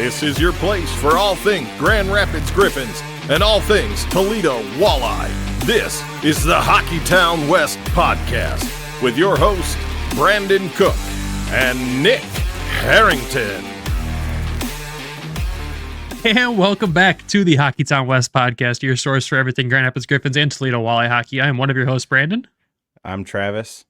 This is your place for all things Grand Rapids Griffins and all things Toledo Walleye. This is the Hockeytown West podcast with your host, Brandon Cook and Nick Harrington. And welcome back to the Hockeytown West podcast, your source for everything Grand Rapids Griffins and Toledo Walleye hockey. I am one of your hosts, Brandon. I'm Travis.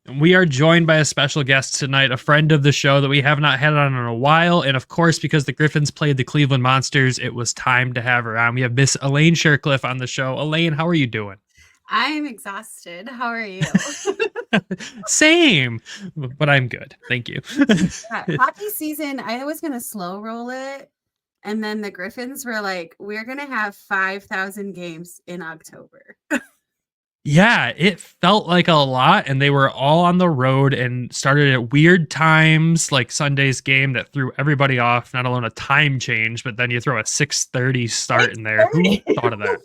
And we are joined by a special guest tonight, a friend of the show that we have not had on in a while. And of course, because the Griffins played the Cleveland Monsters, it was time to have her on. We have Miss Elaine Shircliff on the show. Elaine, how are you doing? I'm exhausted. How are you? Same, but I'm good. Thank you. Hockey season, I was going to slow roll it. And then the Griffins were like, we're going to have 5,000 games in October. Yeah, it felt like a lot, and they were all on the road and started at weird times, like Sunday's game that threw everybody off, not alone a time change, but then you throw a 6:30 start in there. Who thought of that?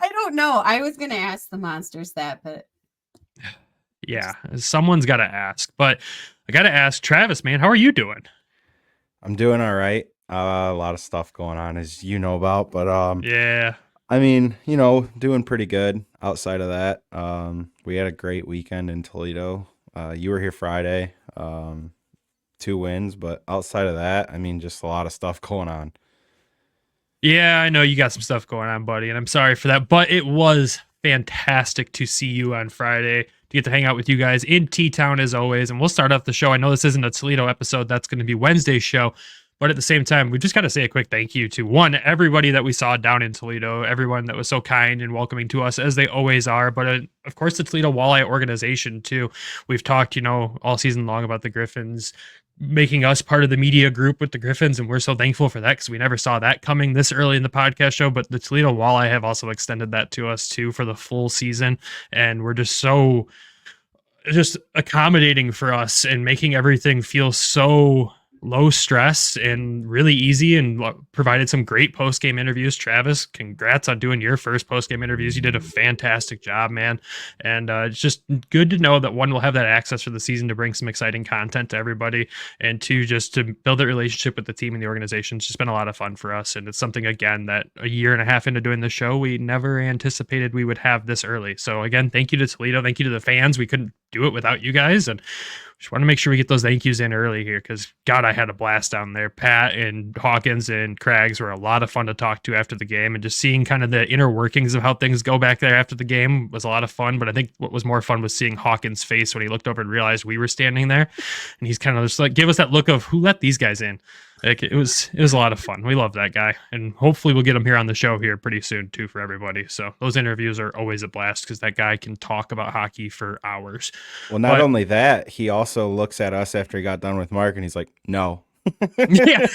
I don't know. I was going to ask the Monsters that, but... Yeah, someone's got to ask. But I got to ask, Travis, man, how are you doing? I'm doing all right. A lot of stuff going on, as you know about, but yeah, I mean, doing pretty good outside of that. We had a great weekend in Toledo. You were here Friday, 2 wins, but outside of that, I mean, just a lot of stuff going on. Yeah, I know you got some stuff going on, buddy, and I'm sorry for that, but it was fantastic to see you on Friday, to get to hang out with you guys in T-Town as always. And we'll start off the show. I know this isn't a Toledo episode. That's going to be Wednesday's show. But at the same time, we just got to say a quick thank you to everybody that we saw down in Toledo, everyone that was so kind and welcoming to us as they always are. But of course, the Toledo Walleye organization too. We've talked, all season long about the Griffins making us part of the media group with the Griffins. And we're so thankful for that because we never saw that coming this early in the podcast show. But the Toledo Walleye have also extended that to us too for the full season. And we're just so accommodating for us and making everything feel so low stress and really easy, and provided some great post-game interviews. Travis, congrats on doing your first post-game interviews. You did a fantastic job, man. And it's just good to know that one, will have that access for the season to bring some exciting content to everybody, and two, just to build a relationship with the team and the organization. It's just been a lot of fun for us. And it's something, again, that a year and a half into doing the show, we never anticipated we would have this early. So again, thank you to Toledo. Thank you to the fans. We couldn't do it without you guys. And just want to make sure we get those thank yous in early here, because God, I had a blast down there. Pat and Hawkins and Craggs were a lot of fun to talk to after the game, and just seeing kind of the inner workings of how things go back there after the game was a lot of fun. But I think what was more fun was seeing Hawkins' face when he looked over and realized we were standing there, and he's kind of just like, give us that look of who let these guys in. Like, it was a lot of fun. We love that guy, and hopefully we'll get him here on the show here pretty soon too for everybody. So those interviews are always a blast because that guy can talk about hockey for hours. Well, not only that, he also looks at us after he got done with Mark and he's like, no. Yeah.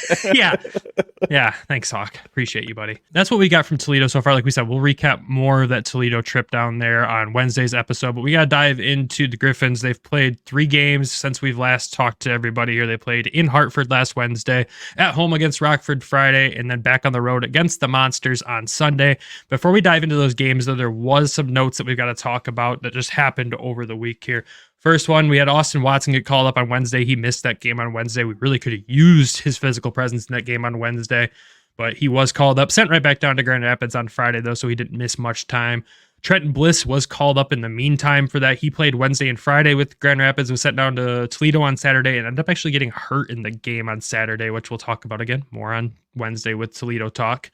Thanks, Hawk. Appreciate you, buddy. That's what we got from Toledo so far. Like we said, we'll recap more of that Toledo trip down there on Wednesday's episode, but we got to dive into the Griffins. They've played 3 games since we've last talked to everybody here. They played in Hartford last Wednesday, at home against Rockford Friday, and then back on the road against the Monsters on Sunday. Before we dive into those games, though, there was some notes that we've got to talk about that just happened over the week here. First one, we had Austin Watson get called up on Wednesday. He missed that game on Wednesday. We really could have used his physical presence in that game on Wednesday, but he was called up, sent right back down to Grand Rapids on Friday, though, so he didn't miss much time. Trenton Bliss was called up in the meantime for that. He played Wednesday and Friday with Grand Rapids, was sent down to Toledo on Saturday, and ended up actually getting hurt in the game on Saturday, which we'll talk about again more on Wednesday with Toledo Talk.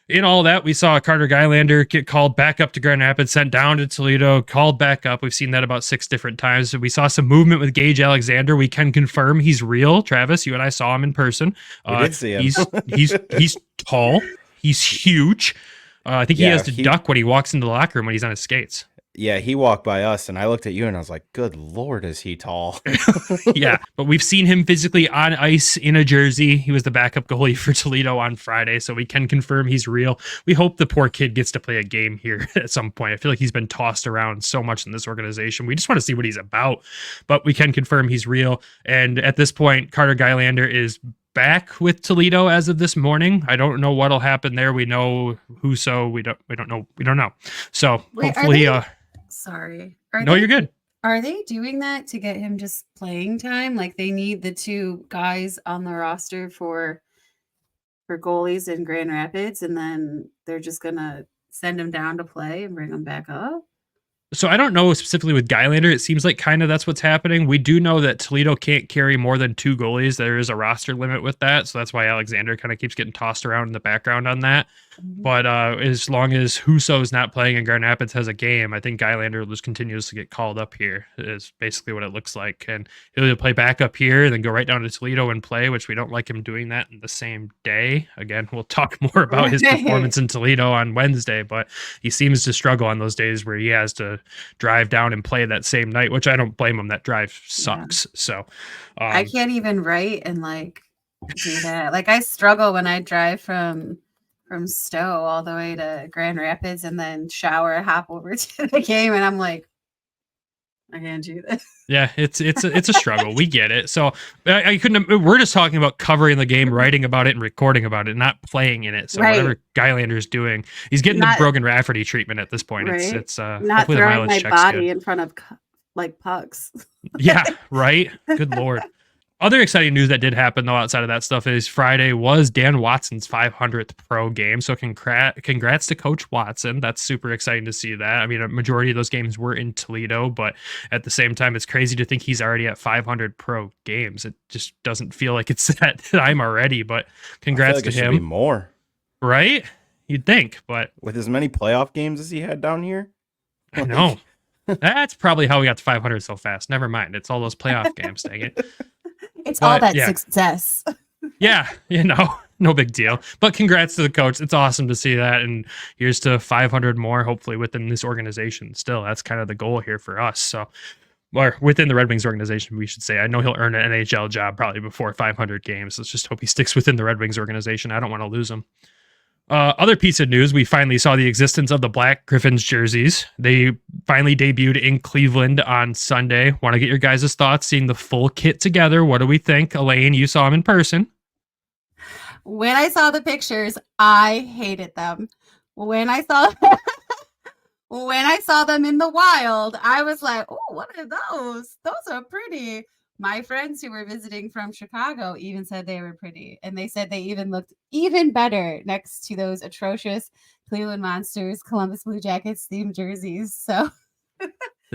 In all that, we saw Carter Gylander get called back up to Grand Rapids, sent down to Toledo, called back up. We've seen that about 6 different times. We saw some movement with Gage Alexander. We can confirm he's real. Travis, you and I saw him in person. We did see him. He's tall. He's huge. I think he has to duck when he walks into the locker room when he's on his skates. Yeah, he walked by us, and I looked at you, and I was like, good Lord, is he tall? Yeah, but we've seen him physically on ice in a jersey. He was the backup goalie for Toledo on Friday, so we can confirm he's real. We hope the poor kid gets to play a game here at some point. I feel like he's been tossed around so much in this organization. We just want to see what he's about, but we can confirm he's real. And at this point, Carter Gylander is back with Toledo as of this morning. I don't know what'll happen there. We know Huso. We don't know. So hopefully, sorry. You're good. Are they doing that to get him just playing time? Like they need the 2 guys on the roster for for goalies in Grand Rapids, and then they're just gonna send them down to play and bring them back up. So I don't know specifically with Guylander. It seems like kind of that's what's happening. We do know that Toledo can't carry more than 2 goalies. There is a roster limit with that. So that's why Alexander kind of keeps getting tossed around in the background on that. But as long as Husso's not playing and Grand Rapids has a game, I think Guylander will just continues to get called up here is basically what it looks like. And he'll either play back up here and then go right down to Toledo and play, which we don't like him doing that in the same day. Again, we'll talk more about his performance in Toledo on Wednesday, but he seems to struggle on those days where he has to drive down and play that same night, which I don't blame him. That drive sucks. Yeah. So I can't even write and like do that. Like I struggle when I drive from Stowe all the way to Grand Rapids and then shower, hop over to the game, and I'm like, I can't do this. Yeah, it's a struggle. We get it. So I couldn't. We're just talking about covering the game, writing about it, and recording about it, not playing in it. So whatever Guylander's doing, he's getting the Brogan Rafferty treatment at this point. Right? It's not throwing my body in front of like pucks. Yeah, right. Good Lord. Other exciting news that did happen, though, outside of that stuff is Friday was Dan Watson's 500th pro game. So congrats to Coach Watson. That's super exciting to see that. I mean, a majority of those games were in Toledo, but at the same time, it's crazy to think he's already at 500 pro games. It just doesn't feel like it's that time already, but congrats to him. It should be more. Right? You'd think, but... With as many playoff games as he had down here? I know. That's probably how we got to 500 so fast. Never mind. It's all those playoff games, dang it. It's all that success. Yeah, no big deal. But congrats to the coach. It's awesome to see that. And here's to 500 more, hopefully, within this organization. Still, that's kind of the goal here for us. So, or within the Red Wings organization, we should say. I know he'll earn an NHL job probably before 500 games. Let's just hope he sticks within the Red Wings organization. I don't want to lose him. Other piece of news, we finally saw the existence of the Black Griffins jerseys. They finally debuted in Cleveland on Sunday. Want to get your guys' thoughts, seeing the full kit together. What do we think? Elaine, you saw them in person. When I saw the pictures, I hated them. When I saw them in the wild, I was like, oh, what are those? Those are pretty. My friends who were visiting from Chicago even said they were pretty. And they said they even looked even better next to those atrocious Cleveland Monsters, Columbus Blue Jackets themed jerseys. So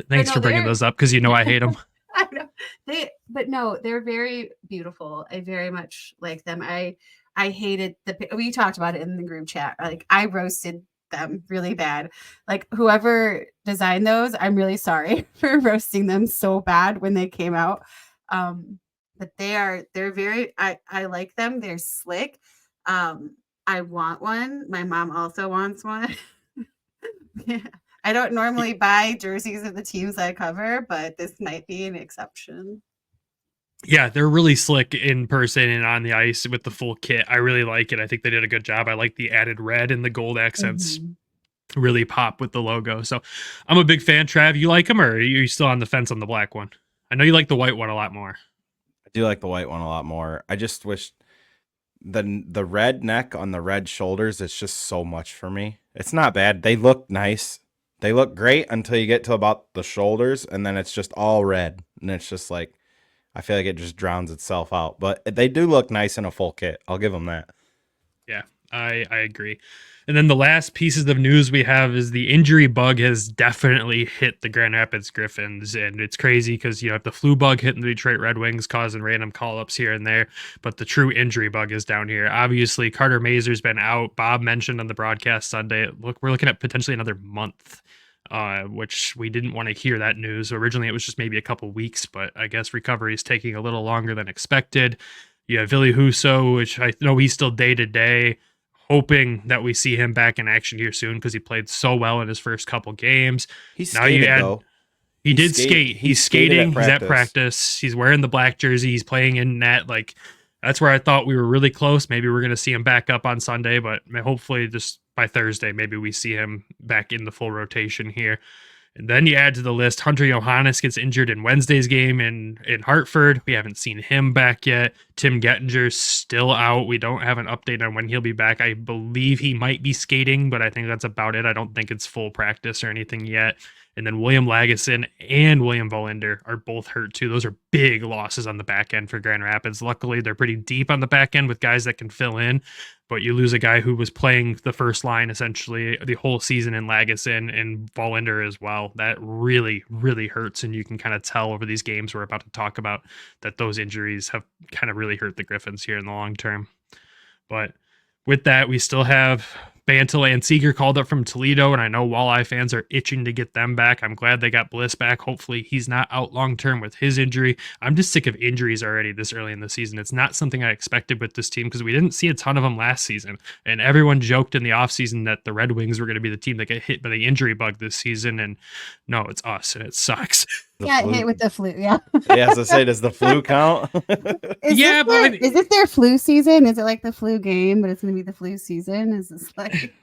thanks for bringing those up because I hate them. I know. They're very beautiful. I very much like them. I hated we talked about it in the group chat. Like I roasted them really bad. Like whoever designed those, I'm really sorry for roasting them so bad when they came out. But they're very, I like them. They're slick. I want one. My mom also wants one. I don't normally buy jerseys of the teams I cover, but this might be an exception. Yeah, they're really slick in person and on the ice with the full kit. I really like it. I think they did a good job. I like the added red and the gold accents. Really pop with the logo. So I'm a big fan. Trav, you like them or are you still on the fence on the black one? I know you like the white one a lot more. I do like the white one a lot more. I just wish the red neck on the red shoulders, it's just so much for me. It's not bad. They look nice. They look great until you get to about the shoulders, and then it's just all red. And it's just like, I feel like it just drowns itself out. But they do look nice in a full kit. I'll give them that. Yeah, I agree. And then the last pieces of news we have is the injury bug has definitely hit the Grand Rapids Griffins. And it's crazy because you have the flu bug hitting the Detroit Red Wings, causing random call-ups here and there. But the true injury bug is down here. Obviously, Carter Mazur's been out. Bob mentioned on the broadcast Sunday, we're looking at potentially another month, which we didn't want to hear that news. Originally, it was just maybe a couple weeks, but I guess recovery is taking a little longer than expected. You have Ville Husso, which I know he's still day-to-day. Hoping that we see him back in action here soon because he played so well in his first couple games. He did skate. He's skating. He's at practice. He's wearing the black jersey. He's playing in net. Like that's where I thought we were really close. Maybe we're going to see him back up on Sunday, but hopefully just by Thursday, maybe we see him back in the full rotation here. And then you add to the list, Hunter Johannes gets injured in Wednesday's game in Hartford. We haven't seen him back yet. Tim Gettinger's still out. We don't have an update on when he'll be back. I believe he might be skating, but I think that's about it. I don't think it's full practice or anything yet. And then William Lagesson and William Volander are both hurt too. Those are big losses on the back end for Grand Rapids. Luckily, they're pretty deep on the back end with guys that can fill in. But you lose a guy who was playing the first line essentially the whole season in Lagesson and Volander as well. That really, really hurts. And you can kind of tell over these games we're about to talk about that those injuries have kind of really hurt the Griffins here in the long term. But with that, we still have Bantle and Seeger called up from Toledo, and I know Walleye fans are itching to get them back. I'm glad they got Bliss back. Hopefully he's not out long-term with his injury. I'm just sick of injuries already this early in the season. It's not something I expected with this team because we didn't see a ton of them last season, and everyone joked in the offseason that the Red Wings were going to be the team that get hit by the injury bug this season, and no, it's us, and it sucks. Yeah, hit with the flu. Yeah. Yeah, as I say, does the flu count? Is this their flu season? Is it like the flu game, but it's going to be the flu season? Is this like?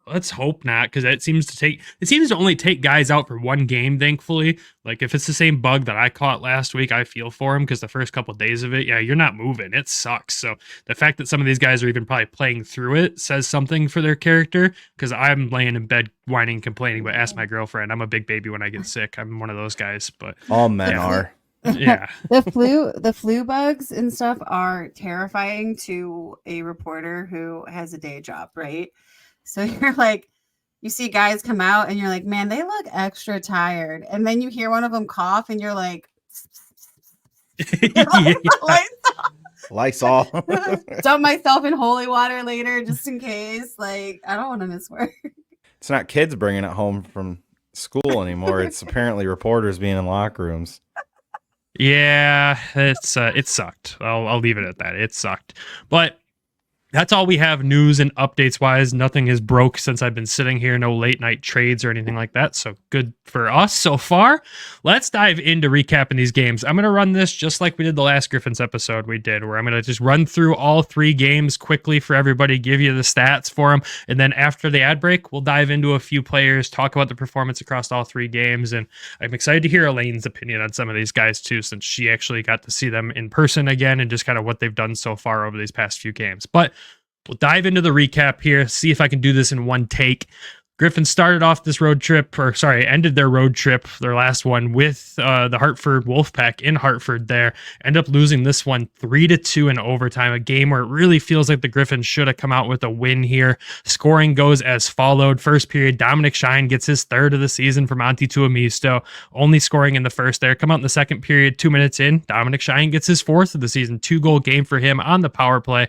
Let's hope not, because it seems to only take guys out for one game, thankfully. Like, if it's the same bug that I caught last week, I feel for him, because the first couple of days of it, yeah, you're not moving. It sucks. So the fact that some of these guys are even probably playing through it says something for their character, because I'm laying in bed whining, complaining, but ask my girlfriend. I'm a big baby when I get sick. I'm one of those guys, but all men are. Yeah. The flu bugs and stuff are terrifying to a reporter who has a day job, right? So you're like, you see guys come out and you're like, man, they look extra tired. And then you hear one of them cough and you're like, Lysol. Dump myself in holy water later just in case. Like, I don't want to miss work. It's not kids bringing it home from school anymore. It's apparently reporters being in locker rooms. Yeah, it sucked. I'll leave it at that. It sucked. But that's all we have news and updates wise. Nothing is broke since I've been sitting here. No late night trades or anything like that. So good for us so far. Let's dive into recapping these games. I'm going to run this just like we did the last Griffins episode we did, where I'm going to just run through all three games quickly for everybody, give you the stats for them. And then after the ad break, we'll dive into a few players, talk about the performance across all three games. And I'm excited to hear Elaine's opinion on some of these guys too, since she actually got to see them in person again and just kind of what they've done so far over these past few games. But we'll dive into the recap here, see if I can do this in one take. Griffins started off this road trip, ended their road trip, their last one, with the Hartford Wolfpack in Hartford there. End up losing this one 3-2 in overtime, a game where it really feels like the Griffins should have come out with a win here. Scoring goes as followed. First period, Dominic Shine gets his third of the season from Antti Tuomisto, only scoring in the first there. Come out in the second period, 2 minutes in, Dominic Shine gets his fourth of the season, 2-goal game for him on the power play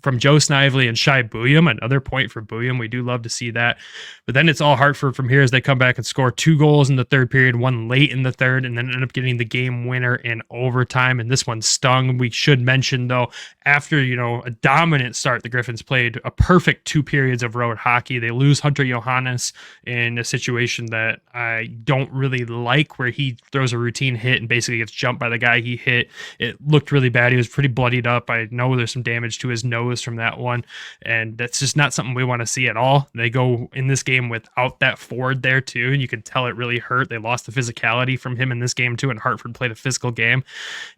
from Joe Snively and Shai Buyum. Another point for Buyum. We do love to see that. But then it's all Hartford from here as they come back and score 2 goals in the third period, one late in the third, and then end up getting the game winner in overtime. And this one stung. We should mention, though, after, a dominant start, the Griffins played a perfect 2 periods of road hockey. They lose Hunter Johannes in a situation that I don't really like, where he throws a routine hit and basically gets jumped by the guy he hit. It looked really bad. He was pretty bloodied up. I know there's some damage to his nose from that one, and that's just not something we want to see at all. They go in this game without that forward there too, and you can tell it really hurt. They lost the physicality from him in this game too, and Hartford played a physical game,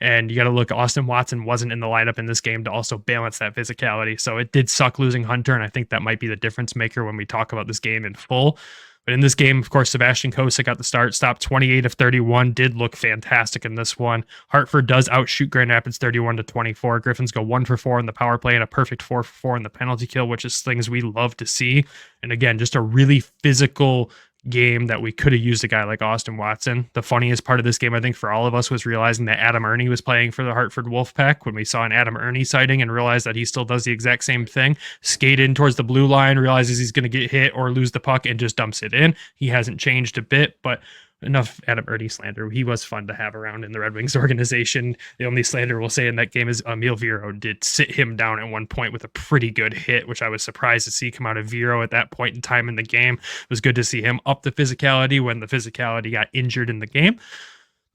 and you got to look, Austin Watson wasn't in the lineup in this game to also balance that physicality, so it did suck losing Hunter, and I think that might be the difference maker when we talk about this game in full. But in this game, of course, Sebastian Kosa got the start, stopped 28 of 31, did look fantastic in this one. Hartford does outshoot Grand Rapids 31-24. Griffins go 1 for 4 in the power play and a perfect 4 for 4 in the penalty kill, which is things we love to see. And again, just a really physical game that we could have used a guy like Austin Watson. The funniest part of this game, I think, for all of us was realizing that Adam Ernie was playing for the Hartford Wolfpack when we saw an Adam Ernie sighting and realized that he still does the exact same thing. Skate in towards the blue line, realizes he's going to get hit or lose the puck and just dumps it in. He hasn't changed a bit, but enough Adam Ernie slander. He was fun to have around in the Red Wings organization. The only slander we'll say in that game is Emil Viro did sit him down at one point with a pretty good hit, which I was surprised to see come out of Viro at that point in time in the game. It was good to see him up the physicality when the physicality got injured in the game.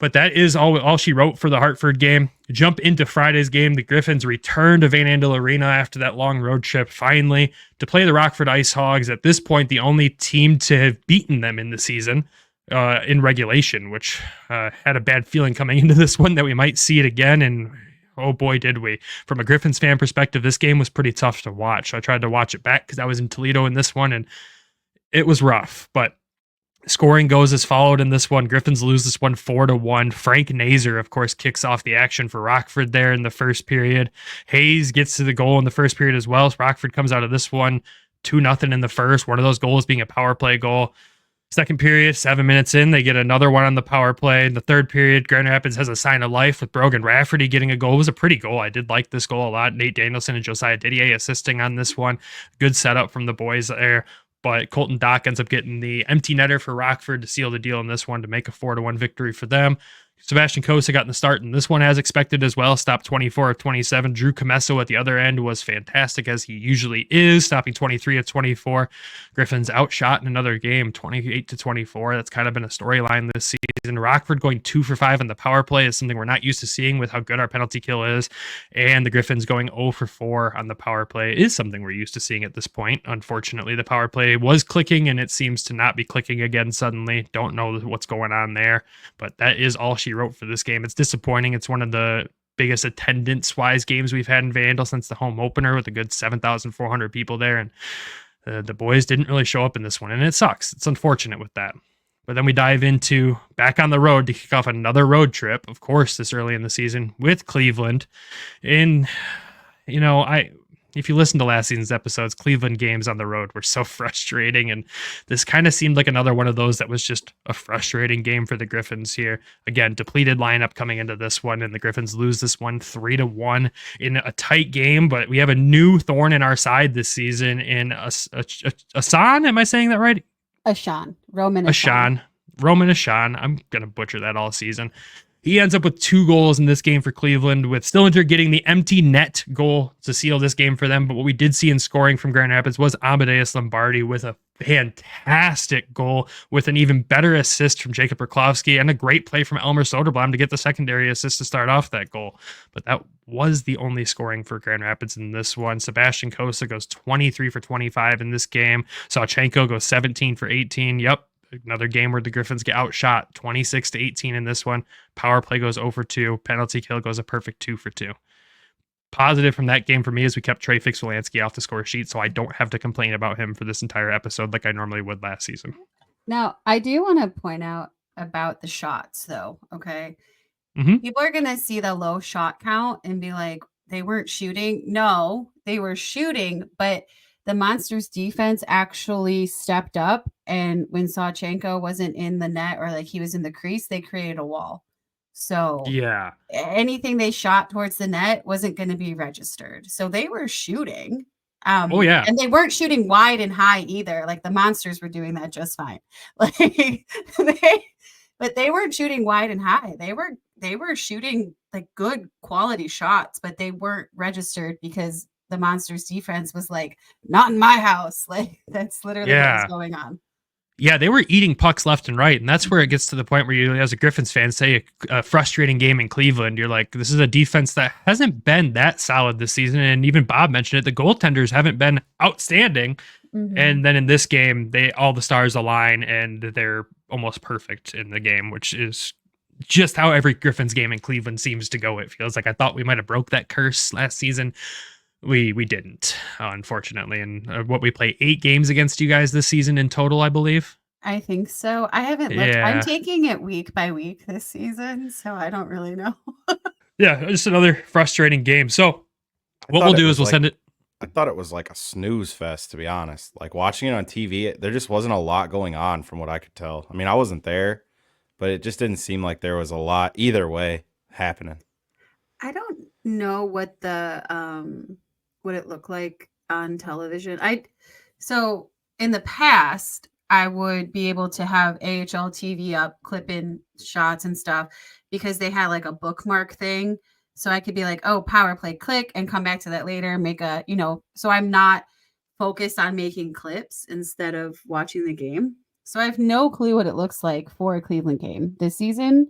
But that is all she wrote for the Hartford game. Jump into Friday's game. The Griffins return to Van Andel Arena after that long road trip, finally, to play the Rockford Ice Hogs. At this point, the only team to have beaten them in the season in regulation, which had a bad feeling coming into this one that we might see it again. And oh boy, did we. From a Griffins fan perspective, this game was pretty tough to watch. I tried to watch it back because I was in Toledo in this one, and it was rough. But Scoring goes as followed in this one. Griffins lose this one 4-1. Frank Nazer, of course, kicks off the action for Rockford there in the first period. Hayes gets to the goal in the first period as well. So Rockford comes out of this one 2-0 in the first. One of those goals being a power play goal. Second period, 7 minutes in, they get another one on the power play. In the third period, Grand Rapids has a sign of life with Brogan Rafferty getting a goal. It was a pretty goal. I did like this goal a lot. Nate Danielson and Josiah Didier assisting on this one. Good setup from the boys there. But Colton Dock ends up getting the empty netter for Rockford to seal the deal in this one to make a 4-1 victory for them. Sebastian Kosa got in the start in this one as expected as well. Stopped 24 of 27. Drew Comesso at the other end was fantastic as he usually is, stopping 23 of 24. Griffins outshot in another game, 28-24. That's kind of been a storyline this season. Rockford going 2 for 5 on the power play is something we're not used to seeing with how good our penalty kill is. And the Griffins going 0 for 4 on the power play is something we're used to seeing at this point. Unfortunately, the power play was clicking and it seems to not be clicking again suddenly. Don't know what's going on there, but that is all she wrote for this game. It's disappointing. It's one of the biggest attendance-wise games we've had in Vandal since the home opener with a good 7,400 people there, and the boys didn't really show up in this one, and it sucks. It's unfortunate with that. But then we dive into back on the road to kick off another road trip, of course, this early in the season with Cleveland. And, you know, if you listen to last season's episodes, Cleveland games on the road were so frustrating. And this kind of seemed like another one of those that was just a frustrating game for the Griffins here. Again, depleted lineup coming into this one, and the Griffins lose this one 3-1 in a tight game. But we have a new thorn in our side this season in Asan. Am I saying that right? Ashan. Roman Ashan. Roman Ashan. I'm going to butcher that all season. He ends up with 2 goals in this game for Cleveland, with Stillinger getting the empty net goal to seal this game for them. But what we did see in scoring from Grand Rapids was Amadeus Lombardi with a fantastic goal, with an even better assist from Jacob Berkowski and a great play from Elmer Soderblom to get the secondary assist to start off that goal. But that was the only scoring for Grand Rapids in this one. Sebastian Kosa goes 23 for 25 in this game. Sawchenko goes 17 for 18. Yep. Another game where the Griffins get outshot 26-18 in this one. Power play goes 0 for 2. Penalty kill goes a perfect 2 for 2. Positive from that game for me is we kept Trey Fix-Wolansky off the score sheet, so I don't have to complain about him for this entire episode like I normally would last season. Now, I do want to point out about the shots, though, okay? Mm-hmm. People are going to see the low shot count and be like, they weren't shooting. No, they were shooting, but the Monsters defense actually stepped up, and when Sawchenko wasn't in the net or like he was in the crease, they created a wall. So yeah, anything they shot towards the net wasn't going to be registered. So they were shooting. Oh yeah, and they weren't shooting wide and high either. Like the Monsters were doing that just fine. Like but they weren't shooting wide and high. They were shooting like good quality shots, but they weren't registered because the Monsters defense was like, not in my house. Like that's literally what was going on. Yeah, they were eating pucks left and right. And that's where it gets to the point where you, as a Griffins fan, say a frustrating game in Cleveland. You're like, this is a defense that hasn't been that solid this season. And even Bob mentioned it, the goaltenders haven't been outstanding. Mm-hmm. And then in this game, all the stars align and they're almost perfect in the game, which is just how every Griffins game in Cleveland seems to go. It feels like I thought we might have broke that curse last season. We didn't, unfortunately. And what we play 8 games against you guys this season in total, I believe. I think so. I haven't looked. Yeah. I'm taking it week by week this season, so I don't really know. Yeah, just another frustrating game. So what we'll do is we'll send it. I thought it was like a snooze fest, to be honest. Like watching it on TV, there just wasn't a lot going on from what I could tell. I mean, I wasn't there, but it just didn't seem like there was a lot either way happening. I don't know what what it looked like on television. So in the past, I would be able to have AHL TV up, clip in shots and stuff because they had like a bookmark thing. So I could be like, oh, power play, click, and come back to that later, make a, so I'm not focused on making clips instead of watching the game. So I have no clue what it looks like for a Cleveland game this season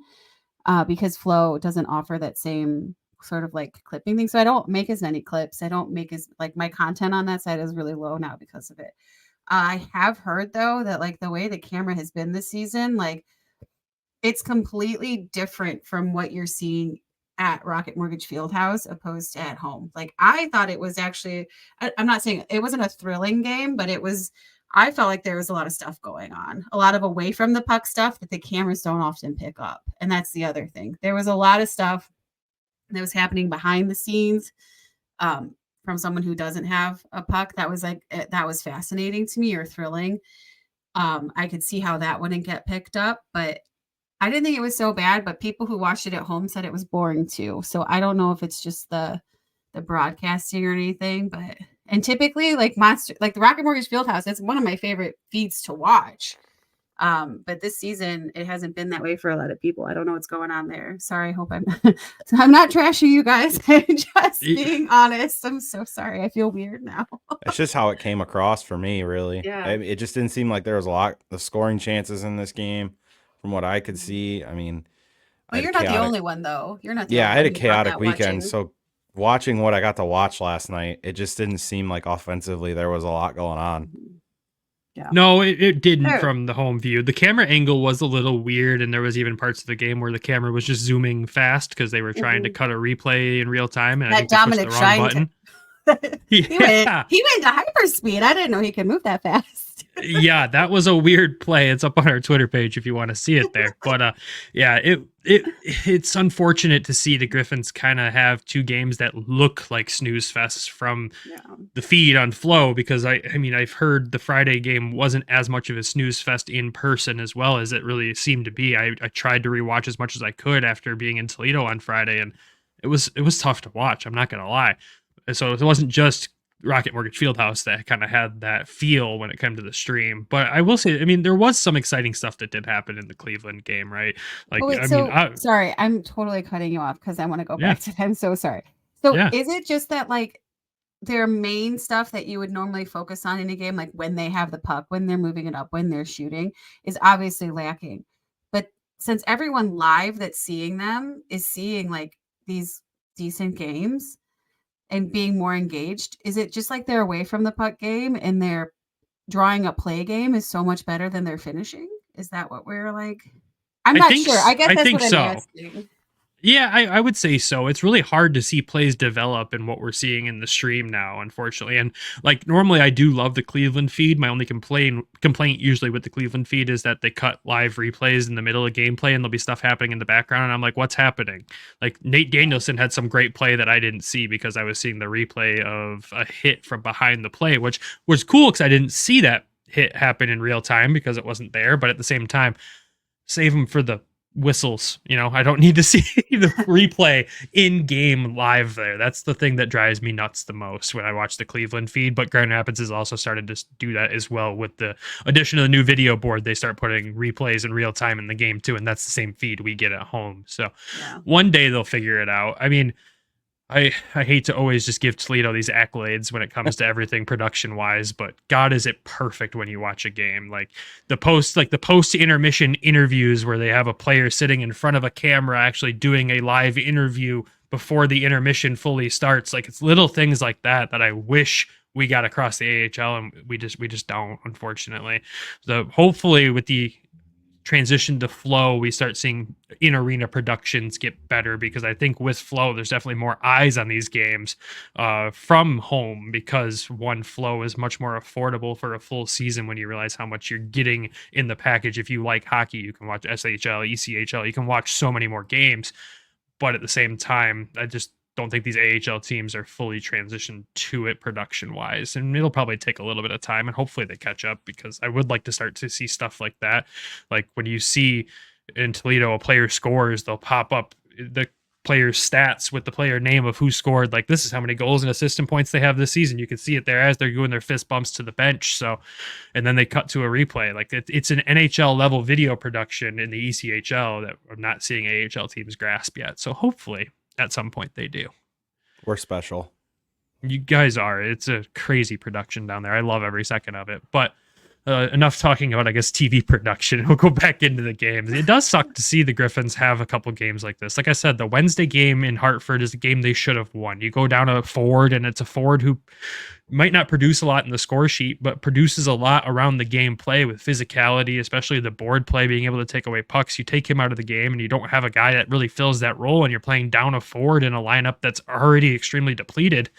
because Flow doesn't offer that same sort of like clipping thing. So I don't make as many clips. I don't make as like my content on that side is really low now because of it. I have heard though that like the way the camera has been this season, like it's completely different from what you're seeing at Rocket Mortgage Fieldhouse opposed to at home. Like I thought it was actually, I'm not saying it wasn't a thrilling game, but it was I felt like there was a lot of stuff going on, a lot of away from the puck stuff that the cameras don't often pick up. And that's the other thing. There was a lot of stuff that was happening behind the scenes from someone who doesn't have a puck. That was fascinating to me, or thrilling. I could see how that wouldn't get picked up, but I didn't think it was so bad. But people who watched it at home said it was boring too. So I don't know if it's just the broadcasting or anything, and typically like the Rocket Mortgage Fieldhouse, that's one of my favorite feeds to watch. But this season it hasn't been that way for a lot of people. I don't know what's going on there. Sorry, I hope I'm I'm not trashing you guys. I'm just being honest. I'm so sorry. I feel weird now. It's just how it came across for me, really. Yeah. It just didn't seem like there was a lot of scoring chances in this game from what I could see. I mean, well, you're not the only one though. You're not the yeah, only I had a one who chaotic got that weekend. watching. So watching what I got to watch last night, it just didn't seem like offensively there was a lot going on. Yeah. No, it didn't from the home view. The camera angle was a little weird, and there was even parts of the game where the camera was just zooming fast because they were trying to cut a replay in real time, and I think they pushed the wrong button. He went to hyperspeed. I didn't know he could move that fast. Yeah, that was a weird play. It's up on our Twitter page if you want to see it there. But yeah, it's unfortunate to see the Griffins kind of have two games that look like snooze fests from the feed on Flow, because I mean, I've heard the Friday game wasn't as much of a snooze fest in person as well as it really seemed to be. I tried to rewatch as much as I could after being in Toledo on Friday, and it was tough to watch. I'm not gonna lie. So it wasn't just Rocket Mortgage Fieldhouse that kind of had that feel when it came to the stream. But I will say, I mean, there was some exciting stuff that did happen in the Cleveland game, right? Like, sorry, I'm totally cutting you off because I want to go back to that. I'm so sorry. So is it just that like their main stuff that you would normally focus on in a game, like when they have the puck, when they're moving it up, when they're shooting, is obviously lacking. But since everyone live that's seeing them is seeing like these decent games and being more engaged, is it just like they're away from the puck game and their drawing a play game is so much better than their finishing? Is that what we're like? I'm not sure. I guess that's what I'm asking. Yeah, I would say so. It's really hard to see plays develop in what we're seeing in the stream now, unfortunately. And like normally I do love the Cleveland feed. My only complaint usually with the Cleveland feed is that they cut live replays in the middle of gameplay and there'll be stuff happening in the background. And I'm like, what's happening? Like Nate Danielson had some great play that I didn't see because I was seeing the replay of a hit from behind the play, which was cool because I didn't see that hit happen in real time because it wasn't there. But at the same time, save them for the whistles. I don't need to see the replay in game live there. That's the thing that drives me nuts the most when I watch the Cleveland feed. But Grand Rapids has also started to do that as well with the addition of the new video board. They start putting replays in real time in the game too, and that's the same feed we get at home. So one day they'll figure it out. I mean, I hate to always just give Toledo these accolades when it comes to everything production wise, but God, is it perfect when you watch a game. Like the post intermission interviews where they have a player sitting in front of a camera actually doing a live interview before the intermission fully starts. Like it's little things like that I wish we got across the AHL, and we just don't, unfortunately. So hopefully with the transition to Flow, we start seeing in-arena productions get better, because I think with Flow, there's definitely more eyes on these games from home, because Flow is much more affordable for a full season when you realize how much you're getting in the package. If you like hockey, you can watch SHL, ECHL, you can watch so many more games. But at the same time, I just don't think these AHL teams are fully transitioned to it production wise, and it'll probably take a little bit of time, and hopefully they catch up, because I would like to start to see stuff like that. Like when you see in Toledo a player scores, they'll pop up the player's stats with the player name of who scored. Like this is how many goals and assist and points they have this season. You can see it there as they're doing their fist bumps to the bench. So, and then they cut to a replay. Like it's an NHL level video production in the ECHL that I'm not seeing AHL teams grasp yet. So hopefully at some point they do. We're special. You guys are. It's a crazy production down there. I love every second of it. But enough talking about, I guess, TV production. We'll go back into the games. It does suck to see the Griffins have a couple games like this. Like I said, the Wednesday game in Hartford is a game they should have won. You go down a forward, and it's a forward who might not produce a lot in the score sheet, but produces a lot around the game play with physicality, especially the board play, being able to take away pucks. You take him out of the game, and you don't have a guy that really fills that role, and you're playing down a forward in a lineup that's already extremely depleted.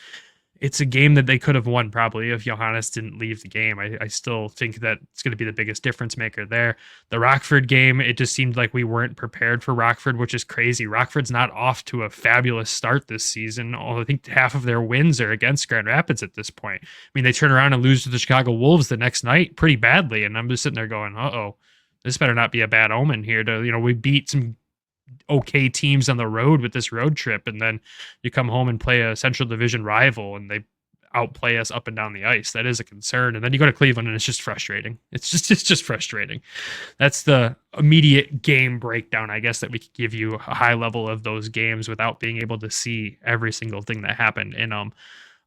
it's a game that they could have won probably if Johannes didn't leave the game. I still think that it's going to be the biggest difference maker there. The Rockford game, it just seemed like we weren't prepared for Rockford, which is crazy. Rockford's not off to a fabulous start this season. I think half of their wins are against Grand Rapids at this point. I mean, they turn around and lose to the Chicago Wolves the next night pretty badly, and I'm just sitting there going, uh-oh, this better not be a bad omen here. We beat some okay teams on the road with this road trip, and then you come home and play a Central Division rival and they outplay us up and down the ice. That is a concern. And then you go to Cleveland and it's just frustrating. It's just frustrating. That's the immediate game breakdown, I guess, that we could give you a high level of those games without being able to see every single thing that happened in them.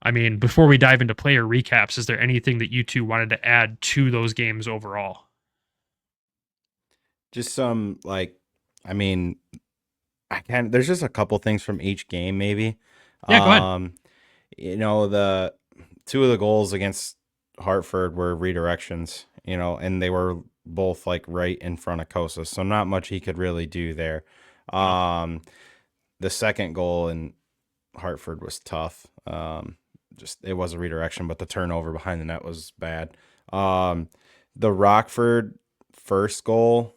I mean, before we dive into player recaps, is there anything that you two wanted to add to those games overall? Just some there's just a couple things from each game maybe. Yeah, go ahead. The two of the goals against Hartford were redirections, and they were both like right in front of Kosa, so not much he could really do there. The second goal in Hartford was tough. It was a redirection, but the turnover behind the net was bad. The Rockford first goal,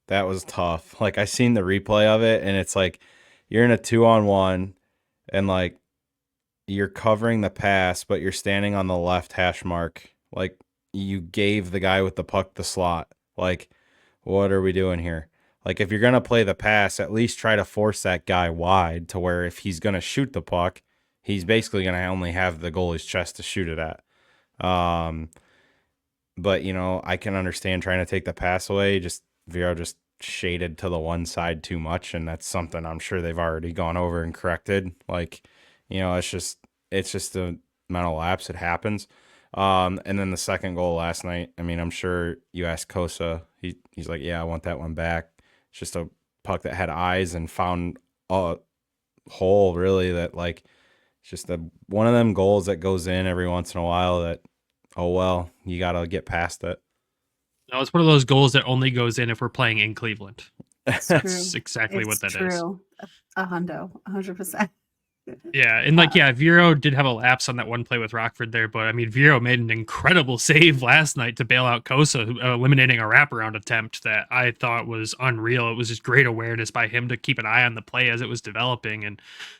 that was tough. I seen the replay of it, and it's like you're in a 2-on-1, and you're covering the pass, but you're standing on the left hash mark. You gave the guy with the puck the slot. What are we doing here? If you're gonna play the pass, at least try to force that guy wide to where if he's gonna shoot the puck, he's basically gonna only have the goalie's chest to shoot it at. But I can understand trying to take the pass away. Vero just shaded to the one side too much, and that's something I'm sure they've already gone over and corrected. It's just a mental lapse. It happens. And then the second goal last night, I mean, I'm sure you asked Kosa, he's like, yeah, I want that one back. It's just a puck that had eyes and found a hole, really, that it's just one of them goals that goes in every once in a while that, oh, well, you got to get past it. No, it's one of those goals that only goes in if we're playing in Cleveland. That's exactly what that is. A hundo, 100%. Yeah, and Vero did have a lapse on that one play with Rockford there, but I mean, Vero made an incredible save last night to bail out Kosa, eliminating a wraparound attempt that I thought was unreal. It was just great awareness by him to keep an eye on the play as it was developing,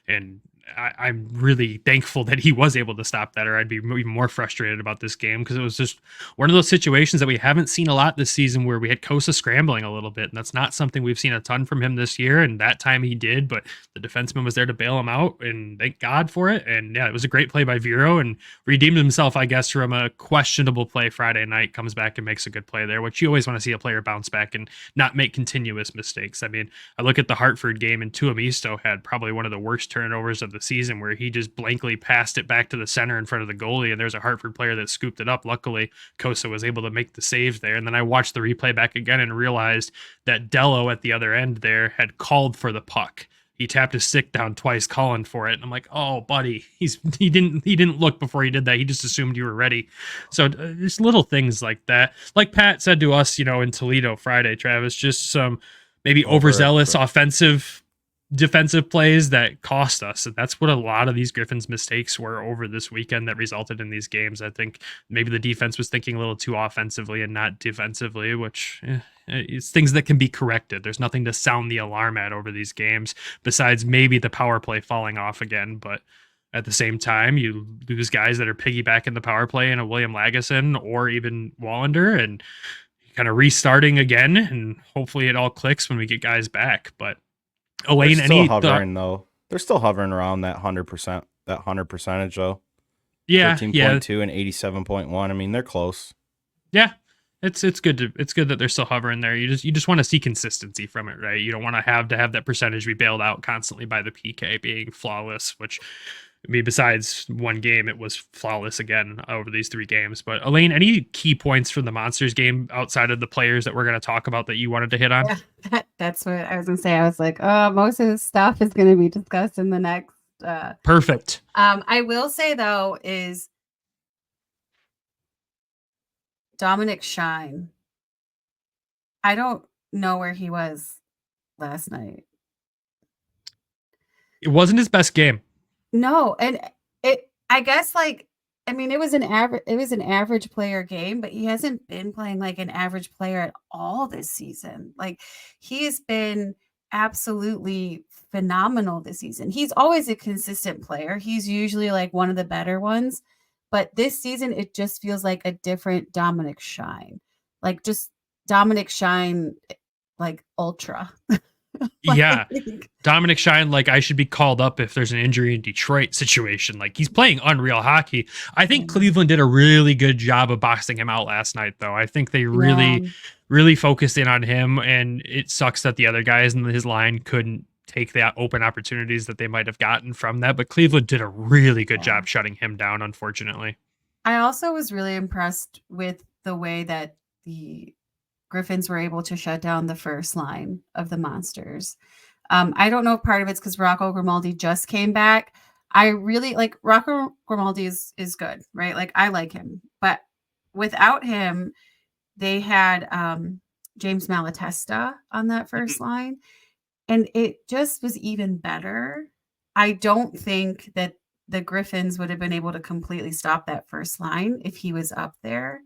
and I'm really thankful that he was able to stop that, or I'd be even more frustrated about this game, because it was just one of those situations that we haven't seen a lot this season where we had Kosa scrambling a little bit, and that's not something we've seen a ton from him this year, and that time he did, but the defenseman was there to bail him out, and thank God for it. And yeah, it was a great play by Vero, and redeemed himself, I guess, from a questionable play Friday night, comes back and makes a good play there, which you always want to see a player bounce back and not make continuous mistakes. I mean, I look at the Hartford game, and Tuomisto had probably one of the worst turnovers of the season, where he just blankly passed it back to the center in front of the goalie, and there's a Hartford player that scooped it up. Luckily, Kosa was able to make the save there. And then I watched the replay back again and realized that Dello at the other end there had called for the puck. He tapped his stick down twice, calling for it. And I'm like, oh, buddy, he didn't look before he did that. He just assumed you were ready. So just little things like that. Like Pat said to us, in Toledo Friday, Travis, just some maybe overzealous defensive plays that cost us. And that's what a lot of these Griffins mistakes were over this weekend that resulted in these games. I think maybe the defense was thinking a little too offensively and not defensively, which it's things that can be corrected. There's nothing to sound the alarm at over these games besides maybe the power play falling off again. But at the same time, you lose guys that are piggybacking the power play in a William Lagesson or even Wallander, and kind of restarting again. And hopefully it all clicks when we get guys back. But Elaine, they're still hovering though. They're still hovering around that 100%, that 100% though. Yeah, 13.2 and 87.1. I mean, they're close. Yeah, it's good that they're still hovering there. You just want to see consistency from it, right? You don't want to have that percentage be bailed out constantly by the PK being flawless, which, I mean, besides one game, it was flawless again over these 3 games. But Elaine, any key points from the Monsters game outside of the players that we're going to talk about that you wanted to hit on? Yeah, that's what I was going to say. I was like, oh, most of this stuff is going to be discussed in the next. Perfect. I will say, though, is Dominic Shine. I don't know where he was last night. It wasn't his best game. No, and I guess it was an average player game, but he hasn't been playing like an average player at all this season. Like he has been absolutely phenomenal this season. He's always a consistent player. He's usually like one of the better ones, but this season it just feels like a different Dominic Shine. Like just Dominic Shine like ultra. Yeah. Like, Dominic Shine, like I should be called up if there's an injury in Detroit situation. Like he's playing unreal hockey. I think Cleveland did a really good job of boxing him out last night, though. I think they really focused in on him, and it sucks that the other guys in his line couldn't take the open opportunities that they might have gotten from that. But Cleveland did a really good job shutting him down, unfortunately. I also was really impressed with the way that the Griffins were able to shut down the first line of the Monsters. I don't know if part of it's because Rocco Grimaldi just came back. I really like Rocco Grimaldi is good, right? Like I like him, but without him, they had James Malatesta on that first line, and it just was even better. I don't think that the Griffins would have been able to completely stop that first line if he was up there.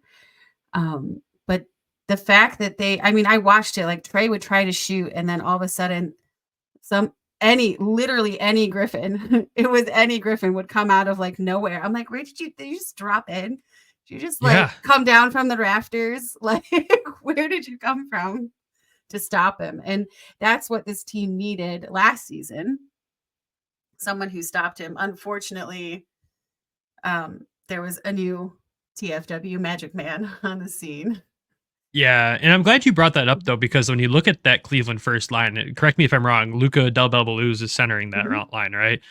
But the fact that I watched it, like Trey would try to shoot, and then all of a sudden literally any Griffin, it was any Griffin would come out of like nowhere. I'm like, where did you just drop in? Did you just come down from the rafters? Like, where did you come from to stop him? And that's what this team needed last season. Someone who stopped him. Unfortunately, there was a new TFW Magic Man on the scene. Yeah, and I'm glad you brought that up, though, because when you look at that Cleveland first line, correct me if I'm wrong, Luca Del Belbaluz is centering that line, right?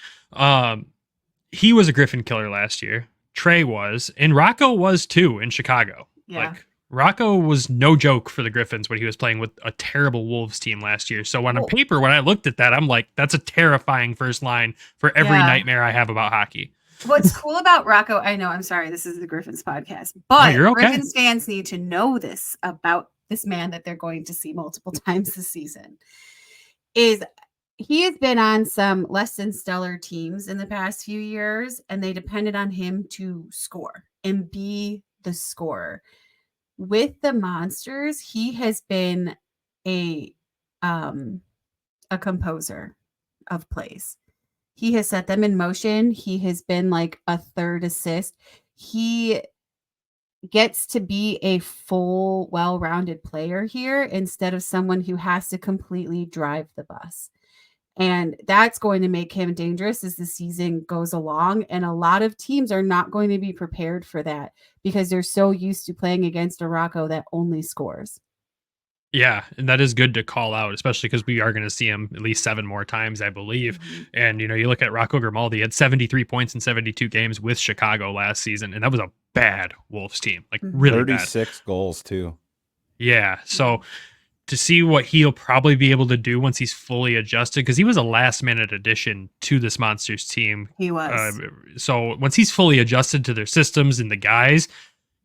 He was a Griffin killer last year. Trey was, and Rocco was too in Chicago. Yeah. Like Rocco was no joke for the Griffins when he was playing with a terrible Wolves team last year. So on paper, when I looked at that, I'm like, that's a terrifying first line for every nightmare I have about hockey. What's cool about Rocco, I know, I'm sorry, this is the Griffins podcast, but Griffins fans need to know this about this man that they're going to see multiple times this season, is he has been on some less than stellar teams in the past few years, and they depended on him to score and be the scorer. With the Monsters, he has been a composer of plays. He has set them in motion. He has been like a third assist. He gets to be a full, well-rounded player here instead of someone who has to completely drive the bus. And that's going to make him dangerous as the season goes along. And a lot of teams are not going to be prepared for that because they're so used to playing against a Rocco that only scores. Yeah, and that is good to call out, especially because we are going to see him at least 7 more times, I believe. And, you look at Rocco Grimaldi, had 73 points in 72 games with Chicago last season, and that was a bad Wolves team, like really 36 goals, too. Yeah, so to see what he'll probably be able to do once he's fully adjusted, because he was a last-minute addition to this Monsters team. He was. So once he's fully adjusted to their systems and the guys,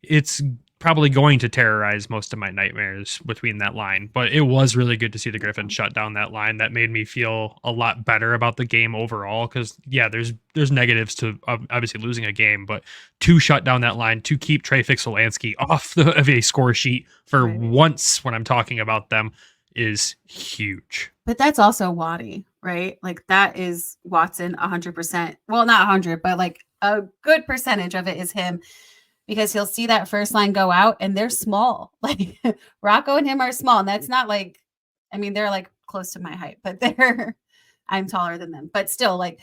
it's probably going to terrorize most of my nightmares between that line. But it was really good to see the Griffins shut down that line. That made me feel a lot better about the game overall, because there's negatives to obviously losing a game, but to shut down that line, to keep Trey Fix-Wolansky off of a score sheet for once when I'm talking about them, is huge. But that's also Waddy, right? Like that is Watson 100%. Well, not 100, but like a good percentage of it is him. Because he'll see that first line go out and they're small. Like Rocco and him are small. And that's not like, they're like close to my height, but I'm taller than them. But still, like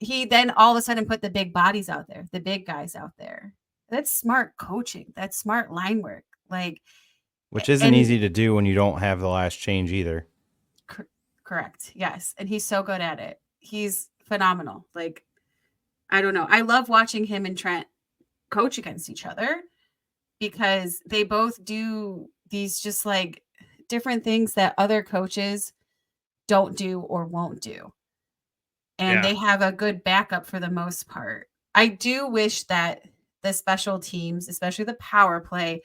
he then all of a sudden put the big bodies out there, the big guys out there. That's smart coaching. That's smart line work. Which isn't easy to do when you don't have the last change either. Correct. Yes. And he's so good at it. He's phenomenal. Like, I don't know. I love watching him and Trent coach against each other because they both do these just like different things that other coaches don't do or won't do. And they have a good backup for the most part. I do wish that the special teams, especially the power play,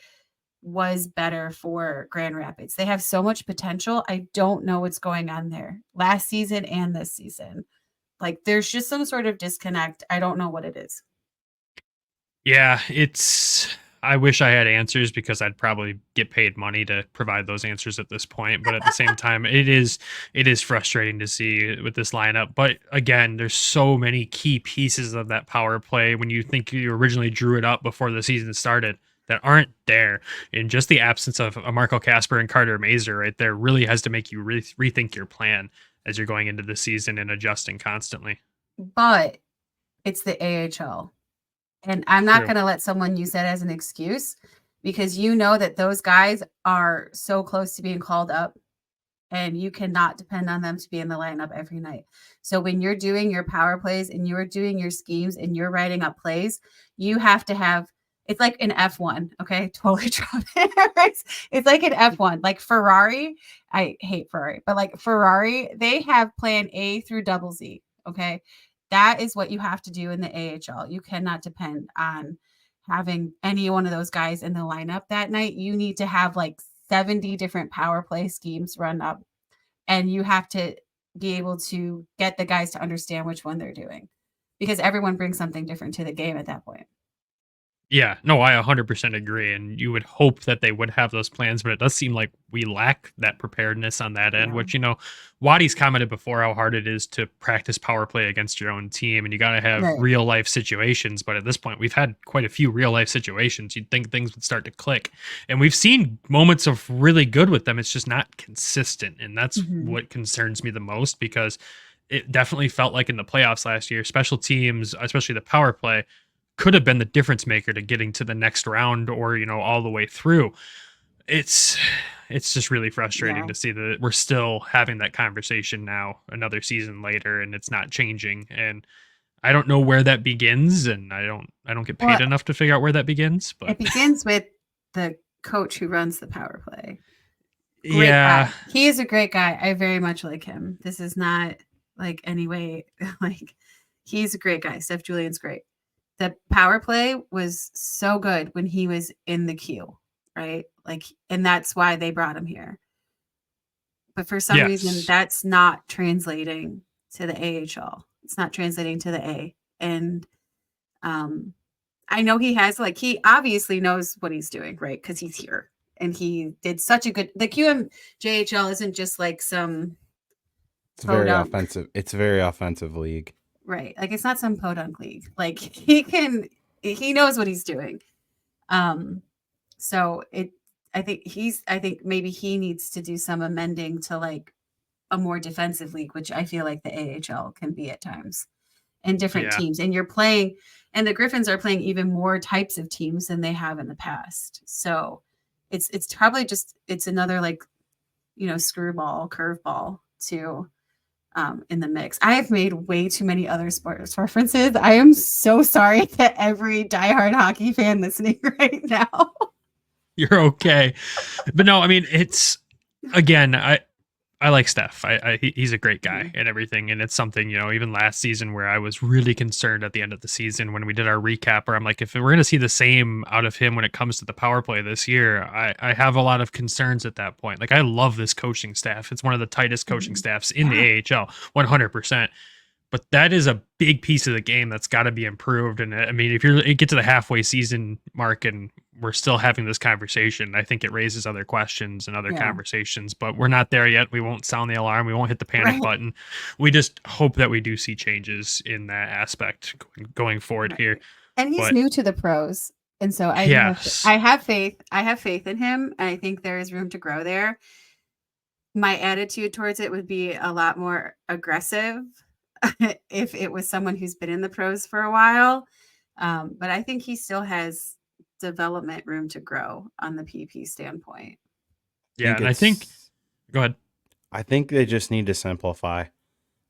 was better for Grand Rapids. They have so much potential. I don't know what's going on there last season and this season. Like there's just some sort of disconnect. I don't know what it is. Yeah, I wish I had answers because I'd probably get paid money to provide those answers at this point. But at the same time, it is frustrating to see with this lineup. But again, there's so many key pieces of that power play when you think you originally drew it up before the season started that aren't there. And just the absence of a Marco Casper and Carter Mazer right there really has to make you rethink your plan as you're going into the season and adjusting constantly. But it's the AHL. And I'm not True. going to let someone use that as an excuse, because you know that those guys are so close to being called up and you cannot depend on them to be in the lineup every night. So when you're doing your power plays and you're doing your schemes and you're writing up plays, you have to have, it's like an F1. Okay. Totally drop it. It's like an F1, like Ferrari. I hate Ferrari, but like Ferrari, they have plan A through double Z. Okay. That is what you have to do in the AHL. You cannot depend on having any one of those guys in the lineup that night. You need to have like 70 different power play schemes run up, and you have to be able to get the guys to understand which one they're doing, because everyone brings something different to the game at that point. Yeah, no, I 100% agree. And you would hope that they would have those plans, but it does seem like we lack that preparedness on that end, Yeah. which, Waddy's commented before how hard it is to practice power play against your own team. And you got to have Right. real life situations. But at this point, we've had quite a few real life situations. You'd think things would start to click. And we've seen moments of really good with them. It's just not consistent. And that's Mhm. what concerns me the most, because it definitely felt like in the playoffs last year, special teams, especially the power play, could have been the difference maker to getting to the next round or all the way through. It's just really frustrating Yeah. to see that we're still having that conversation now another season later and it's not changing. And I don't know where that begins, and I don't get paid Well, enough to figure out where that begins, but it begins with the coach who runs the power play. Great yeah. guy. He is a great guy. I very much like him. This is not like any way, like, he's a great guy. Steph Julian's great. The power play was so good when he was in the queue, right? Like, and that's why they brought him here. But for some reason, Yes. that's not translating to the AHL. It's not translating to the A. And I know he has, like, he obviously knows what he's doing, right? Because he's here. And he did such a good, the QMJHL isn't just like some It's very podunk, offensive. It's a very offensive league. right? Like, it's not some podunk league. Like, he knows what he's doing. So I think maybe he needs to do some amending to like a more defensive league, which I feel like the AHL can be at times, and different Yeah. teams. And you're playing, and the Griffins are playing even more types of teams than they have in the past. So it's probably just, it's another like, screwball, curveball to in the mix. I have made way too many other sports references. I am so sorry to every diehard hockey fan listening right now. You're okay. But no, I mean, it's, again, I like Steph. He's a great guy and everything. And it's something, even last season where I was really concerned at the end of the season when we did our recap, where I'm like, if we're going to see the same out of him when it comes to the power play this year, I have a lot of concerns at that point. Like, I love this coaching staff. It's one of the tightest coaching staffs in the AHL, 100%. But that is a big piece of the game that's got to be improved. And I mean, if you get to the halfway season mark and we're still having this conversation, I think it raises other questions and other conversations, but we're not there yet. We won't sound the alarm. We won't hit the panic button. We just hope that we do see changes in that aspect going forward here. And he's new to the pros. And so I have faith. I have faith in him. And I think there is room to grow there. My attitude towards it would be a lot more aggressive if it was someone who's been in the pros for a while. But I think he still has development room to grow on the PP standpoint. Yeah, and I think, go ahead. I think they just need to simplify.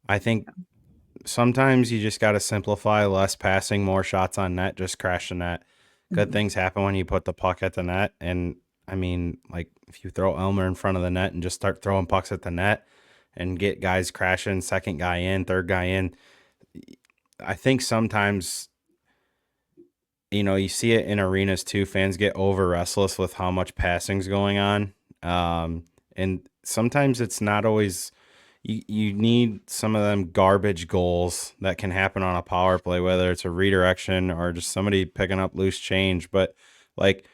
I think sometimes you just got to simplify, less passing, more shots on net, just crash the net. Good things happen when you put the puck at the net. And I mean, like, if you throw Elmer in front of the net and just start throwing pucks at the net and get guys crashing, second guy in, third guy in, I think sometimes, you see it in arenas too. Fans get over restless with how much passing's going on. And sometimes it's not always, you need some of them garbage goals that can happen on a power play, whether it's a redirection or just somebody picking up loose change. But like,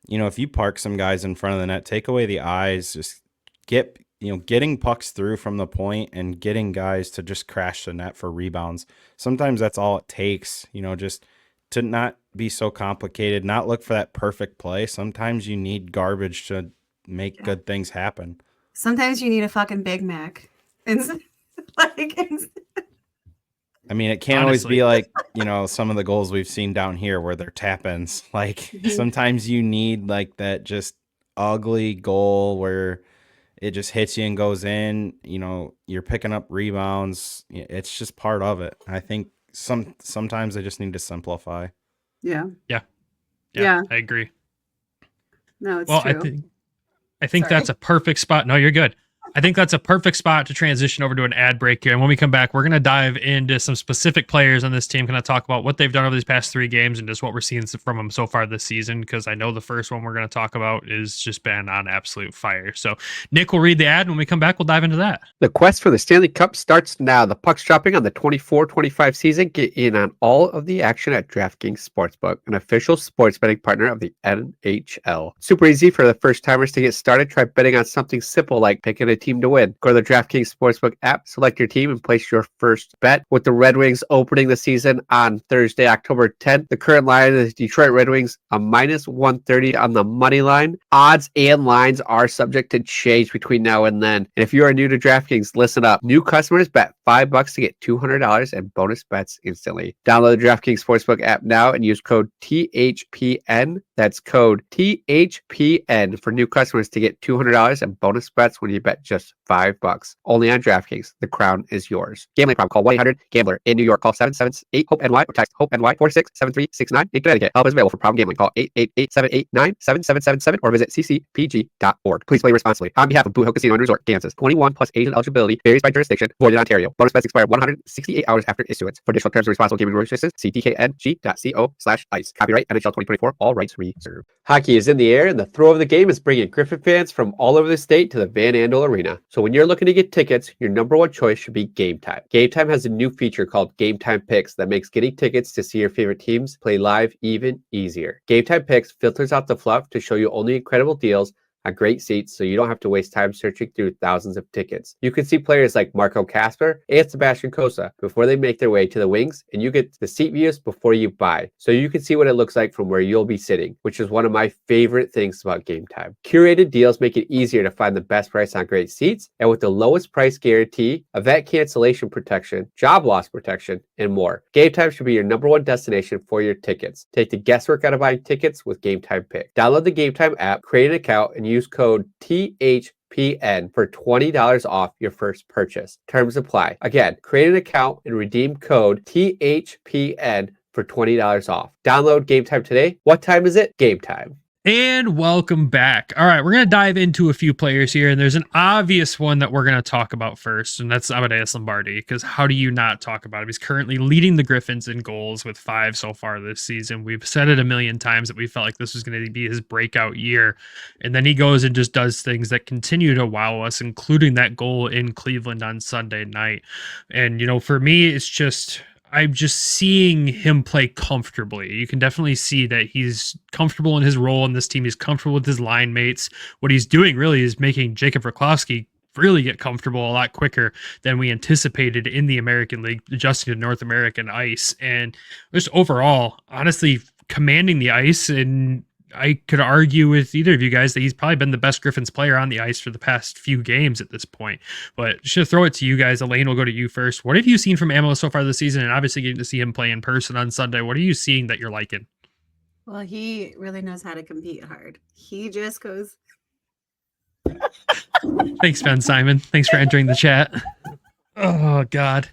if you park some guys in front of the net, take away the eyes, just getting pucks through from the point and getting guys to just crash the net for rebounds. Sometimes that's all it takes, just to not be so complicated, not look for that perfect play. Sometimes you need garbage to make good things happen. Sometimes you need a fucking Big Mac. I mean, it can't always be like, some of the goals we've seen down here where they're tap-ins. Like sometimes you need like that just ugly goal where it just hits you and goes in, you're picking up rebounds. It's just part of it. I think sometimes they just need to simplify. Yeah. I agree. No, it's true. I think that's a perfect spot. No, you're good. I think that's a perfect spot to transition over to an ad break here. And when we come back, we're going to dive into some specific players on this team, going to talk about what they've done over these past 3 games and just what we're seeing from them so far this season, because I know the first one we're going to talk about is just been on absolute fire. So Nick will read the ad. When we come back, we'll dive into that. The quest for the Stanley Cup starts now. The puck's dropping on the 24-25 season. Get in on all of the action at DraftKings Sportsbook, an official sports betting partner of the NHL. Super easy for the first timers to get started. Try betting on something simple like picking a team to win. Go to the DraftKings Sportsbook app, select your team, and place your first bet. With the Red Wings opening the season on Thursday, October 10th, the current line is Detroit Red Wings a -130 on the money line. Odds and lines are subject to change between now and then. And if you are new to DraftKings, listen up. New customers bet $5 to get $200 and bonus bets instantly. Download the DraftKings Sportsbook app now and use code THPN. That's code THPN for new customers to get $200 and bonus bets when you bet just $5. Only on DraftKings. The crown is yours. Gambling problem? Call 1-800-GAMBLER. In New York, call 778-HOPE-NY or text HOPE-NY 467-369. In Connecticut, help is available for problem gambling. Call 888-789-7777 or visit ccpg.org. Please play responsibly. On behalf of Blue Hill Casino and Resort, Kansas, 21 plus age and eligibility varies by jurisdiction. Void in Ontario. Bonus bets expire 168 hours after issuance. For additional terms and responsible gaming restrictions, see tkng.co/ice. Copyright NHL 2024. All rights reserved. Hockey is in the air, and the throw of the game is bringing Griffin fans from all over the state to the Van Andel Arena. So when you're looking to get tickets, your number one choice should be Game Time. Game Time has a new feature called Game Time Picks that makes getting tickets to see your favorite teams play live even easier. Game Time Picks filters out the fluff to show you only incredible deals on great seats, so you don't have to waste time searching through thousands of tickets. You can see players like Marco Kasper and Sebastian Cossa before they make their way to the wings, and you get the seat views before you buy, so you can see what it looks like from where you'll be sitting, which is one of my favorite things about Game Time. Curated deals make it easier to find the best price on great seats, and with the lowest price guarantee, event cancellation protection, job loss protection, and more. Game Time should be your number one destination for your tickets. Take the guesswork out of buying tickets with Game Time Pick. Download the Game Time app, create an account, and use code THPN for $20 off your first purchase. Terms apply. Again, create an account and redeem code THPN for $20 off. Download Game Time today. What time is it? Game time. And welcome back. All right, we're going to dive into a few players here, and there's an obvious one that we're going to talk about first, and that's Amadeus Lombardi, because how do you not talk about him? He's currently leading the Griffins in goals with 5 so far this season. We've said it a million times that we felt like this was going to be his breakout year, and then he goes and just does things that continue to wow us, including that goal in Cleveland on Sunday night. And, for me, it's just... I'm just seeing him play comfortably. You can definitely see that he's comfortable in his role in this team. He's comfortable with his line mates. What he's doing really is making Jacob Rakowski really get comfortable a lot quicker than we anticipated in the American League, adjusting to North American ice. And just overall, honestly, commanding the ice. And I could argue with either of you guys that he's probably been the best Griffins player on the ice for the past few games at this point. But just to throw it to you guys, Elaine, we'll go to you first. What have you seen from Amo so far this season? And obviously getting to see him play in person on Sunday. What are you seeing that you're liking? Well, he really knows how to compete hard. He just goes. Thanks, Ben Simon. Thanks for entering the chat. Oh, God.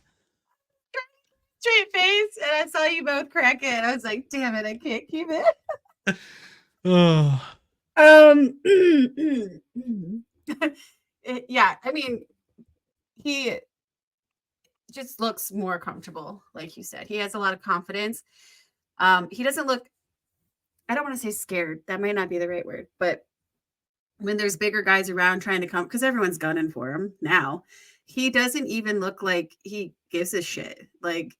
Straight face. And I saw you both crack it. I was like, damn it, I can't keep it. Oh. Yeah, I mean, he just looks more comfortable, like you said. He has a lot of confidence. He doesn't look, I don't want to say scared. That might not be the right word, but when there's bigger guys around trying to come, because everyone's gunning for him now, he doesn't even look like he gives a shit. Like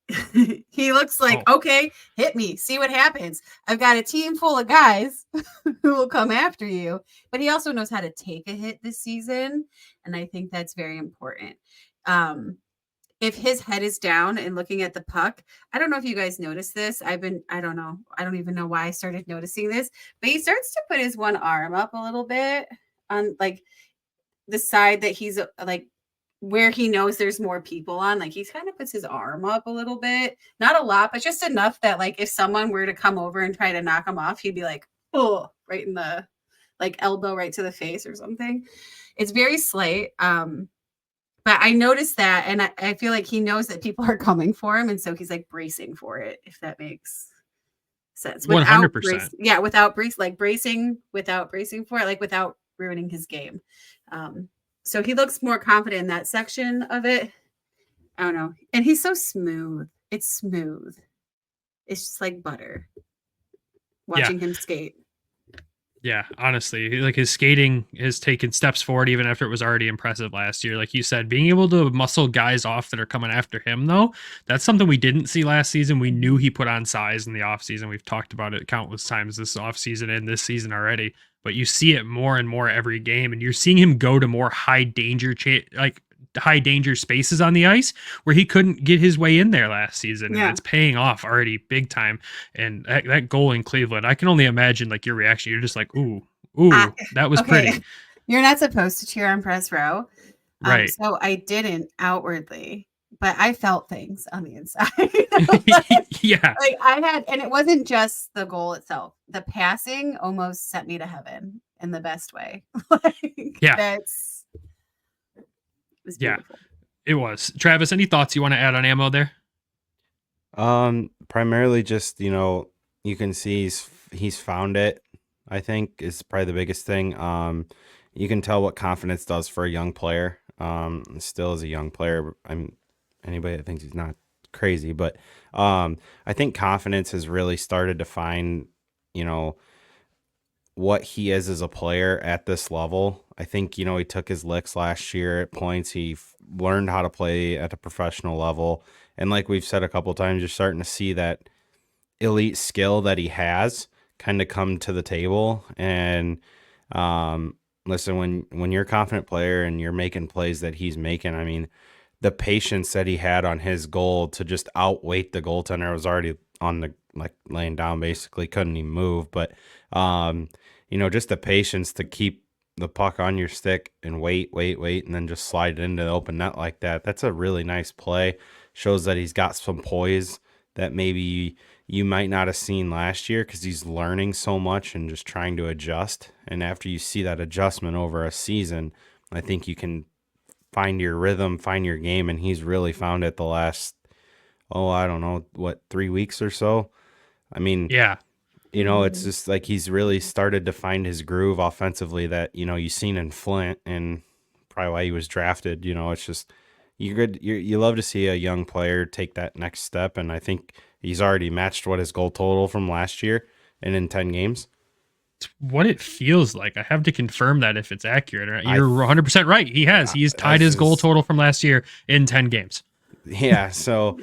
he looks like, okay, hit me, see what happens. I've got a team full of guys who will come after you. But he also knows how to take a hit this season, and I think that's very important. If his head is down and looking at the puck, I don't know if you guys noticed this. I don't know. I don't even know why I started noticing this, but he starts to put his one arm up a little bit on like the side that he's like where he knows there's more people on. Like he kind of puts his arm up a little bit, not a lot, but just enough that like if someone were to come over and try to knock him off, he'd be like, oh, right in the like elbow right to the face or something. It's very slight. But I noticed that, and I feel like he knows that people are coming for him, and so he's like bracing for it, if that makes sense. 100%. Yeah, without bracing without bracing for it, like without ruining his game. So he looks more confident in that section of it. I don't know. And he's so smooth. It's smooth. It's just like butter. Watching him skate. Yeah, honestly, like his skating has taken steps forward even after it was already impressive last year. Like you said, being able to muscle guys off that are coming after him, though, that's something we didn't see last season. We knew he put on size in the offseason. We've talked about it countless times this offseason and this season already, but you see it more and more every game, and you're seeing him go to more high danger spaces on the ice where he couldn't get his way in there last season. And it's paying off already big time. And that goal in Cleveland, I can only imagine like your reaction. You're just like, ooh, that was pretty. You're not supposed to cheer on press row. Right. So I didn't outwardly, but I felt things on the inside. Yeah. Like I had, and it wasn't just the goal itself. The passing almost sent me to heaven in the best way. It was beautiful. It was. Travis, any thoughts you want to add on Ammo there? Primarily just, you can see he's found it, I think, is probably the biggest thing. You can tell what confidence does for a young player. Still as a young player, anybody that thinks he's not crazy, but I think confidence has really started to find, what he is as a player at this level. I think, he took his licks last year at points. He learned how to play at a professional level. And like we've said a couple of times, you're starting to see that elite skill that he has kind of come to the table. And listen, when you're a confident player and you're making plays that he's making, the patience that he had on his goal to just outweight the goaltender was already on the laying down, basically couldn't even move. But just the patience to keep the puck on your stick and wait, and then just slide it into the open net like that. That's a really nice play. Shows that he's got some poise that maybe you might not have seen last year because he's learning so much and just trying to adjust. And after you see that adjustment over a season, I think you can find your rhythm, find your game, and he's really found it the last, 3 weeks or so. It's just like he's really started to find his groove offensively that, you've seen in Flint and probably why he was drafted. It's just you love to see a young player take that next step. And I think he's already matched his goal total from last year and in 10 games. It's what it feels like. I have to confirm that if it's accurate. Or you're 100% right. He has. He's tied his goal total from last year in 10 games. Yeah. So,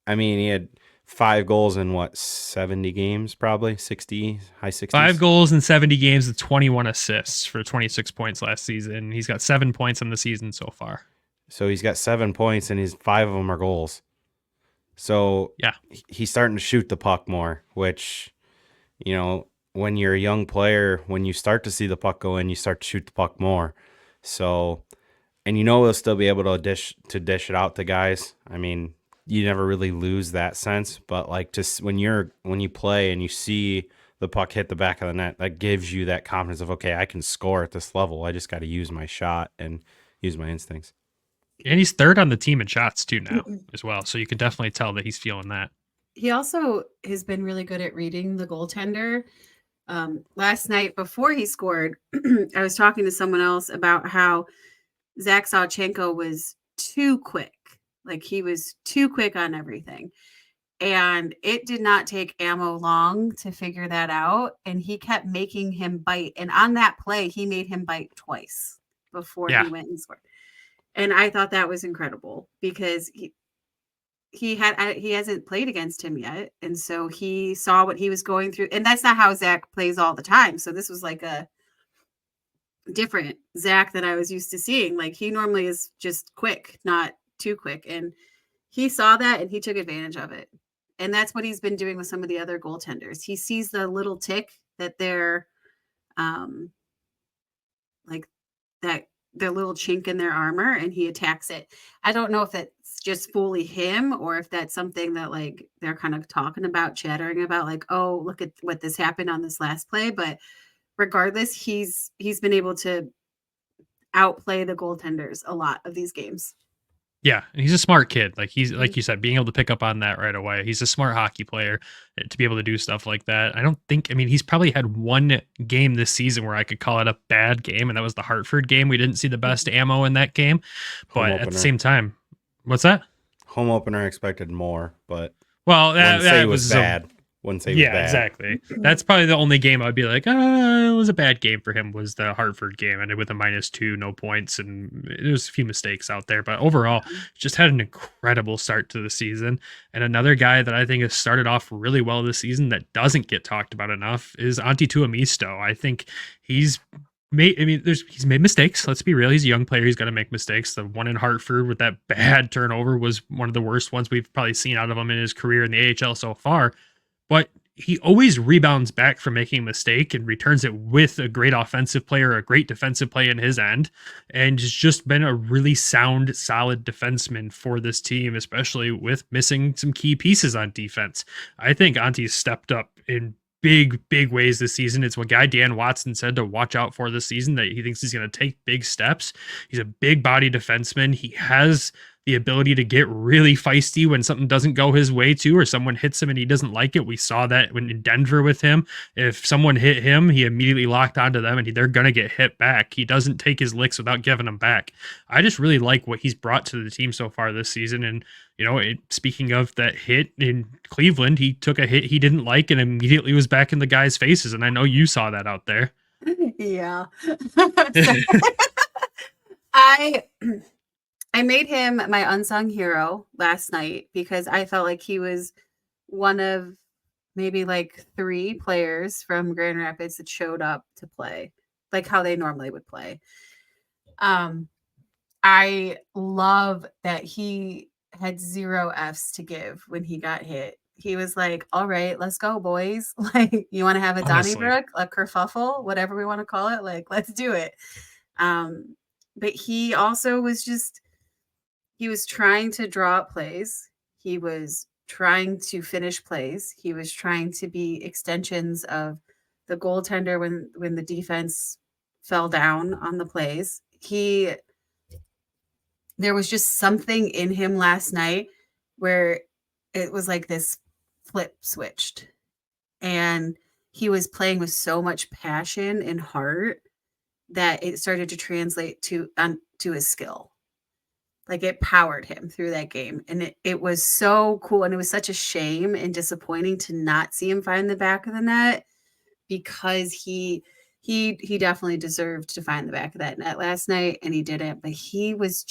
he had 5 goals in 70 games, probably 60, high 60s. 5 goals in 70 games with 21 assists for 26 points last season. He's got 7 points on the season so far. So he's got 7 points and 5 of them are goals. So he's starting to shoot the puck more, which, when you're a young player, when you start to see the puck go in, you start to shoot the puck more. So, and he'll still be able to dish it out to guys. You never really lose that sense, but when you play and you see the puck hit the back of the net, that gives you that confidence of, okay, I can score at this level. I just got to use my shot and use my instincts. And he's third on the team in shots too now as well. So you can definitely tell that he's feeling that. He also has been really good at reading the goaltender. Last night before he scored, I was talking to someone else about how Zach Sawchenko was too quick. Like he was too quick on everything. And it did not take Ammo long to figure that out. And he kept making him bite. And on that play, he made him bite twice before he went and scored. And I thought that was incredible because he hasn't played against him yet. And so he saw what he was going through. And that's not how Zach plays all the time. So this was like a different Zach than I was used to seeing. Like he normally is just quick, not too quick. And he saw that and he took advantage of it. And that's what he's been doing with some of the other goaltenders. He sees the little tick that they're like that their little chink in their armor, and he attacks it. I don't know if that's just fully him or if that's something that like they're kind of talking about, chattering about, like, oh, look at what this happened on this last play. But regardless, he's been able to outplay the goaltenders a lot of these games. Yeah, and he's a smart kid. Like he's like you said, being able to pick up on that right away. He's a smart hockey player to be able to do stuff like that. I mean, he's probably had one game this season where I could call it a bad game, and that was the Hartford game. We didn't see the best ammo in that game, but at the same time, what's that? Home opener expected more, but well, that was bad. Wouldn't say it was bad. Exactly. That's probably the only game I'd be like, it was a bad game for him, was the Hartford game. And with a -2, no points, and there's a few mistakes out there. But overall, just had an incredible start to the season. And another guy that I think has started off really well this season that doesn't get talked about enough is Antti Tuomisto. I think he's made mistakes. Let's be real. He's a young player. He's got to make mistakes. The one in Hartford with that bad turnover was one of the worst ones we've probably seen out of him in his career in the AHL so far. But he always rebounds back from making a mistake and returns it with a great offensive play or a great defensive play in his end. And has just been a really sound, solid defenseman for this team, especially with missing some key pieces on defense. I think Anti's stepped up in big ways this season. It's what guy Dan Watson said to watch out for this season, that he thinks he's going to take big steps. He's a big body defenseman. He has the ability to get really feisty when something doesn't go his way too, or someone hits him and he doesn't like it. We saw that when in Denver with him. If someone hit him, he immediately locked onto them and they're going to get hit back. He doesn't take his licks without giving them back. I just really like what he's brought to the team so far this season. And, speaking of that hit in Cleveland, he took a hit he didn't like and immediately was back in the guys' faces. And I know you saw that out there. Yeah. I made him my unsung hero last night because I felt like he was one of maybe like 3 players from Grand Rapids that showed up to play like how they normally would play. I love that he had 0 F's to give when he got hit. He was like, all right, let's go, boys. Like, you want to have a Donnybrook, a kerfuffle, whatever we want to call it. Like, let's do it. But he also was he was trying to draw up plays. He was trying to finish plays. He was trying to be extensions of the goaltender when the defense fell down on the plays. There was just something in him last night where it was like this flip switched. And he was playing with so much passion and heart that it started to translate to his skill. Like it powered him through that game. And it was so cool. And it was such a shame and disappointing to not see him find the back of the net, because he definitely deserved to find the back of that net last night, and he didn't. But he was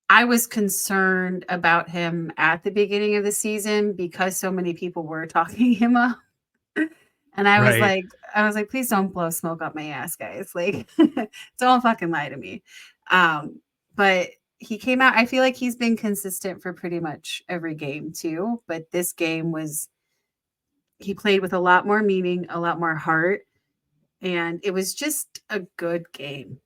I was concerned about him at the beginning of the season because so many people were talking him up. And I was like, please don't blow smoke up my ass, guys. Like, don't fucking lie to me. But he came out. I feel like he's been consistent for pretty much every game too. But this game he played with a lot more meaning, a lot more heart. And it was just a good game.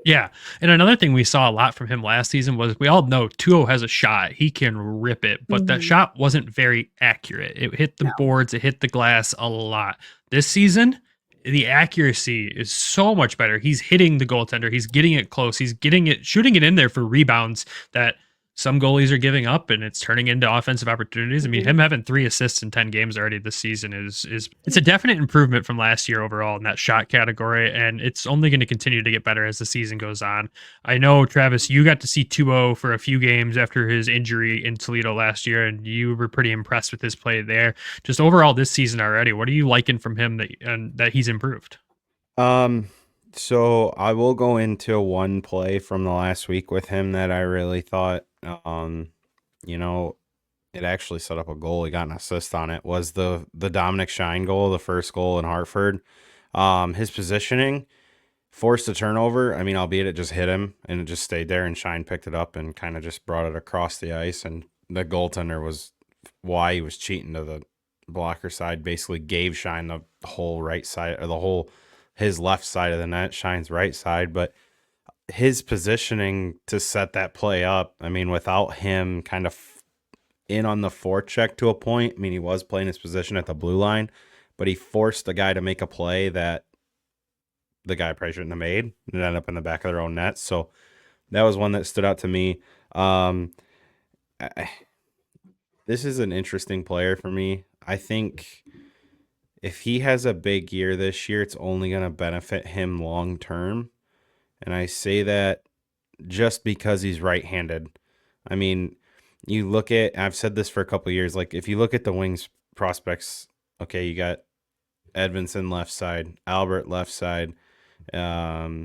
Yeah. And another thing we saw a lot from him last season was, we all know Tuo has a shot. He can rip it, but that shot wasn't very accurate. It hit the boards, it hit the glass a lot. This season, the accuracy is so much better. He's hitting the goaltender. He's getting it close. He's shooting it in there for rebounds that some goalies are giving up, and it's turning into offensive opportunities. I mean, him having 3 assists in 10 games already this season it's a definite improvement from last year overall in that shot category, and it's only going to continue to get better as the season goes on. I know, Travis, you got to see Tuo for a few games after his injury in Toledo last year, and you were pretty impressed with his play there. Just overall this season already, what are you liking from him that he's improved? So I will go into one play from the last week with him that I really thought, you know, it actually set up a goal. He got an assist on it. Was the Dominic Shine goal, the first goal in Hartford. His positioning forced a turnover. I mean, albeit it just hit him and it just stayed there, and Shine picked it up and kind of just brought it across the ice. And the goaltender was why he was cheating to the blocker side. Basically, gave Shine the whole right side or his left side of the net, Shine's right side, but his positioning to set that play up. I mean, without him kind of in on the forecheck to a point. I mean, he was playing his position at the blue line, but he forced the guy to make a play that the guy probably shouldn't have made. It ended up in the back of their own net. So that was one that stood out to me. This is an interesting player for me. I think if he has a big year this year, it's only going to benefit him long term. And I say that just because he's right-handed. I mean, you look at, I've said this for a couple of years, like if you look at the Wings prospects, okay, you got Edvinsson left side, Albert left side, Walleye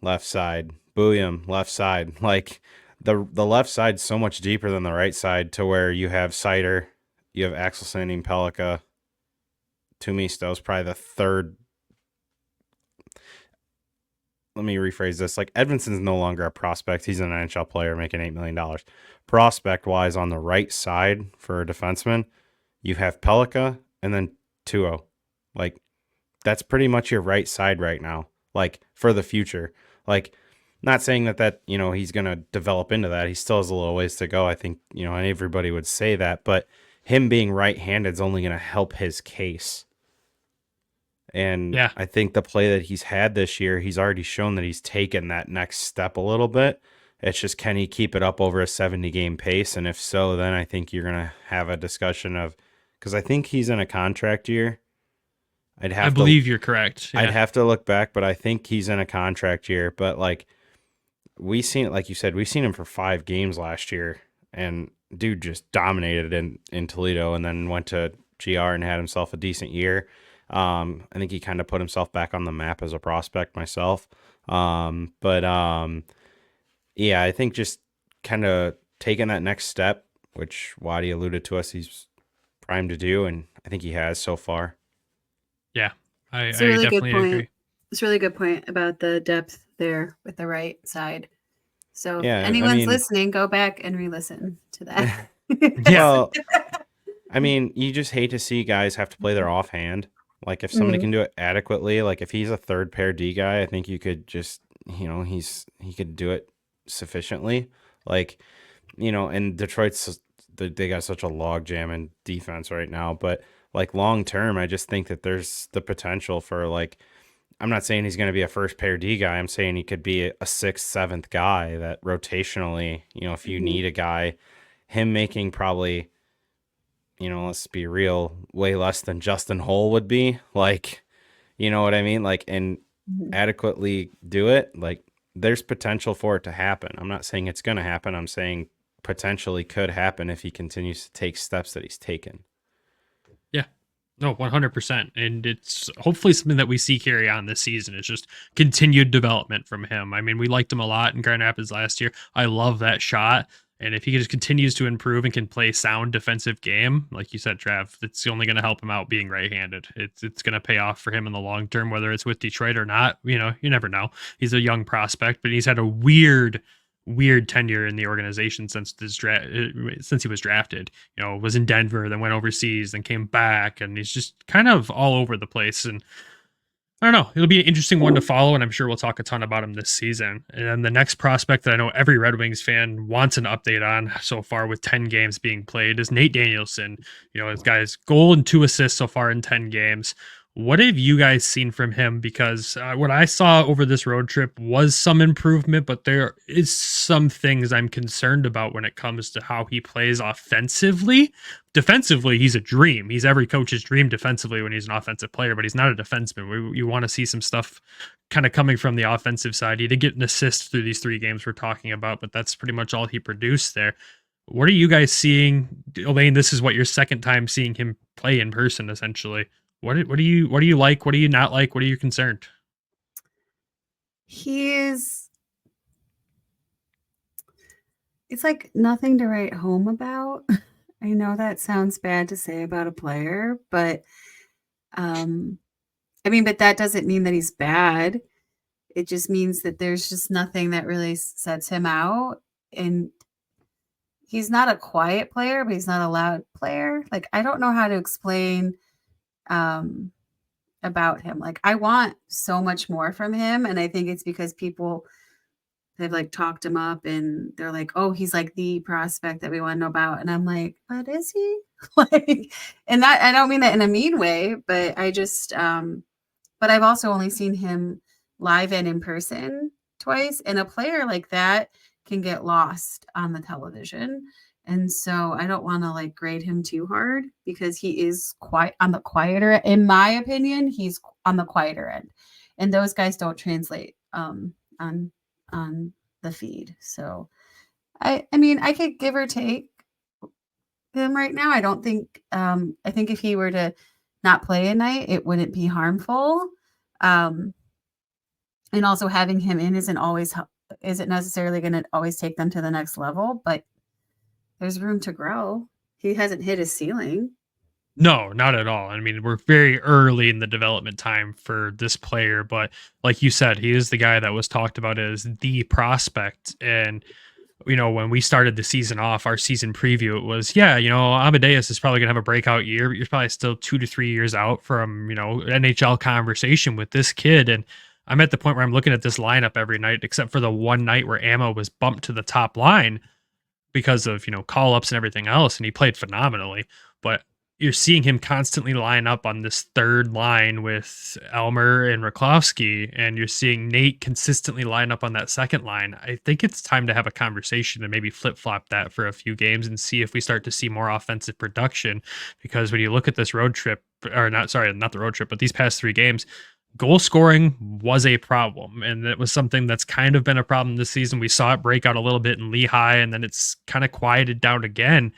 left side, Booyam left side. Like the left side's so much deeper than the right side, to where you have Sider, you have Axelson and Pellikka. Tumisto's probably the third. Let me rephrase this. Like, Edvinson's no longer a prospect. He's an NHL player making $8 million. Prospect-wise, on the right side for a defenseman, you have Pellikka and then Tuo. Like, that's pretty much your right side right now, like, for the future. Like, not saying that he's going to develop into that. He still has a little ways to go. I think, and everybody would say that. But him being right-handed is only going to help his case. And yeah, I think the play that he's had this year, he's already shown that he's taken that next step a little bit. It's just, can he keep it up over a 70-game pace? And if so, then I think you're going to have a discussion of, because I think he's in a contract year. I believe you're correct. Yeah. I'd have to look back, but I think he's in a contract year. But like we seen it, like you said, we've seen him for 5 games last year, and dude just dominated in Toledo, and then went to GR and had himself a decent year. I think he kind of put himself back on the map as a prospect myself. Yeah, I think just kind of taking that next step, which Waddy alluded to us, he's primed to do, and I think he has so far. Yeah, I definitely agree. It's a really good point about the depth there with the right side. So yeah, if anyone's listening, go back and re-listen to that. Well, I mean, you just hate to see guys have to play their offhand. Like, if somebody can do it adequately, like if he's a third pair D guy, I think you could just, he could do it sufficiently. Like, and Detroit's, they got such a log jam in defense right now. But like long term, I just think that there's the potential for, like, I'm not saying he's going to be a first pair D guy. I'm saying he could be a 6th, 7th guy that rotationally, if you need a guy, him making probably, let's be real, way less than Justin Hull would be, like, you know what I mean? Like, and adequately do it. Like, there's potential for it to happen. I'm not saying it's going to happen. I'm saying potentially could happen if he continues to take steps that he's taken. Yeah, no, 100%. And it's hopefully something that we see carry on this season. It's just continued development from him. I mean, we liked him a lot in Grand Rapids last year. I love that shot. And if he just continues to improve and can play sound defensive game, like you said, Trav, it's only going to help him out being right-handed. It's going to pay off for him in the long term, whether it's with Detroit or not. You never know. He's a young prospect, but he's had a weird tenure in the organization since he was drafted. Was in Denver, then went overseas, then came back, and he's just kind of all over the place. And I don't know. It'll be an interesting one to follow, and I'm sure we'll talk a ton about him this season. And then the next prospect that I know every Red Wings fan wants an update on so far, with 10 games being played, is Nate Danielson. This guy's goal and 2 assists so far in 10 games. What have you guys seen from him? Because what I saw over this road trip was some improvement, but there is some things I'm concerned about when it comes to how he plays offensively. Defensively, he's a dream. He's every coach's dream defensively when he's an offensive player, but he's not a defenseman. You want to see some stuff kind of coming from the offensive side. He did get an assist through these 3 games we're talking about, but that's pretty much all he produced there. What are you guys seeing? Elaine, this is what your second time seeing him play in person, essentially. What do you like? What do you not like? What are you concerned? It's like nothing to write home about. I know that sounds bad to say about a player, but but that doesn't mean that he's bad. It just means that there's just nothing that really sets him out. And he's not a quiet player, but he's not a loud player. Like, I don't know how to explain about him. Like, I want so much more from him. And I think it's because people have like talked him up and they're like, oh, he's like the prospect that we want to know about. And I'm like, but is he? Like, and that, I don't mean that in a mean way, but I just, but I've also only seen him live and in person twice. And a player like that can get lost on the television. And so I don't want to like grade him too hard because he is quite on the quieter, in my opinion, he's on the quieter end. And those guys don't translate on the feed. So I mean, I could give or take him right now. I don't think I think if he were to not play a night, it wouldn't be harmful. And also having him in isn't necessarily going to always take them to the next level, but there's room to grow. He hasn't hit his ceiling. No, not at all. I mean, we're very early in the development time for this player, but like you said, he is the guy that was talked about as the prospect. And, you know, when we started the season off, our season preview, it was, Amadeus is probably going to have a breakout year, but you're probably still 2 to 3 years out from, NHL conversation with this kid. And I'm at the point where I'm looking at this lineup every night, except for the one night where Ammo was bumped to the top line because of, call ups and everything else. And he played phenomenally, but you're seeing him constantly line up on this third line with Elmer and Rakowski, and you're seeing Nate consistently line up on that second line. I think it's time to have a conversation and maybe flip-flop that for a few games and see if we start to see more offensive production. Because when you look at this road trip, not the road trip, but these past 3 games, goal scoring was a problem, and it was something that's kind of been a problem this season. We saw it break out a little bit in Lehigh, and then it's kind of quieted down again.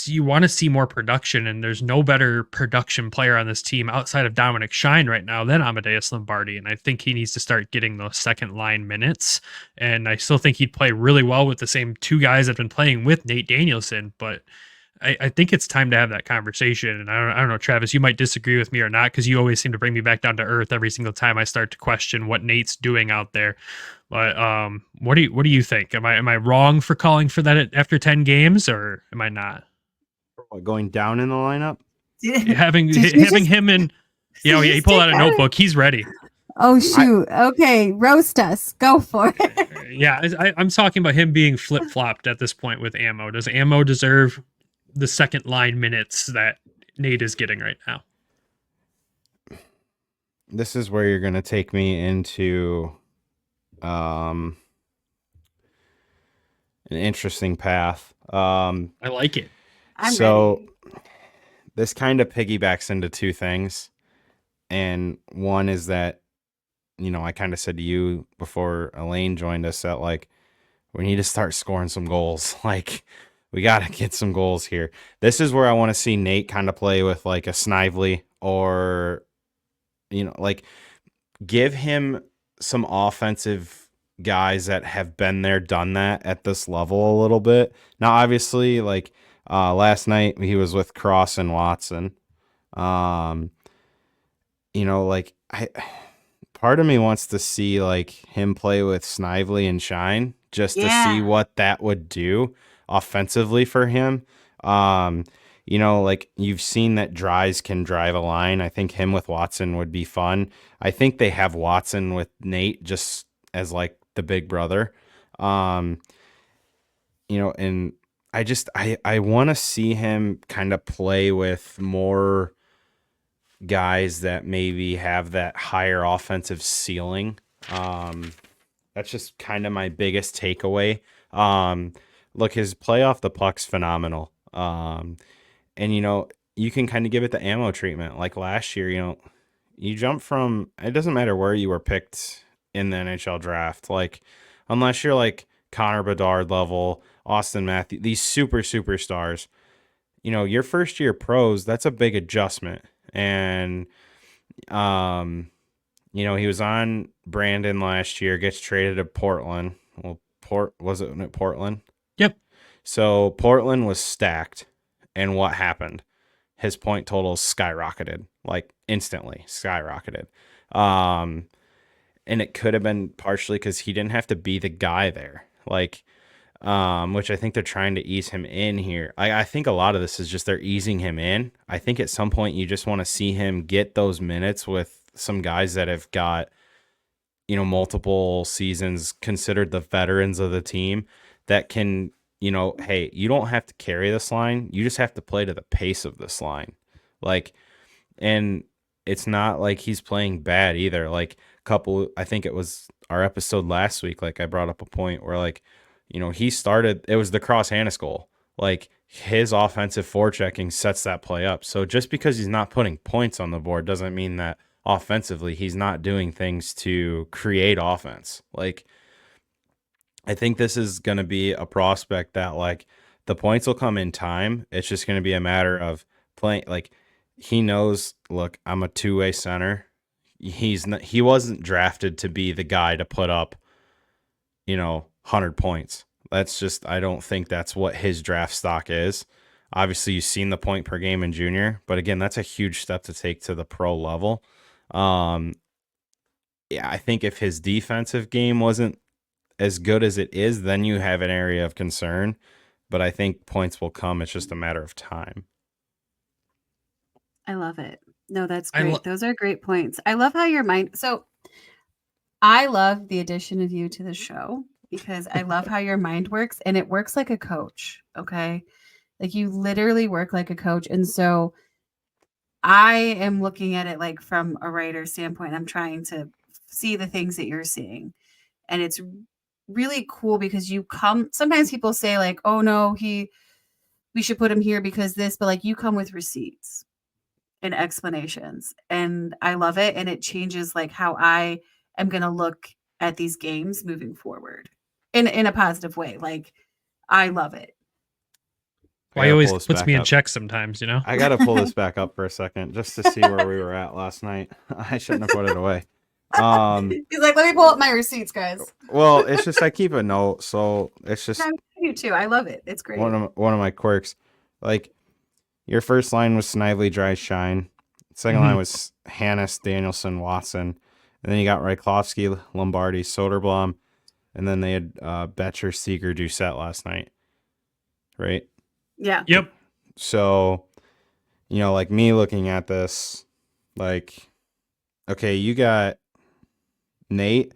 You want to see more production, and there's no better production player on this team outside of Dominic Shine right now than Amadeus Lombardi. And I think he needs to start getting those second line minutes. And I still think he'd play really well with the same 2 guys that have been playing with Nate Danielson, but I think it's time to have that conversation. And I don't know, Travis, you might disagree with me or not, because you always seem to bring me back down to earth every single time I start to question what Nate's doing out there. But what do you think? Am I wrong for calling for that after 10 games, or am I not? Going down in the lineup? Having him in, he pulled out a notebook. He's ready. Oh shoot! Okay, roast us. Go for it. Yeah, I'm talking about him being flip-flopped at this point with Ammo. Does Ammo deserve the second line minutes that Nate is getting right now? This is where you're going to take me into an interesting path. I like it. I'm ready. This kind of piggybacks into 2 things. And one is that, I kind of said to you before Elaine joined us that, like, we need to start scoring some goals. Like, we got to get some goals here. This is where I want to see Nate kind of play with like a Snively, or, like, give him some offensive guys that have been there, done that at this level a little bit. Now, obviously, like last night he was with Cross and Watson. Part of me wants to see like him play with Snively and Shine just to see what that would do offensively for him. Like you've seen that Dries can drive a line. I think him with Watson would be fun. I think they have Watson with Nate just as like the big brother. And I want to see him kind of play with more guys that maybe have that higher offensive ceiling. That's just kind of my biggest takeaway. Look, his play off the puck's phenomenal. And, you can kind of give it the Ammo treatment. Like last year, you jump from, it doesn't matter where you were picked in the NHL draft. Like, unless you're like Connor Bedard level, Austin Matthews, these superstars, your first year pros, that's a big adjustment. And, he was on Brandon last year, gets traded to Portland. Well, wasn't it Portland? Yep. So Portland was stacked. And what happened? His point total skyrocketed, like instantly skyrocketed. And it could have been partially because he didn't have to be the guy there. Like, which I think they're trying to ease him in here. I think a lot of this is just they're easing him in. I think at some point you just want to see him get those minutes with some guys that have got, multiple seasons, considered the veterans of the team that can, hey, you don't have to carry this line. You just have to play to the pace of this line. Like, and it's not like he's playing bad either. Like I think it was our episode last week. Like I brought up a point where like, he started, it was the cross Hannes goal. Like his offensive forechecking sets that play up. So just because he's not putting points on the board doesn't mean that offensively he's not doing things to create offense. Like I think this is going to be a prospect that like the points will come in time. It's just going to be a matter of playing. Like he knows, look, I'm a two-way center. He wasn't drafted to be the guy to put up, 100 points. That's just, I don't think that's what his draft stock is. Obviously, you've seen the point per game in junior, but again, that's a huge step to take to the pro level. Yeah, I think if his defensive game wasn't as good as it is, then you have an area of concern. But I think points will come. It's just a matter of time. I love it. No, that's great. Those are great points. I love how your mind. So I love the addition of you to the show because I love how your mind works and it works like a coach. Okay. Like you literally work like a coach. And so I am looking at it like from a writer standpoint. I'm trying to see the things that you're seeing. And it's really cool because sometimes people say like, oh no, we should put him here because this, but like you come with receipts and explanations. And I love it. And it changes like how I am going to look at these games moving forward in a positive way. Like I love it. Well, he always puts me in check sometimes, I got to pull this back up for a second just to see where we were at last night. I shouldn't have put it away. He's like, let me pull up my receipts, guys. Well, it's just I keep a note, so it's just you too. I love it. It's great. One of my quirks. Like your first line was Snively, Dry, Shine. Second line was Hannes, Danielson, Watson, and then you got Ryklowski, Lombardi, Soderblom, and then they had Betcher, Seeger, Doucette last night, right? Yeah. Yep. So, like me looking at this, like, okay, you got Nate.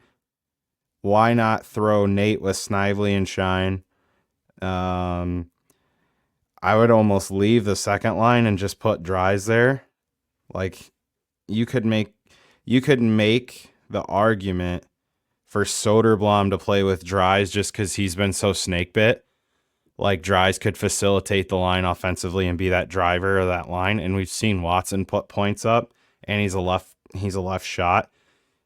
Why not throw Nate with Snively and Shine? I would almost leave the second line and just put Dries there. Like you could make the argument for Soderblom to play with Dries just because he's been so snake bit. Like Dries could facilitate the line offensively and be that driver of that line. And we've seen Watson put points up and he's a left shot.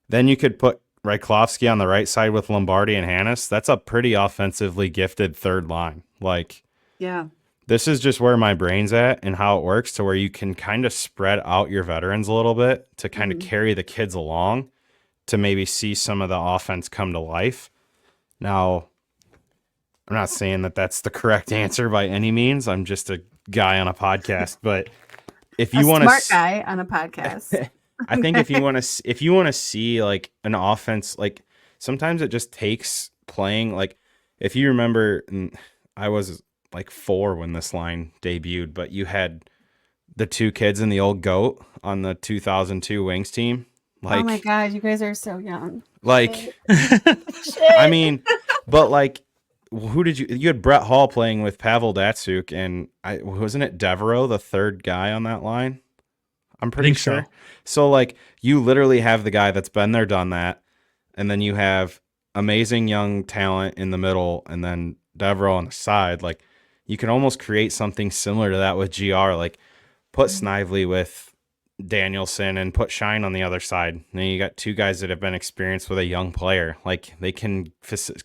Then you could put Ryklowski on the right side with Lombardi and Hannes. That's a pretty offensively gifted third line. Like, yeah, this is just where my brain's at and how it works to where you can kind of spread out your veterans a little bit to kind of carry the kids along to maybe see some of the offense come to life. Now, I'm not saying that that's the correct answer by any means. I'm just a guy on a podcast, but if you want smart guy on a podcast, I think if you want to see like an offense, like sometimes it just takes playing. Like if you remember, I was like 4 when this line debuted, but you had the 2 kids in the old GOAT on the 2002 Wings team. Like, oh my God, you guys are so young. Like, I mean, but like, who did you had Brett Hall playing with Pavel Datsuk, and wasn't it Devereaux, the third guy on that line? I'm pretty sure. So like, you literally have the guy that's been there, done that, and then you have amazing young talent in the middle, and then Devereaux on the side. Like, you can almost create something similar to that with GR. Like, put Snively with Danielson and put Shine on the other side. And then you got 2 guys that have been experienced with a young player. Like, they can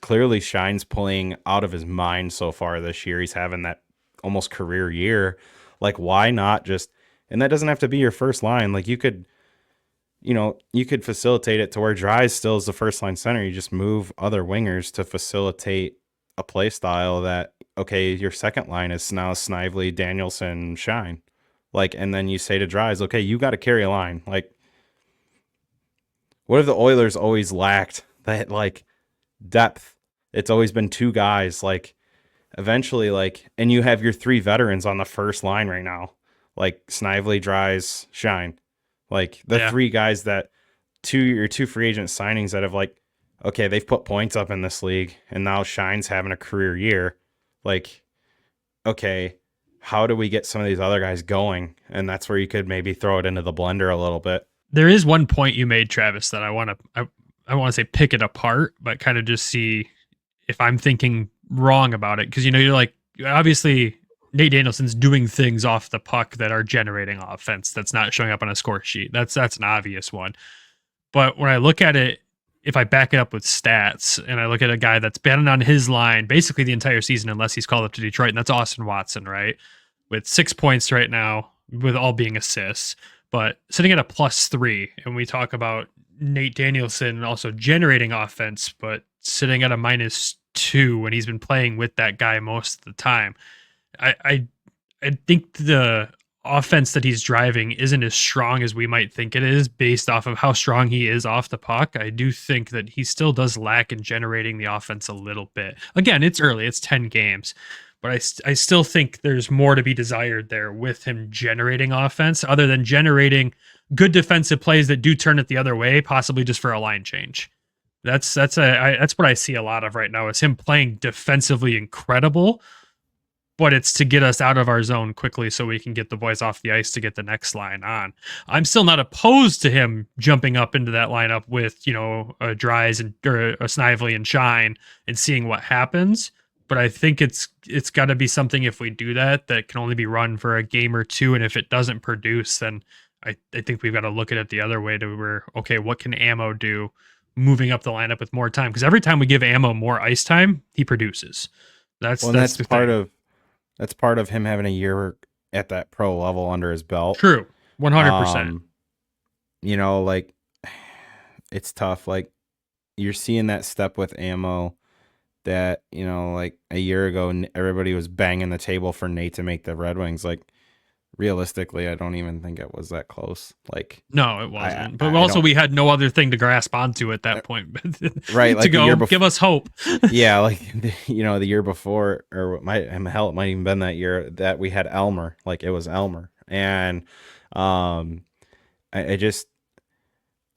clearly, Shine's playing out of his mind so far this year. He's having that almost career year. Like, why not just And that doesn't have to be your first line. Like you could facilitate it to where Dries still is the first line center. You just move other wingers to facilitate a play style that, okay, your second line is now Snively, Danielson, Shine. Like, and then you say to Dries, okay, you got to carry a line. Like, what have the Oilers always lacked? That, like, depth. It's always been two guys. Like, eventually, like, and you have your three veterans on the first line right now. Like, Snively, Dries, Shine. Like, the three guys that your two free agent signings that have, like, okay, they've put points up in this league, and now Shine's having a career year. Like, okay, how do we get some of these other guys going? And that's where you could maybe throw it into the blender a little bit. There is one point you made, Travis, that I want to say pick it apart, but kind of just see if I'm thinking wrong about it. Because, you're like, obviously Nate Danielson's doing things off the puck that are generating offense that's not showing up on a score sheet. That's an obvious one. But when I look at it, if I back it up with stats and I look at a guy that's been on his line basically the entire season, unless he's called up to Detroit, and that's Austin Watson, right? With 6 points right now, with all being assists, but sitting at a +3. And we talk about Nate Danielson also generating offense, but sitting at a -2 when he's been playing with that guy most of the time. I think the offense that he's driving isn't as strong as we might think it is based off of how strong he is off the puck. I do think that he still does lack in generating the offense a little bit. Again, it's early, it's 10 games, but I still think there's more to be desired there with him generating offense other than generating good defensive plays that do turn it the other way, possibly just for a line change. That's what I see a lot of right now is him playing defensively incredible, but it's to get us out of our zone quickly so we can get the boys off the ice to get the next line on. I'm still not opposed to him jumping up into that lineup with, a Dries or a Snively and Shine and seeing what happens. But I think it's got to be something if we do that can only be run for a game or two. And if it doesn't produce, then I think we've got to look at it the other way to where, okay, what can Ammo do moving up the lineup with more time? Because every time we give Ammo more ice time, he produces. That's part of him having a year at that pro level under his belt. True. 100%. Like, it's tough. Like, you're seeing that step with Ammo that, like a year ago, everybody was banging the table for Nate to make the Red Wings. Like, realistically, I don't even think it was that close. Like, no, it wasn't. But we had no other thing to grasp onto at that point. Right. Like, to go, give us hope. Yeah. Like, the year before, or it might even been that year that we had Elmer. Like, it was Elmer. And I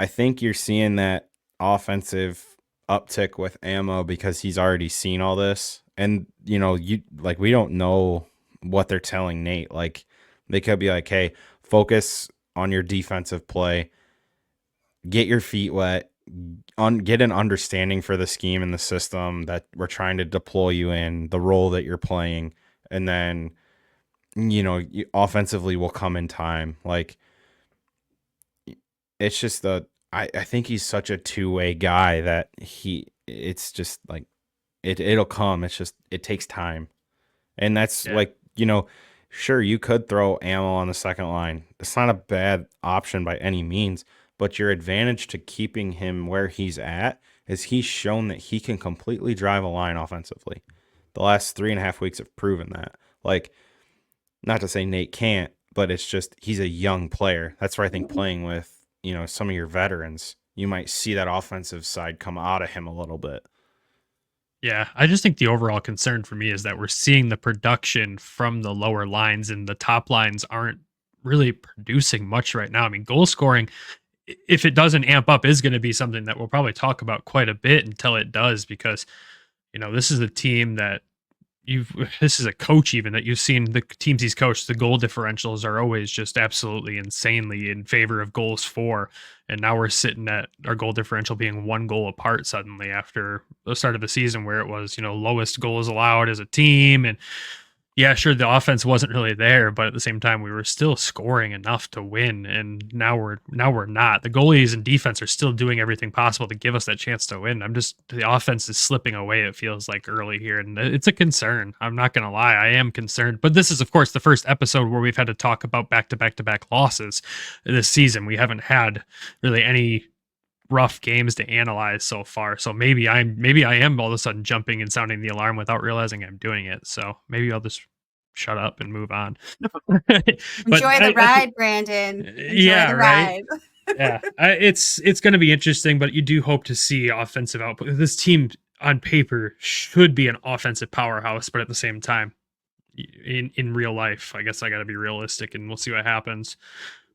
think you're seeing that offensive uptick with Ammo because he's already seen all this. And, we don't know what they're telling Nate. Like, they could be like, hey, focus on your defensive play, get your feet wet, get an understanding for the scheme and the system that we're trying to deploy you in, the role that you're playing, and then, offensively will come in time. Like, it's just I think he's such a two-way guy that it's just like, it'll come. It's just, it takes time. And that's sure, you could throw Ammo on the second line. It's not a bad option by any means, but your advantage to keeping him where he's at is he's shown that he can completely drive a line offensively. The last 3.5 weeks have proven that. Like, not to say Nate can't, but it's just he's a young player. That's where I think playing with, some of your veterans, you might see that offensive side come out of him a little bit. Yeah, I just think the overall concern for me is that we're seeing the production from the lower lines and the top lines aren't really producing much right now. I mean, goal scoring, if it doesn't amp up, is going to be something that we'll probably talk about quite a bit until it does, because, this is a team that this is a coach even that you've seen the teams he's coached, the goal differentials are always just absolutely insanely in favor of goals for. And now we're sitting at our goal differential being 1 goal apart suddenly after the start of the season where it was, lowest goals allowed as a team. And Yeah, sure, the offense wasn't really there, but at the same time, we were still scoring enough to win, and now we're not. The goalies and defense are still doing everything possible to give us that chance to win. The offense is slipping away, it feels like, early here, and it's a concern. I'm not gonna lie, I am concerned. But this is, of course, the first episode where we've had to talk about back-to-back-to-back losses this season. We haven't had really any rough games to analyze so far. So maybe I am all of a sudden jumping and sounding the alarm without realizing I'm doing it. So maybe I'll just shut up and move on. Enjoy the ride, Brandon. Enjoy the ride. Yeah, it's going to be interesting, but you do hope to see offensive output. This team on paper should be an offensive powerhouse, but at the same time, in real life, I guess I got to be realistic, and we'll see what happens.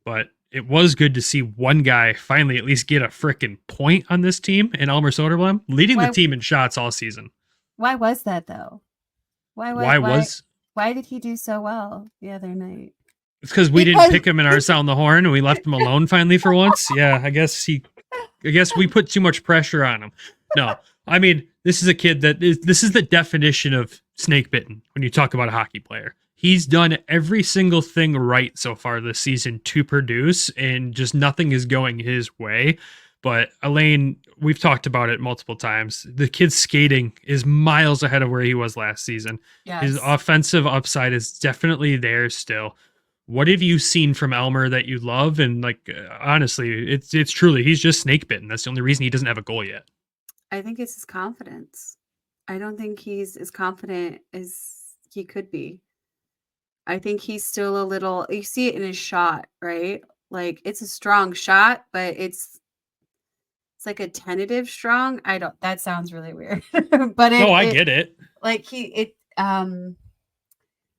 But it was good to see one guy finally at least get a freaking point on this team, in Elmer Soderblom, leading the team in shots all season. Why was that, though? Why did he do so well the other night? It's because we didn't pick him in our sound the horn, and we left him alone finally for once. Yeah, I guess we put too much pressure on him. No, I mean, this is a kid this is the definition of snake bitten when you talk about a hockey player. He's done every single thing right so far this season to produce, and just nothing is going his way. But Elaine, we've talked about it multiple times. The kid's skating is miles ahead of where he was last season. Yes. His offensive upside is definitely there still. What have you seen from Elmer that you love? And honestly, it's truly, he's just snake bitten. That's the only reason he doesn't have a goal yet. I think it's his confidence. I don't think he's as confident as he could be. I think he's still a little, you see it in his shot, right? Like, it's a strong shot, but it's like a tentative strong. That sounds really weird. But I get it. Like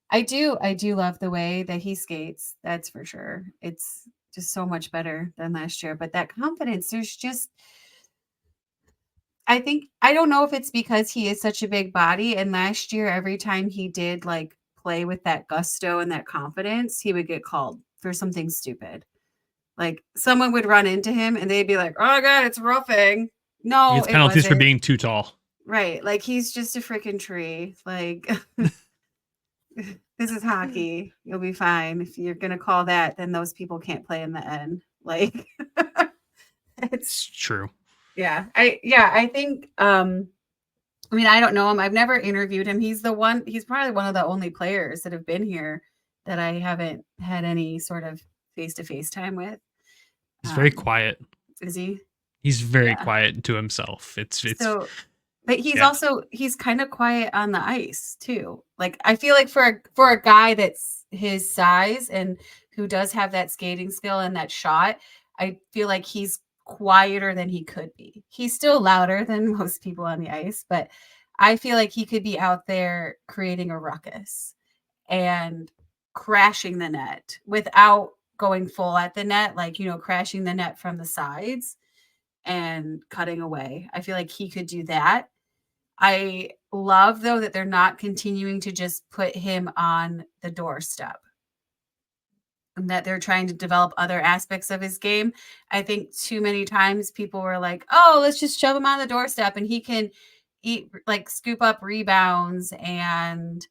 I do love the way that he skates. That's for sure. It's just so much better than last year. But that confidence, I don't know if it's because he is such a big body. And last year, every time he did play with that gusto and that confidence, he would get called for something stupid. Like, someone would run into him and they'd be like, "Oh my God, it's roughing." No, it's penalties for being too tall. Right. Like, he's just a freaking tree. Like, this is hockey. You'll be fine. If you're going to call that, then those people can't play in the end. Like, it's true. Yeah. I think, I mean, I don't know him. I've never interviewed him. He's probably one of the only players that have been here that I haven't had any sort of face-to-face time with. He's very quiet. Is he? He's very quiet to himself. It's so, but he's kind of quiet on the ice too. Like, I feel like for a guy that's his size and who does have that skating skill and that shot, I feel like he's quieter than he could be. He's still louder than most people on the ice, but I feel like he could be out there creating a ruckus and crashing the net without going full at the net, crashing the net from the sides and cutting away. I feel like he could do that. I love, though, that they're not continuing to just put him on the doorstep, and that they're trying to develop other aspects of his game. I think too many times people were like, "Oh, let's just shove him on the doorstep and he can scoop up rebounds and,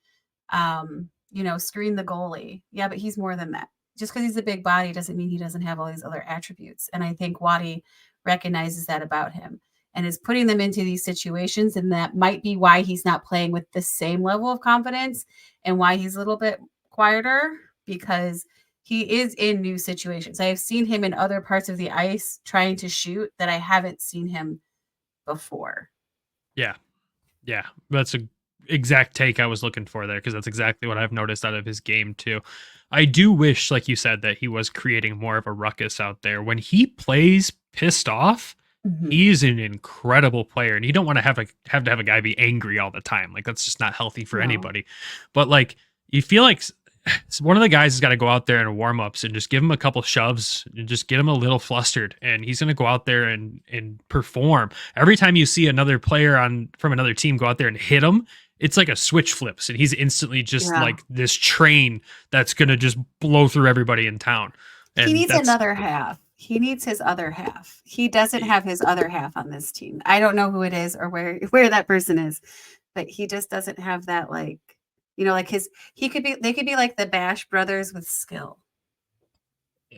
screen the goalie." Yeah, but he's more than that. Just because he's a big body doesn't mean he doesn't have all these other attributes. And I think Waddy recognizes that about him and is putting them into these situations. And that might be why he's not playing with the same level of confidence and why he's a little bit quieter, because he is in new situations. I have seen him in other parts of the ice trying to shoot that I haven't seen him before. Yeah. That's a exact take I was looking for there, because that's exactly what I've noticed out of his game too. I do wish, like you said, that he was creating more of a ruckus out there. When he plays pissed off, he's an incredible player, and you don't want to have to have a guy be angry all the time. Like, that's just not healthy for anybody. But you feel like one of the guys has got to go out there in warm-ups and just give him a couple shoves and just get him a little flustered, and he's going to go out there and perform. Every time you see another player from another team go out there and hit him, it's like a switch flips, and he's instantly just like this train that's going to just blow through everybody in town. And he needs another half. He needs his other half. He doesn't have his other half on this team. I don't know who it is or where that person is, but he just doesn't have that Like they could be like the Bash brothers with skill.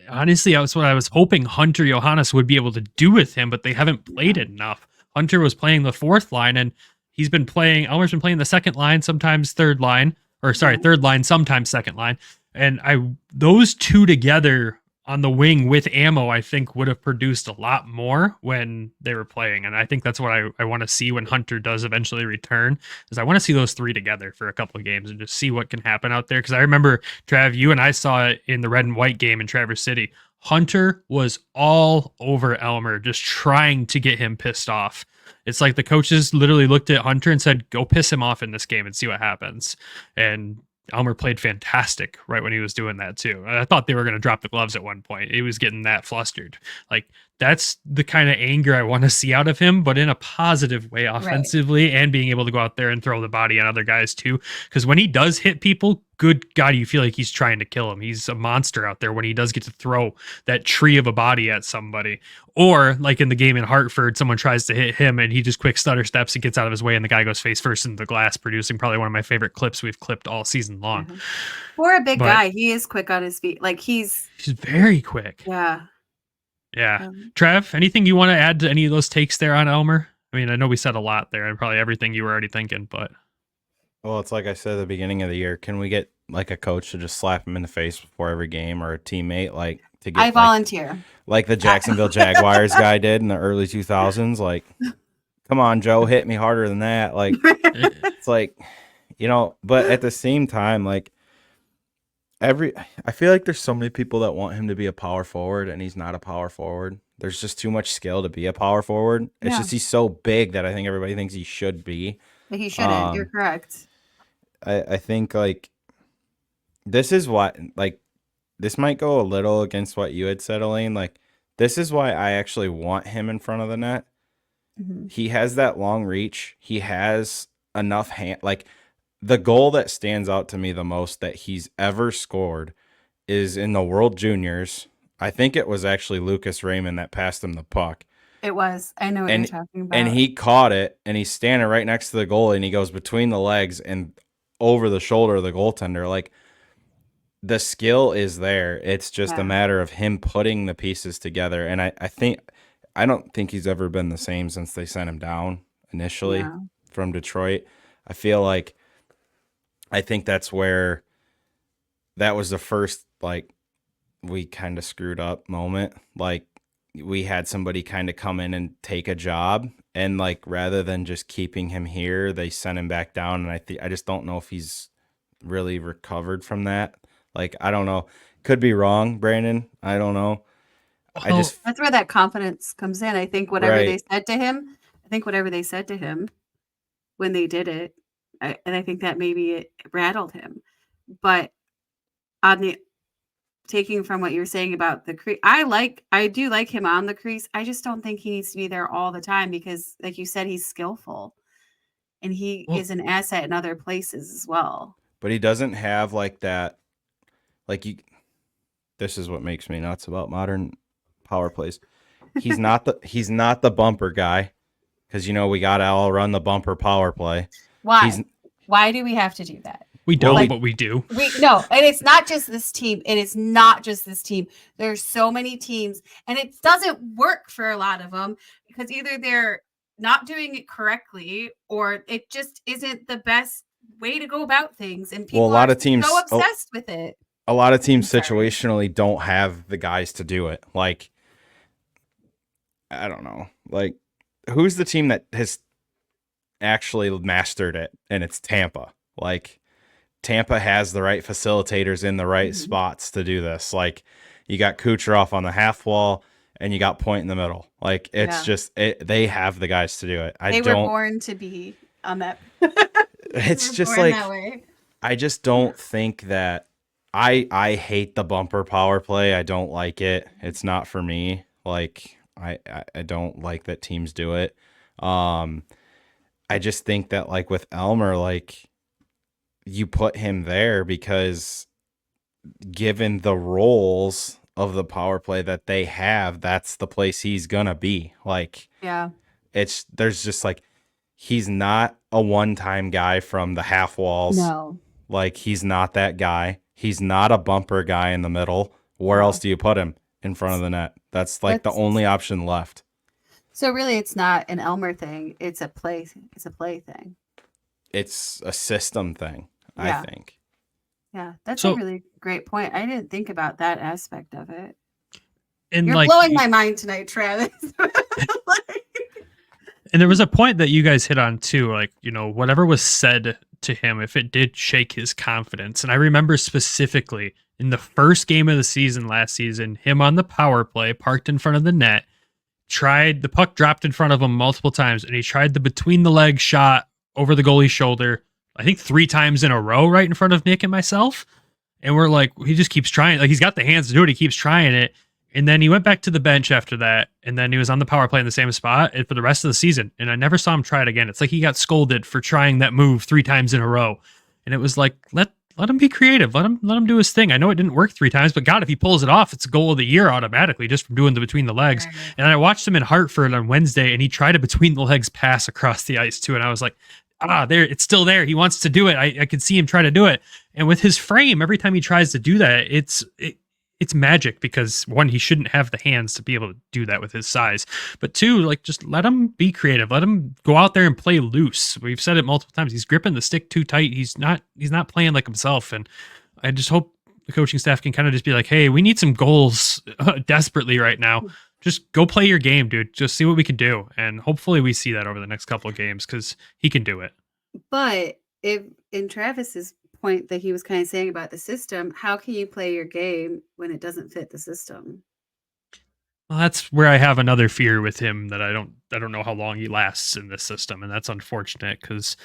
Honestly, that's what I was hoping Hunter Johannes would be able to do with him, but they haven't played it enough. Hunter was playing the fourth line, and Elmer's been playing the second line, sometimes third line, third line, sometimes second line. And those two together on the wing with ammo, I think would have produced a lot more when they were playing. And I think that's what I want to see when Hunter does eventually return, is I want to see those three together for a couple of games and just see what can happen out there. Because I remember, Trav, you and I saw it in the red and white game in Traverse City. Hunter was all over Elmer, just trying to get him pissed off. It's like the coaches literally looked at Hunter and said, go piss him off in this game and see what happens. And Elmer played fantastic right when he was doing that too. I thought they were going to drop the gloves at one point. He was getting that flustered. Like, that's the kind of anger I want to see out of him, but in a positive way offensively, and being able to go out there and throw the body on other guys too. Because when he does hit people, good God, you feel like he's trying to kill him. He's a monster out there when he does get to throw that tree of a body at somebody. Or like in the game in Hartford, someone tries to hit him and he just quick stutter steps and gets out of his way, and the guy goes face first into the glass, producing probably one of my favorite clips we've clipped all season long. Mm-hmm. For a big guy, he is quick on his feet. Like he's very quick. Yeah. Yeah. Trev, anything you want to add to any of those takes there on Elmer? I mean, I know we said a lot there and probably everything you were already thinking, but. Well, it's like I said at the beginning of the year. Can we get like a coach to just slap him in the face before every game, or a teammate to get? I volunteer. Like the Jacksonville Jaguars guy did in the early 2000s. Like, come on, Joe, hit me harder than that. Like, it's like, but at the same time, like I feel like there's so many people that want him to be a power forward, and he's not a power forward. There's just too much skill to be a power forward. It's just he's so big that I think everybody thinks he should be. But he shouldn't. You're correct. I think this is what this might go a little against what you had said, Elaine. Like, this is why I actually want him in front of the net. Mm-hmm. He has that long reach. He has enough hand. Like, the goal that stands out to me the most that he's ever scored is in the World Juniors. I think it was actually Lucas Raymond that passed him the puck. It was. I know what you're talking about. And he caught it, and he's standing right next to the goalie, and he goes between the legs and over the shoulder of the goaltender. Like, the skill is there. It's just a matter of him putting the pieces together. And I don't think he's ever been the same since they sent him down initially from Detroit. I think that's where that was the first, we kind of screwed up moment. Like, we had somebody kind of come in and take a job, and rather than just keeping him here, they sent him back down. And I just don't know if he's really recovered from that. I don't know. Could be wrong, Brandon. I don't know. That's where that confidence comes in. I think whatever they said to him when they did it, and I think that maybe it rattled him. But taking from what you're saying about the crease, I do like him on the crease. I just don't think he needs to be there all the time because, like you said, he's skillful and he is an asset in other places as well. But he doesn't have that. This is what makes me nuts about modern power plays. He's not the bumper guy, because we gotta all run the bumper power play. Why? Why do we have to do that? We don't, but we do. No, and it's not just this team. It is not just this team. There's so many teams, and it doesn't work for a lot of them because either they're not doing it correctly or it just isn't the best way to go about things. And people are so obsessed with it. A lot of teams situationally don't have the guys to do it. I don't know. Who's the team that has actually mastered it? And it's Tampa. Tampa has the right facilitators in the right spots to do this. You got Kucherov on the half wall and you got Point in the middle. It's just they have the guys to do it. They were born to be on that. It's just that way. I just don't think that I hate the bumper power play. I don't like it. It's not for me. I don't like that teams do it. I just think that with Elmer, you put him there because given the roles of the power play that they have, that's the place he's gonna be. There's just he's not a one-time guy from the half walls Like, he's not that guy. He's not a bumper guy in the middle. Where else do you put him? In front of the net. That's like the only option left. So really, it's not an Elmer thing. It's a play. It's a play thing. It's a system thing, Yeah. I think. Yeah, that's So- a really great point. I didn't think about that aspect of it. And You're like, blowing my mind tonight, Travis. and there was a point that you guys hit on too, like, you know, whatever was said to him, if it did shake his confidence. And I remember specifically in the first game of the season last season, him on the power play, parked in front of the net, the puck dropped in front of him multiple times, and he tried the between the leg shot over the goalie's shoulder, I think 3 times in a row, right in front of Nick and myself. And we're like, he just keeps trying. Like, he's got the hands to do it. He keeps trying it. And then he went back to the bench after that. And then he was on the power play in the same spot for the rest of the season. And I never saw him try it again. It's like he got scolded for trying that move 3 times in a row. And it was like, let him be creative. Let him do his thing. I know it didn't work 3 times, but God, if he pulls it off, it's a goal of the year automatically just from doing the between the legs. Right. And I watched him in Hartford on Wednesday, and he tried a between the legs pass across the ice too. And I was like, there, it's still there. He wants to do it. I could see him try to do it. And with his frame, every time he tries to do that, it's magic, because 1, he shouldn't have the hands to be able to do that with his size. But 2, like, just let him be creative. Let him go out there and play loose. We've said it multiple times. He's gripping the stick too tight. He's not playing like himself. And I just hope the coaching staff can kind of just be like, hey, we need some goals desperately right now. Just go play your game, dude. Just see what we can do. And hopefully we see that over the next couple of games, because he can do it. But if in Travis's point that he was kind of saying about the system, how can you play your game when it doesn't fit the system? Well, that's where I have another fear with him, that I don't know how long he lasts in this system. And that's unfortunate, because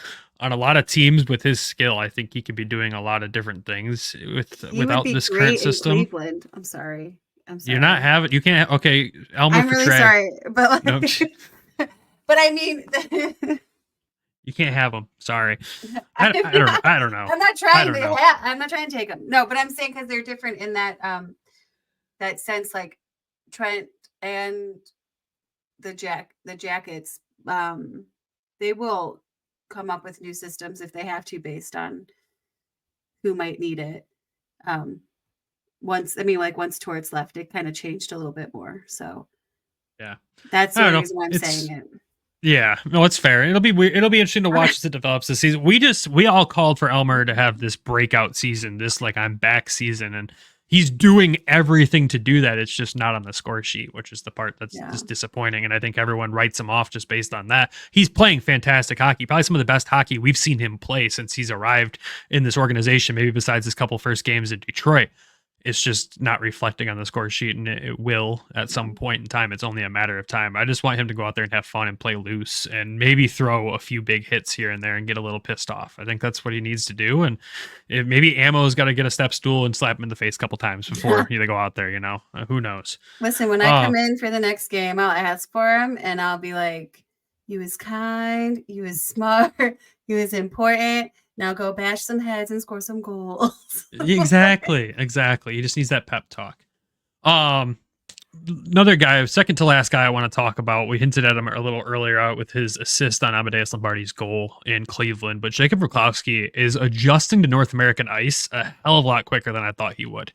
on a lot of teams with his skill, I think he could be doing a lot of different things He without would be this great current in system. Cleveland. I'm sorry. You're not having, you can't, okay, Elmer I'm really Petrag, sorry, but like, No. but I mean, you can't have him. Sorry. I don't know. I'm not trying don't to. know. I'm not trying to take them. No, but I'm saying because they're different in that that sense. Like Trent and the Jackets, they will come up with new systems if they have to, based on who might need it. Once Torts left, it kind of changed a little bit more. So Yeah. that's I the don't know. reason why I'm saying it. Yeah, no, it's fair. It'll be weird. It'll be interesting to watch as it develops this season. We all called for Elmer to have this breakout season, this like I'm back season, and he's doing everything to do that. It's just not on the score sheet, which is the part that's just disappointing. And I think everyone writes him off just based on that. He's playing fantastic hockey, probably some of the best hockey we've seen him play since he's arrived in this organization, maybe besides his couple first games in Detroit. It's just not reflecting on the score sheet, and it will at some point in time. It's only a matter of time. I just want him to go out there and have fun and play loose, and maybe throw a few big hits here and there and get a little pissed off. I think that's what he needs to do. And maybe Ammo's got to get a step stool and slap him in the face a couple times before they go out there, you know, who knows? Listen, when I come in for the next game, I'll ask for him and I'll be like, he was kind, he was smart, he was important. Now go bash some heads and score some goals. Exactly. He just needs that pep talk. Another guy, second to last guy I want to talk about. We hinted at him a little earlier with his assist on Amadeus Lombardi's goal in Cleveland, but Jacob Ruklowski is adjusting to North American ice a hell of a lot quicker than I thought he would.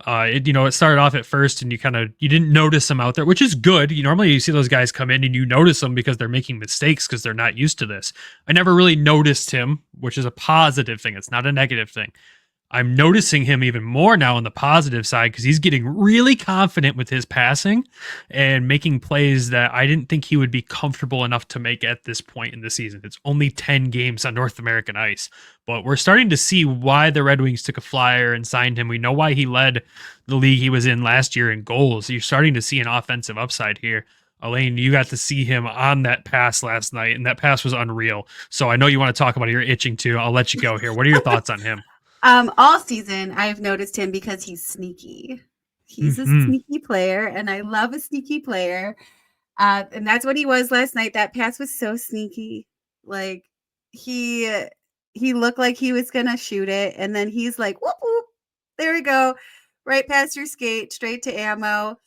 It started off at first and you didn't notice him out there, which is good. Normally you see those guys come in and you notice them because they're making mistakes because they're not used to this. I never really noticed him, which is a positive thing. It's not a negative thing. I'm noticing him even more now on the positive side because he's getting really confident with his passing and making plays that I didn't think he would be comfortable enough to make at this point in the season. It's only 10 games on North American ice, but we're starting to see why the Red Wings took a flyer and signed him. We know why he led the league he was in last year in goals. You're starting to see an offensive upside here. Elaine, you got to see him on that pass last night, and that pass was unreal. So I know you want to talk about it. You're itching to. I'll let you go here. What are your thoughts on him? All season, I've noticed him because he's sneaky. He's a sneaky player, and I love a sneaky player. And that's what he was last night. That pass was so sneaky. Like he looked like he was gonna shoot it, and then he's like, whoop, whoop, there we go, right past your skate, straight to ammo.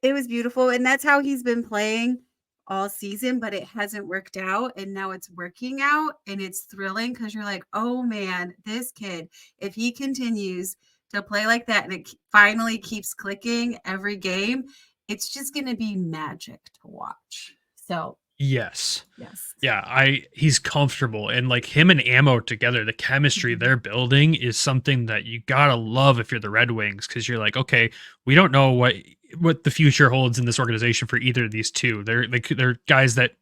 It was beautiful, and that's how he's been playing all season, but it hasn't worked out, and now it's working out, and it's thrilling because you're like, oh man, this kid, if he continues to play like that and it finally keeps clicking every game, it's just going to be magic to watch. So Yes. yes. Yeah, he's comfortable, and like him and Ammo together, the chemistry they're building is something that you gotta love if you're the Red Wings, because you're like, okay, we don't know what the future holds in this organization for either of these two. They're guys that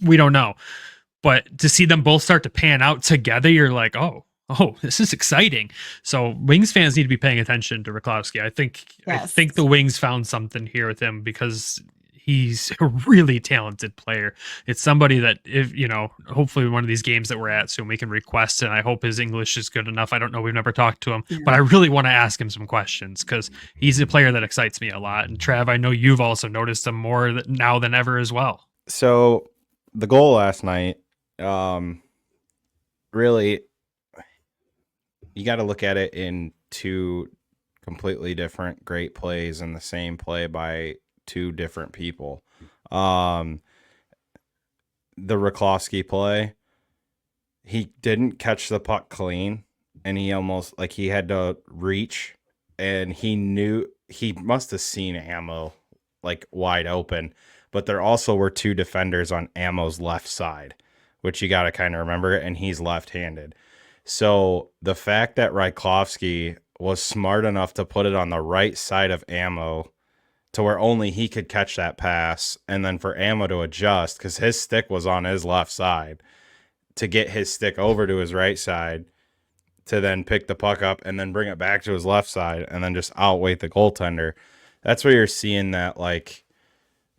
we don't know, but to see them both start to pan out together, you're like, oh, this is exciting. So Wings fans need to be paying attention to Rakowski. I think the Wings found something here with him, because he's a really talented player. It's somebody that, if hopefully one of these games that we're at soon we can request, and I hope his English is good enough. I don't know, we've never talked to him, but I really want to ask him some questions, because he's a player that excites me a lot. And Trav, I know you've also noticed him more now than ever as well. So the goal last night, really, you got to look at it in two completely different great plays in the same play by two different people. The Rakowski play, he didn't catch the puck clean, and he almost, like, he had to reach, and he must have seen Ammo like wide open, but there also were two defenders on Ammo's left side, which you got to kind of remember, and he's left-handed. So the fact that Rakowski was smart enough to put it on the right side of Ammo to where only he could catch that pass, and then for Ammo to adjust, because his stick was on his left side, to get his stick over to his right side, to then pick the puck up and then bring it back to his left side, and then just outweight the goaltender. That's where you're seeing that, like,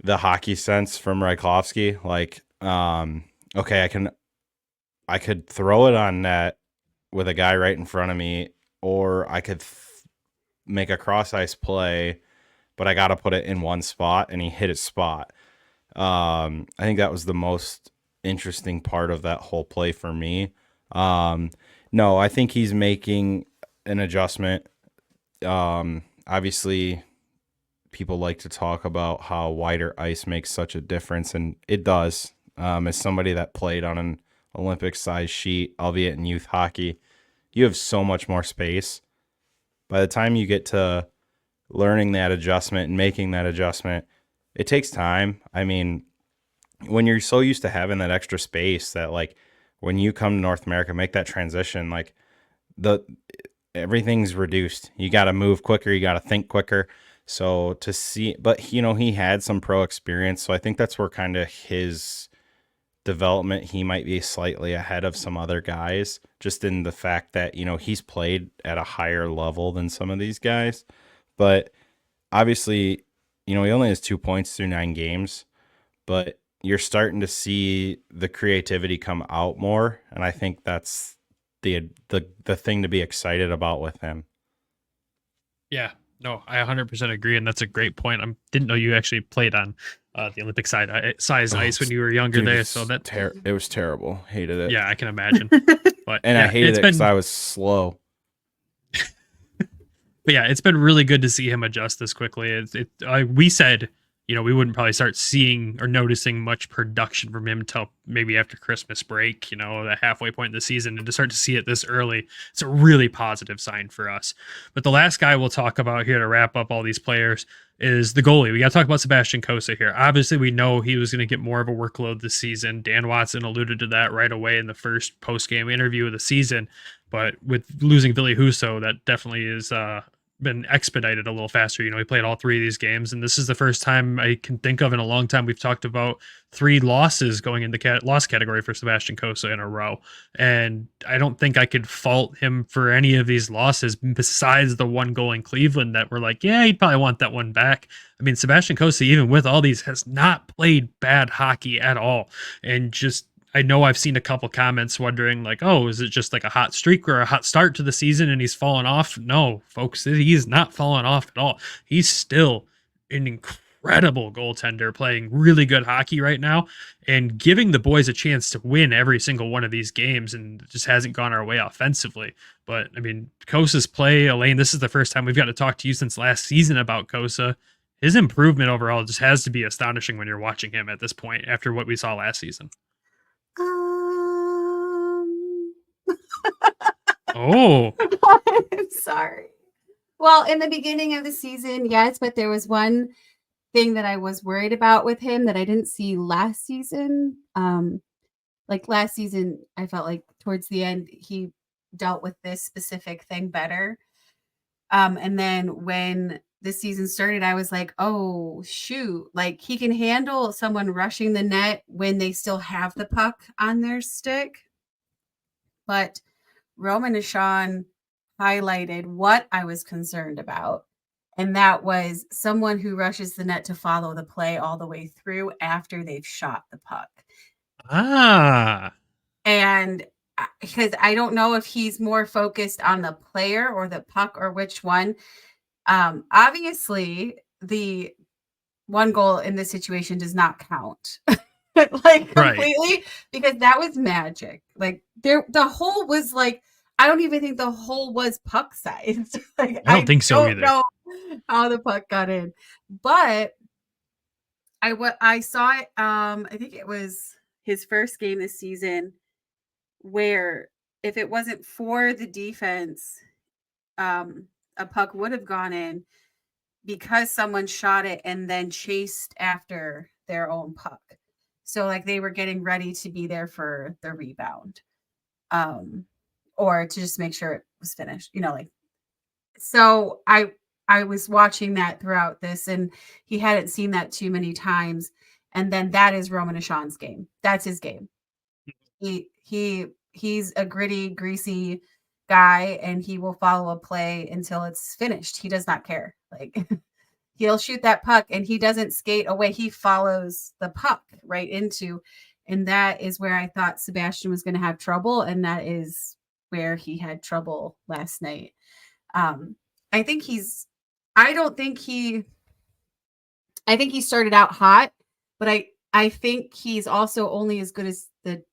the hockey sense from Rakowski. Like, okay, I could throw it on net with a guy right in front of me, or I could make a cross ice play, but I got to put it in one spot, and he hit his spot. I think that was the most interesting part of that whole play for me. No, I think he's making an adjustment. Obviously, people like to talk about how wider ice makes such a difference, and it does. As somebody that played on an Olympic-sized sheet, albeit in youth hockey, you have so much more space. By the time you get to learning that adjustment and making that adjustment, it takes time. I mean, when you're so used to having that extra space that, like, when you come to North America, make that transition, like, everything's reduced. You got to move quicker. You got to think quicker. So to see, but he had some pro experience. So I think that's where kind of his development, he might be slightly ahead of some other guys, just in the fact that, he's played at a higher level than some of these guys. But obviously, he only has 2 points through 9 games, but you're starting to see the creativity come out more. And I think that's the thing to be excited about with him. Yeah, no, I 100% agree. And that's a great point. I didn't know you actually played on the Olympic size ice when you were younger, there. So it was terrible. Hated it. Yeah, I can imagine. But I hated it because I was slow. But yeah, it's been really good to see him adjust this quickly. We said, we wouldn't probably start seeing or noticing much production from him until maybe after Christmas break, the halfway point in the season, and to start to see it this early, it's a really positive sign for us. But the last guy we'll talk about here to wrap up all these players is the goalie. We got to talk about Sebastian Cossa here. Obviously, we know he was going to get more of a workload this season. Dan Watson alluded to that right away in the first post-game interview of the season. But with losing Ville Husso, that definitely is been expedited a little faster. He played all 3 of these games, and this is the first time I can think of in a long time we've talked about 3 losses going in the loss category for Sebastian Cossa in a row. And I don't think I could fault him for any of these losses besides the one goal in Cleveland that we're like, yeah, he'd probably want that one back. I mean, Sebastian Cossa, even with all these, has not played bad hockey at all. And just, I know I've seen a couple comments wondering, like, oh, is it just like a hot streak or a hot start to the season and he's fallen off? No, folks, he's not fallen off at all. He's still an incredible goaltender, playing really good hockey right now and giving the boys a chance to win every single one of these games, and it just hasn't gone our way offensively. But I mean, Kossa's play, Elaine, this is the first time we've got to talk to you since last season about Cossa. his improvement overall just has to be astonishing when you're watching him at this point after what we saw last season. Oh, I'm sorry. Well, in the beginning of the season, yes, but there was one thing that I was worried about with him that I didn't see last season. Like last season, I felt like towards the end he dealt with this specific thing better. And then when the season started, I was like, oh shoot, like he can handle someone rushing the net when they still have the puck on their stick. But Roman and Sean highlighted what I was concerned about. And that was someone who rushes the net to follow the play all the way through after they've shot the puck. And because I don't know if he's more focused on the player or the puck or which one. Obviously, the one goal in this situation does not count. Like completely, because that was magic. Like the hole was like, I don't even think the hole was puck sized. Like I don't think so either. Know how the puck got in, but I saw it. I think it was his first game this season, where if it wasn't for the defense, a puck would have gone in because someone shot it and then chased after their own puck. So like they were getting ready to be there for the rebound, or to just make sure it was finished, like. So I was watching that throughout this, and he hadn't seen that too many times. And then that is Roman and Sean's game. That's his game. He's a gritty, greasy guy, and he will follow a play until it's finished. He does not care. Like he'll shoot that puck and he doesn't skate away. He follows the puck right into, and that is where I thought Sebastian was going to have trouble. And that is where he had trouble last night. I think he started out hot, but I think he's also only as good as the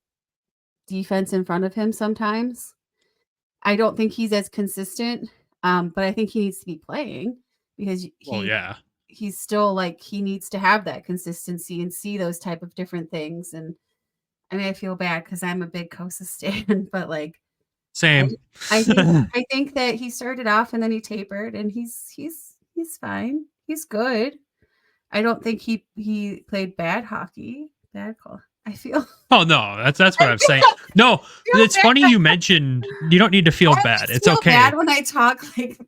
defense in front of him sometimes. I don't think he's as consistent, but I think he needs to be playing because he's still like, he needs to have that consistency and see those type of different things. And I mean, I feel bad because I'm a big Kosa stan, but like, same. I think that he started off and then he tapered, and he's fine. He's good. I don't think he played bad hockey. Bad call. I feel. Oh no, that's what I'm saying. No, it's bad. Funny you mentioned you don't need to feel bad. It's okay. Bad when I talk like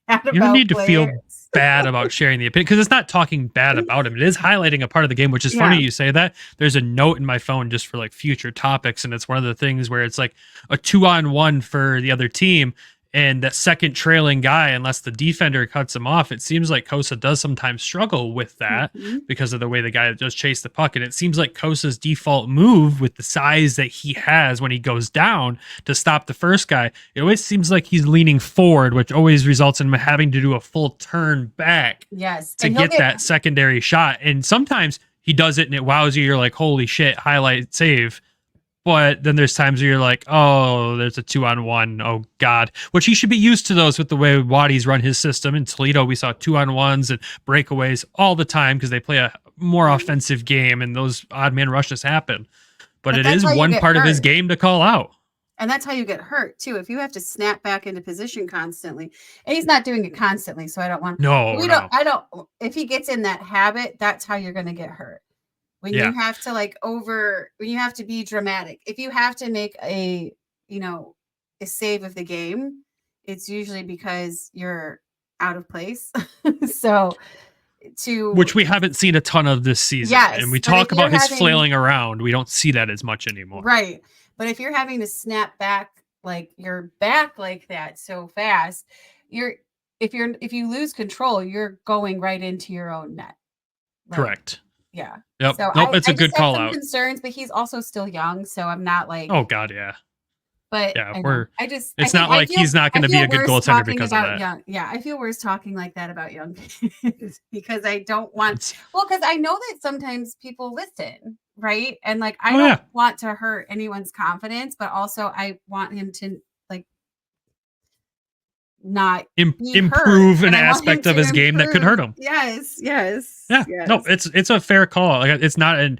bad about you don't need to players. feel bad about sharing the opinion, because it's not talking bad about him. It is highlighting a part of the game, which is funny you say that. There's a note in my phone just for like future topics, and it's one of the things where it's like a 2-on-1 for the other team, and that second trailing guy, unless the defender cuts him off, it seems like Kosa does sometimes struggle with that because of the way the guy does chase the puck. And it seems like Kosa's default move, with the size that he has when he goes down to stop the first guy, it always seems like he's leaning forward, which always results in him having to do a full turn back to get that secondary shot. And sometimes he does it and it wows you. You're like, holy shit, highlight save. But then there's times where you're like, oh, there's a 2-on-1. Oh, God. Which he should be used to those with the way Waddy's run his system. In Toledo, we saw 2-on-1s and breakaways all the time because they play a more offensive game and those odd man rushes happen. But it is one part of his game to call out. And that's how you get hurt, too. If you have to snap back into position constantly. And he's not doing it constantly, so I don't want... I don't... If he gets in that habit, that's how you're going to get hurt. When you have to when you have to be dramatic, if you have to make a save of the game, it's usually because you're out of place. Which we haven't seen a ton of this season. Yes, and we talk about his flailing around. We don't see that as much anymore. Right. But if you're having to snap back, like your back like that so fast, if you lose control, you're going right into your own net. Correct. Yeah. Yep. So it's a good call out. Concerns, but he's also still young, so I'm not like. Oh God, yeah. But yeah, it's not like he's not going to be a good goaltender because of that. I feel worse talking like that about young kids because I don't want. Well, because I know that sometimes people listen, right? And like I don't want to hurt anyone's confidence, but also I want him to not be improve hurt, an and I want aspect him of to his game that could hurt improve. him. Yes. Yeah, no, it's a fair call. Like, it's not an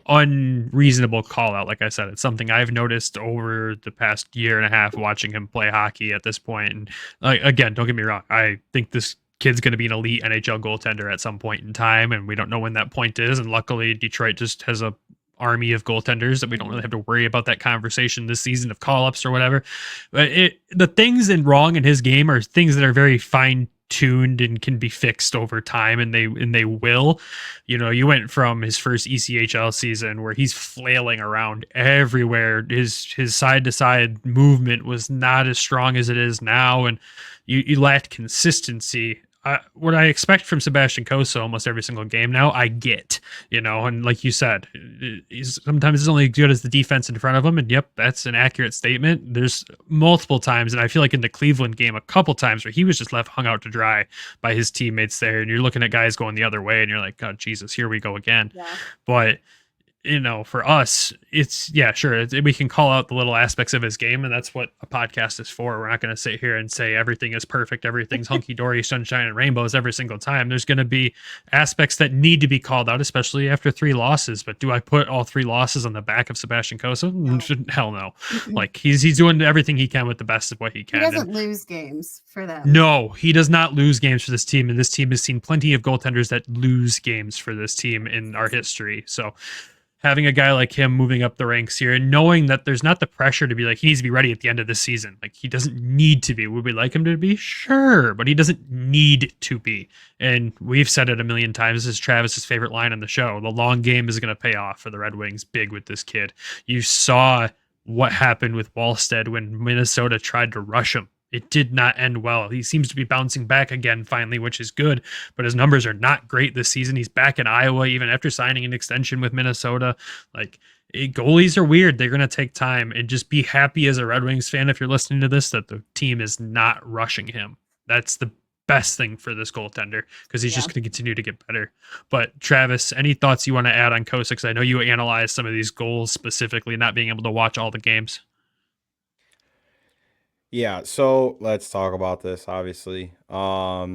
unreasonable call out. Like I said, it's something I've noticed over the past year and a half watching him play hockey at this point. And again, don't get me wrong, I think this kid's going to be an elite NHL goaltender at some point in time, and we don't know when that point is. And luckily, Detroit just has a army of goaltenders that we don't really have to worry about that conversation this season of call-ups or whatever. But the things wrong in his game are things that are very fine tuned and can be fixed over time, and they will. You know, you went from his first ECHL season where he's flailing around everywhere. His side to side movement was not as strong as it is now, and you lacked consistency. What I expect from Sebastian Cossa almost every single game now, I get, you know, and like you said, sometimes it's only as good as the defense in front of him. And yep, that's an accurate statement. There's multiple times, and I feel like in the Cleveland game, a couple times where he was just left hung out to dry by his teammates there. And you're looking at guys going the other way, and you're like, oh, Jesus, here we go again. Yeah. But you know, for us, it's sure. We can call out the little aspects of his game, and that's what a podcast is for. We're not going to sit here and say everything is perfect, everything's hunky dory, sunshine and rainbows every single time. There's going to be aspects that need to be called out, especially after 3 losses. But do I put all 3 losses on the back of Sebastian Cossa? No. Hell no. Like he's doing everything he can with the best of what he can. He doesn't lose games for them. No, he does not lose games for this team, and this team has seen plenty of goaltenders that lose games for this team in our history. So having a guy like him moving up the ranks here and knowing that there's not the pressure to be like, he needs to be ready at the end of the season. Like, he doesn't need to be. Would we like him to be? Sure, but he doesn't need to be. And we've said it a million times. This is Travis's favorite line on the show. The long game is going to pay off for the Red Wings big with this kid. You saw what happened with Wallstead when Minnesota tried to rush him. It did not end well. He seems to be bouncing back again finally, which is good, but his numbers are not great this season. He's back in Iowa even after signing an extension with Minnesota. Like, goalies are weird. They're going to take time, and just be happy as a Red Wings fan if you're listening to this that the team is not rushing him. That's the best thing for this goaltender, because he's just going to continue to get better. But Travis, any thoughts you want to add on Cossa? Because I know you analyzed some of these goals specifically, not being able to watch all the games. Yeah, so let's talk about this, obviously. All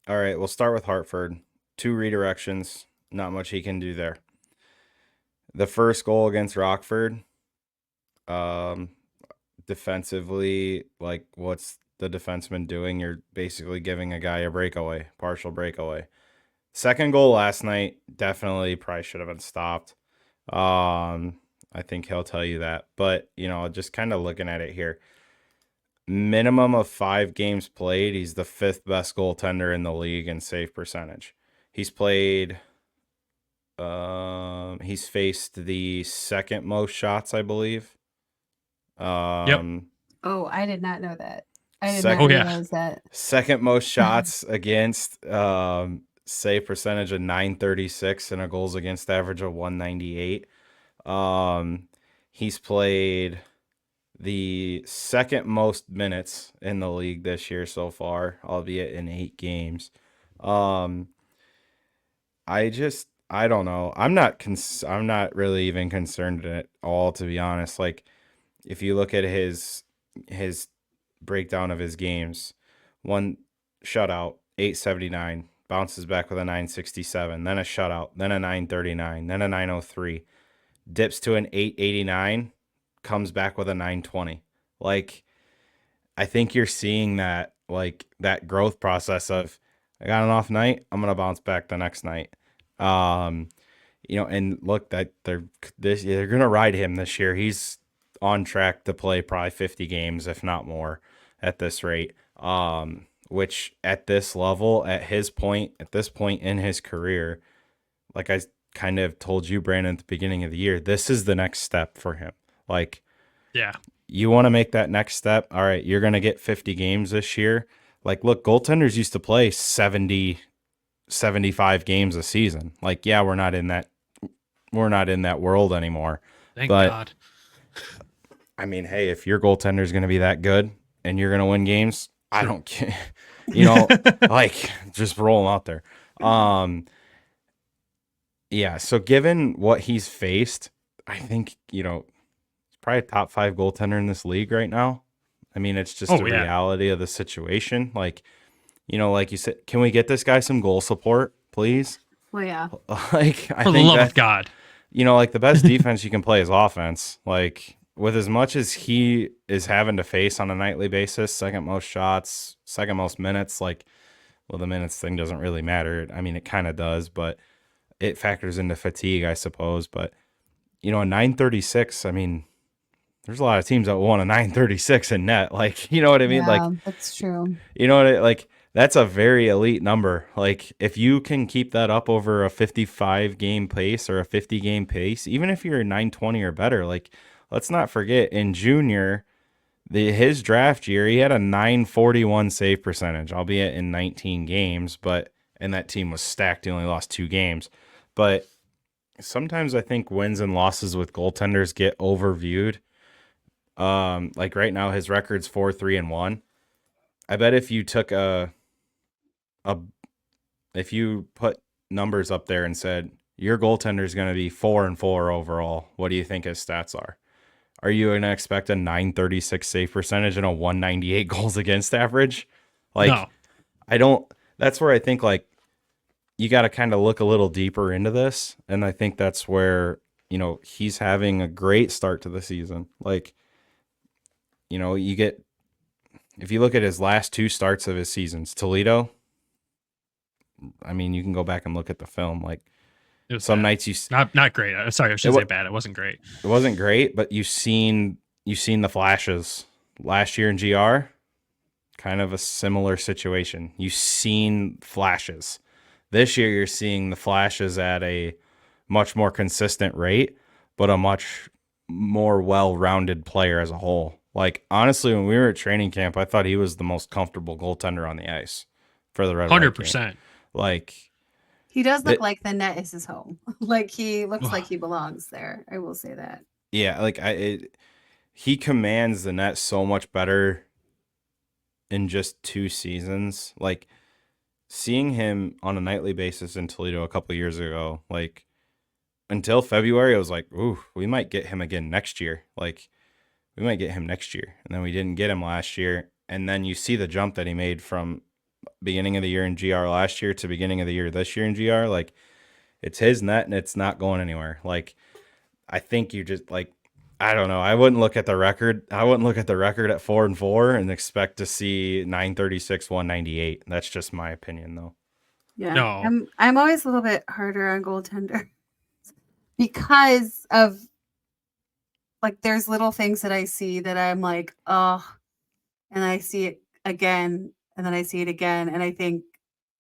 right, we'll start with Hartford. 2 redirections, not much he can do there. The first goal against Rockford, defensively, like, what's the defenseman doing? You're basically giving a guy a breakaway, partial breakaway. Second goal last night, definitely probably should have been stopped. I think he'll tell you that. But, you know, just kind of looking at it here. Minimum of 5 games played, he's the 5th best goaltender in the league in save percentage. He's played, he's faced the 2nd most shots, I believe. Yep. Oh, I did not know that. I did Second- not realize that. 2nd most shots against, save percentage of .936 and a goals against average of .198. He's played the 2nd most minutes in the league this year so far, albeit in 8 games. I don't know. I'm not really even concerned at all, to be honest. Like, if you look at his breakdown of his games, 1 shutout, 879, bounces back with a 967, then a shutout, then a 939, then a 903, dips to an 889, comes back with a 920. Like, I think you're seeing that, like, that growth process of, I got an off night, I'm gonna bounce back the next night. You know, and look, that they're gonna ride him this year. He's on track to play probably 50 games, if not more, at this rate. Which at this level, at this point in his career, like I kind of told you, Brandon, at the beginning of the year, this is the next step for him. Like, Yeah. you want to make that next step. All right, you're going to get 50 games this year. Like, look, goaltenders used to play 70, 75 games a season. Like, yeah, we're not in that world anymore. Thank But- God. I mean, hey, if your goaltender is going to be that good and you're going to win games, I don't care. You know, like, just roll them out there. Yeah, so given what he's faced, I think, you know, he's probably a top 5 goaltender in this league right now. I mean, it's just Oh, the yeah. reality of the situation. Like, you know, like you said, can we get this guy some goal support, please? Well, yeah. Like, I For the think love that, of God. you know, like the best defense you can play is offense. Like, with as much as he is having to face on a nightly basis, second most shots, second most minutes, like, well, the minutes thing doesn't really matter. I mean, it kind of does, but it factors into fatigue, I suppose. But, you know, a 936, I mean, there's a lot of teams that want a 936 in net. Like, you know what I mean? Like, That's true. you know what like that's a very elite number. Like, if you can keep that up over a 55 game pace or a 50 game pace, even if you're 920 or better, like, let's not forget in junior, his draft year, he had a 941 save percentage, albeit in 19 games, and that team was stacked. He only lost 2 games. But sometimes I think wins and losses with goaltenders get overviewed. Like right now, his record's 4-3-1. I bet if you took if you put numbers up there and said your goaltender is going to be 4-4 overall, what do you think his stats are? Are you going to expect a 936 save percentage and a 198 goals against average? Like, No. I don't. That's where I think, like, you got to kind of look a little deeper into this, and I think that's where, you know, he's having a great start to the season. Like, you know, if you look at his last 2 starts of his seasons, Toledo, I mean, you can go back and look at the film. Like, It was some bad. nights Not great. Sorry, I should say bad. It wasn't great. It wasn't great, but you've seen the flashes. Last year in GR, kind of a similar situation. You've seen flashes. This year you're seeing the flashes at a much more consistent rate, but a much more well-rounded player as a whole. Like, honestly, when we were at training camp, I thought he was the most comfortable goaltender on the ice for the Red 100%. Like, He does look like the net is his home. Like, he looks like he belongs there. I will say that. yeah, like he commands the net so much better in just 2 seasons. Like, seeing him on a nightly basis in Toledo a couple of years ago, like, until February, I was like, ooh, we might get him again next year. Like, we might get him next year. And then we didn't get him last year. And then you see the jump that he made from beginning of the year in GR last year to beginning of the year this year in GR. Like, it's his net and it's not going anywhere. Like, I think you just, like, I don't know. I wouldn't look at the record. I wouldn't look at the record at 4-4 and expect to see 936, 198. That's just my opinion, though. Yeah. No. I'm always a little bit harder on goaltender because of, like, there's little things that I see that I'm like, oh, and I see it again, and then I see it again, and I think,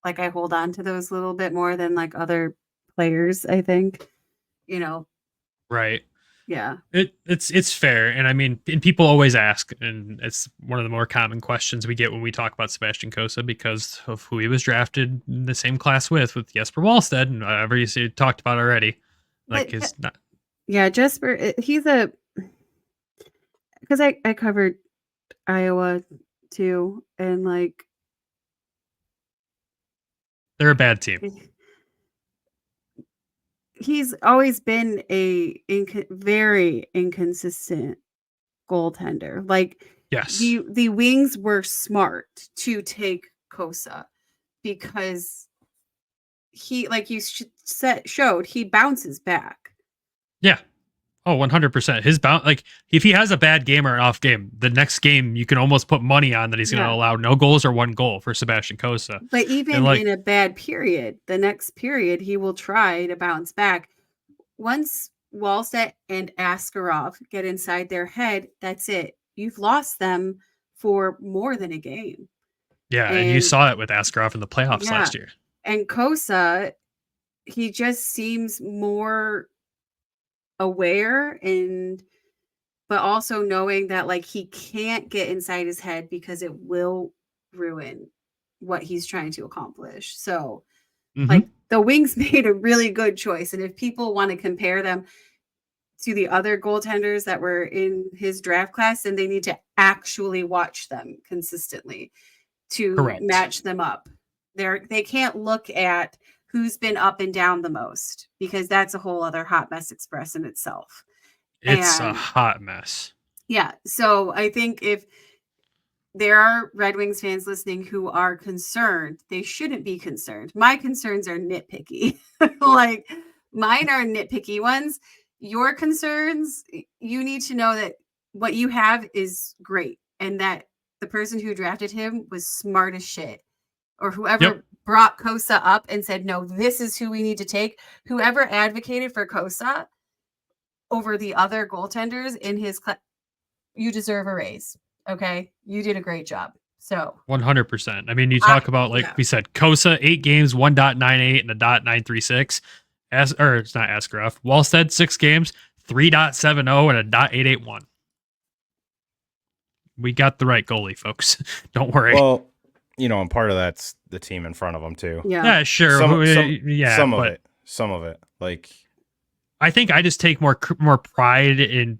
like, I hold on to those a little bit more than, like, other players, I think, you know. Right. Yeah. It's fair. And I mean, and people always ask, and it's one of the more common questions we get when we talk about Sebastian Cossa because of who he was drafted in the same class with Jesper Wallstead and whatever you talked about already. Like, his not. Yeah, Jesper, he's because I covered Iowa too, and, like, They're a bad team. He's always been a very inconsistent goaltender. Like, Yes. the Wings were smart to take Cossa because he, like you showed, he bounces back. Yeah. Oh, 100%. His like, if he has a bad game or an off game, the next game you can almost put money on that he's going to allow no goals or 1 goal for Sebastian Cossa. But even in a bad period, the next period he will try to bounce back. Once Wallstedt and Askarov get inside their head, that's it. You've lost them for more than a game. Yeah, and you saw it with Askarov in the playoffs last year. And Cossa, he just seems more aware, but also knowing that, like, he can't get inside his head because it will ruin what he's trying to accomplish. So, like, the Wings made a really good choice. And if people want to compare them to the other goaltenders that were in his draft class, then they need to actually watch them consistently to match them up. They can't look at who's been up and down the most, because that's a whole other hot mess express in itself. It's a hot mess. Yeah. So I think if there are Red Wings fans listening who are concerned. They shouldn't be concerned. My concerns are nitpicky. Like mine are nitpicky ones. Your concerns, you need to know that what you have is great and that the person who drafted him was smart as shit. Or whoever brought Kosa up and said, no, this is who we need to take. Whoever advocated for Kosa over the other goaltenders in his class, you deserve a raise. Okay. You did a great job. So 100%. I mean, you talk about, like we said, Kosa, 8 games, 1.98 and a .936. Or it's not Askarov. Wallstead, 6 games, 3.70 and a .881. We got the right goalie, folks. Don't worry. Well, and part of that's the team in front of them too. Yeah, sure. Some of it. Like, I think I just take more pride in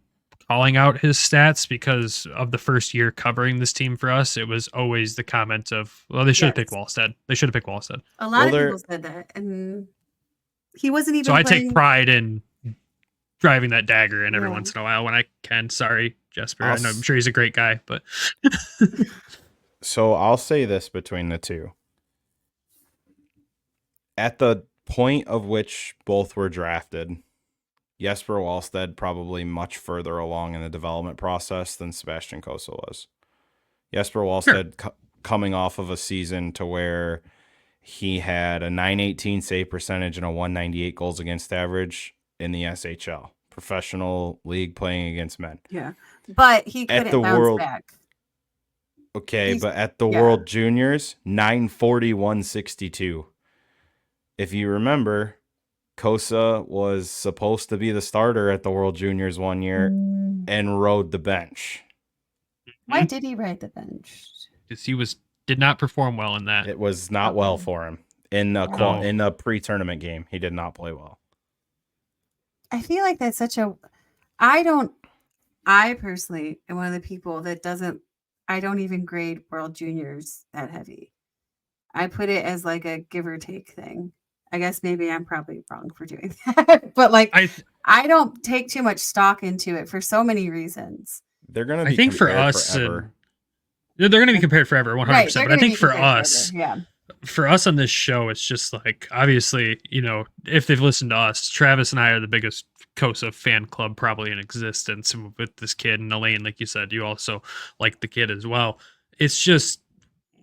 calling out his stats because of the first year covering this team for us. It was always the comment of, well, they should have picked Wallstead. They should have picked Wallstead. A lot of people said that, and he wasn't even. So I take pride in driving that dagger in every once in a while when I can. Sorry, Jesper. I'm sure he's a great guy, but. So I'll say this between the two. At the point of which both were drafted, Jesper Wallstead probably much further along in the development process than Sebastian Kosa was. Jesper Wallstead coming off of a season to where he had a .918 save percentage and a .198 goals against average in the SHL, professional league playing against men. Yeah, but he couldn't bounce back. Okay, but at the World Juniors, 940, 162. If you remember, Kosa was supposed to be the starter at the World Juniors one year and rode the bench. Why did he ride the bench? Because he did not perform well in that. It was not well for him. In the pre-tournament game, he did not play well. I feel like that's such a... I personally am one of the people that I don't even grade World Juniors that heavy. I put it as like a give or take thing. I guess maybe I'm probably wrong for doing that. But like I don't take too much stock into it for so many reasons. They're going to be compared for us forever. They're going to be compared forever, 100%. Right, but I think for us, for us on this show, it's just like, obviously, if they've listened to us, Travis and I are the biggest Kosa fan club probably in existence with this kid. And Elaine, like you said, you also like the kid as well. It's just,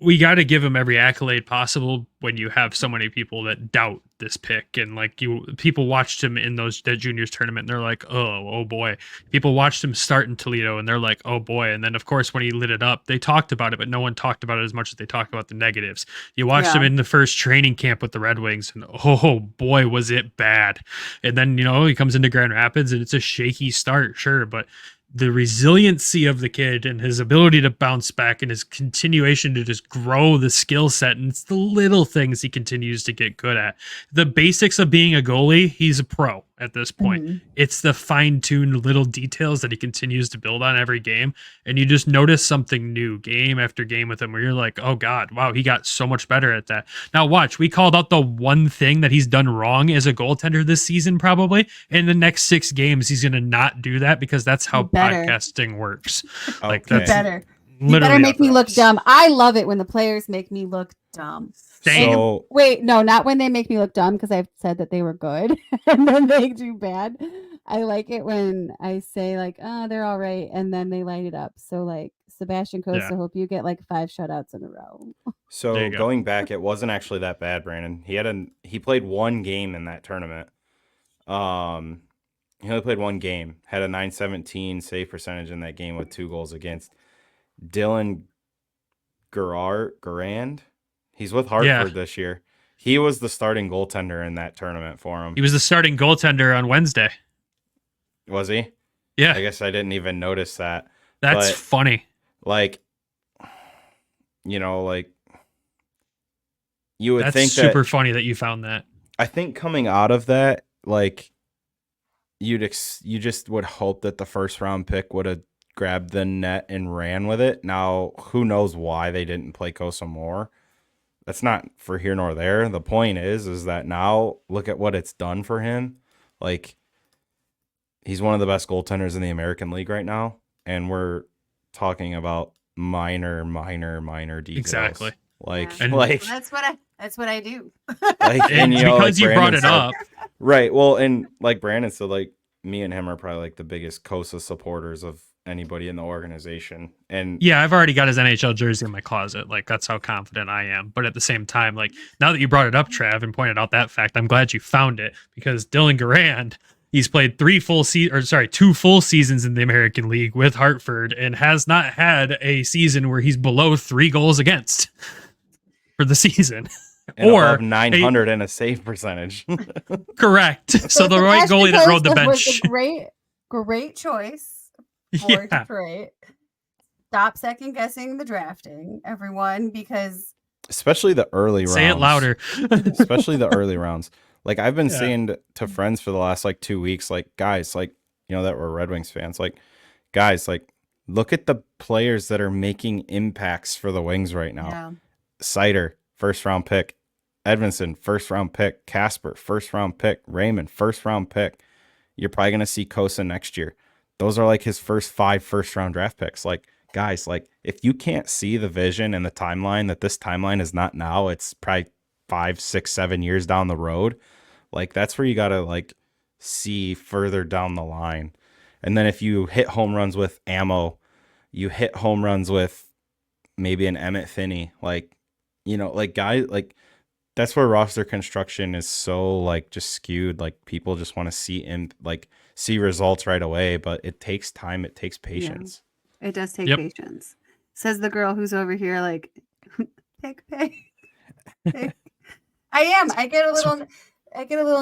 we got to give him every accolade possible when you have so many people that doubt this pick. And like people watched him in that juniors tournament and they're like, oh boy. People watched him start in Toledo and they're like, oh boy. And then of course, when he lit it up, they talked about it, but no one talked about it as much as they talked about the negatives. You watched him in the first training camp with the Red Wings and oh boy, was it bad. And then, he comes into Grand Rapids and it's a shaky start. Sure. But the resiliency of the kid and his ability to bounce back and his continuation to just grow the skill set. And it's the little things he continues to get good at. The basics of being a goalie, he's a pro at this point. Mm-hmm. It's the fine-tuned little details that he continues to build on every game. And you just notice something new game after game with him where you're like, oh God, wow, he got so much better at that. Now watch, we called out the one thing that he's done wrong as a goaltender this season probably. In the next 6 games, he's going to not do that because that's how podcasting works. Like that's better. You better make me look dumb. I love it when the players make me look dumb. So, wait, no, not when they make me look dumb because I've said that they were good and then they do bad. I like it when I say like, oh, they're all right, and then they light it up. So like Sebastian Kosa, hope you get like 5 shutouts in a row. So going back, it wasn't actually that bad, Brandon. He played 1 game in that tournament. He only played 1 game. Had a .917 save percentage in that game with 2 goals against. Dylan Garand. He's with Hartford this year. He was the starting goaltender in that tournament for him. He was the starting goaltender on Wednesday. Was he? Yeah. I guess I didn't even notice that. That's funny. Like, like you would think that's super funny that you found that. I think coming out of that, like you just would hope that the first round pick would have grabbed the net and ran with it. Now, who knows why they didn't play Kosa more? That's not for here nor there. The point is that now look at what it's done for him. Like, he's one of the best goaltenders in the American League right now, and we're talking about minor details. Exactly. Like, And- like, Well, that's what I do. like, And you know, because like you brought Brandon it said- up, right? Well, and like Brandon said, like me and him are probably like the biggest Kosa supporters of anybody in the organization. And yeah, I've already got his NHL jersey in my closet. Like, that's how confident I am. But at the same time, like, now that you brought it up, Trav, and pointed out that fact, I'm glad you found it, because Dylan Garand, he's played 2 full seasons in the American League with Hartford and has not had a season where he's below 3 goals against for the season. and Or above 900 in a save percentage. correct. So the right Ashley goalie that rode the Costa was bench. a great choice for Yeah. Detroit. Stop second guessing the drafting, everyone, because Especially the early rounds. Say it louder. Especially the early rounds. Like I've been Yeah. saying to friends for the last like 2 weeks, like guys, like, you know, that were Red Wings fans, like guys, like look at the players that are making impacts for the Wings right now. yeah, Sider, first round pick. Edvinsson, first round pick. Casper, first round pick. Raymond, first round pick. You're probably gonna see Kosa next year. Those are like his first 5 first round draft picks. Like, guys, like if you can't see the vision and the timeline, that this timeline is not now, it's probably 5, 6, 7 years down the road. Like that's where you gotta like see further down the line. And then if you hit home runs with ammo, you hit home runs with maybe an Emmett Finney, like, you know, like guys, like that's where roster construction is so like just skewed. Like people just want to see results right away, but it takes time. It takes patience. it does take Yep. patience. Says the girl who's over here, like, pick. I am. I get a little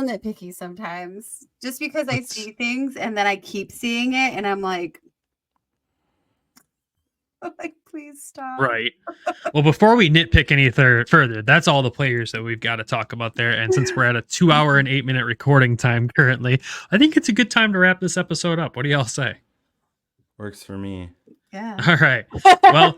nitpicky sometimes, just because I see things and then I keep seeing it, and I'm like, please stop. Right. Well, before we nitpick any further, that's all the players that we've got to talk about there. And since we're at a 2 hour and 8 minute recording time currently, I think it's a good time to wrap this episode up. What do y'all say? Works for me. Yeah. All right. Well,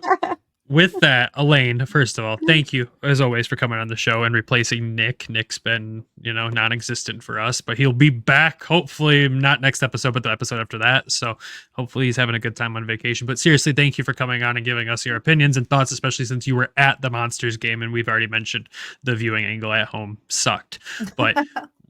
with that, Elaine, first of all, thank you as always for coming on the show and replacing Nick. Nick's been, non-existent for us, but he'll be back. Hopefully not next episode, but the episode after that. So hopefully he's having a good time on vacation. But seriously, thank you for coming on and giving us your opinions and thoughts, especially since you were at the Monsters game and we've already mentioned the viewing angle at home sucked. But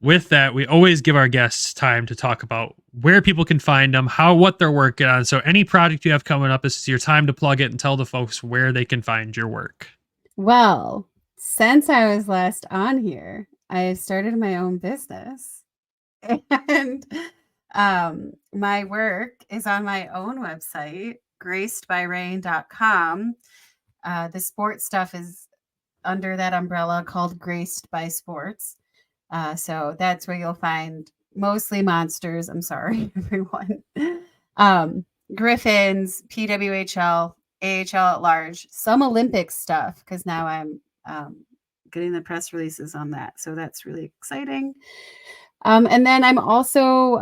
with that, we always give our guests time to talk about where people can find them, what they're working on. So any project you have coming up, this is your time to plug it and tell the folks where they can find your work. Well, since I was last on here, I started my own business, and my work is on my own website, gracedbyrain.com. The sports stuff is under that umbrella called Graced by Sports. So that's where you'll find mostly monsters. I'm sorry, everyone. Griffins, PWHL, AHL at large, some Olympic stuff, because now I'm getting the press releases on that. So that's really exciting. And then I'm also,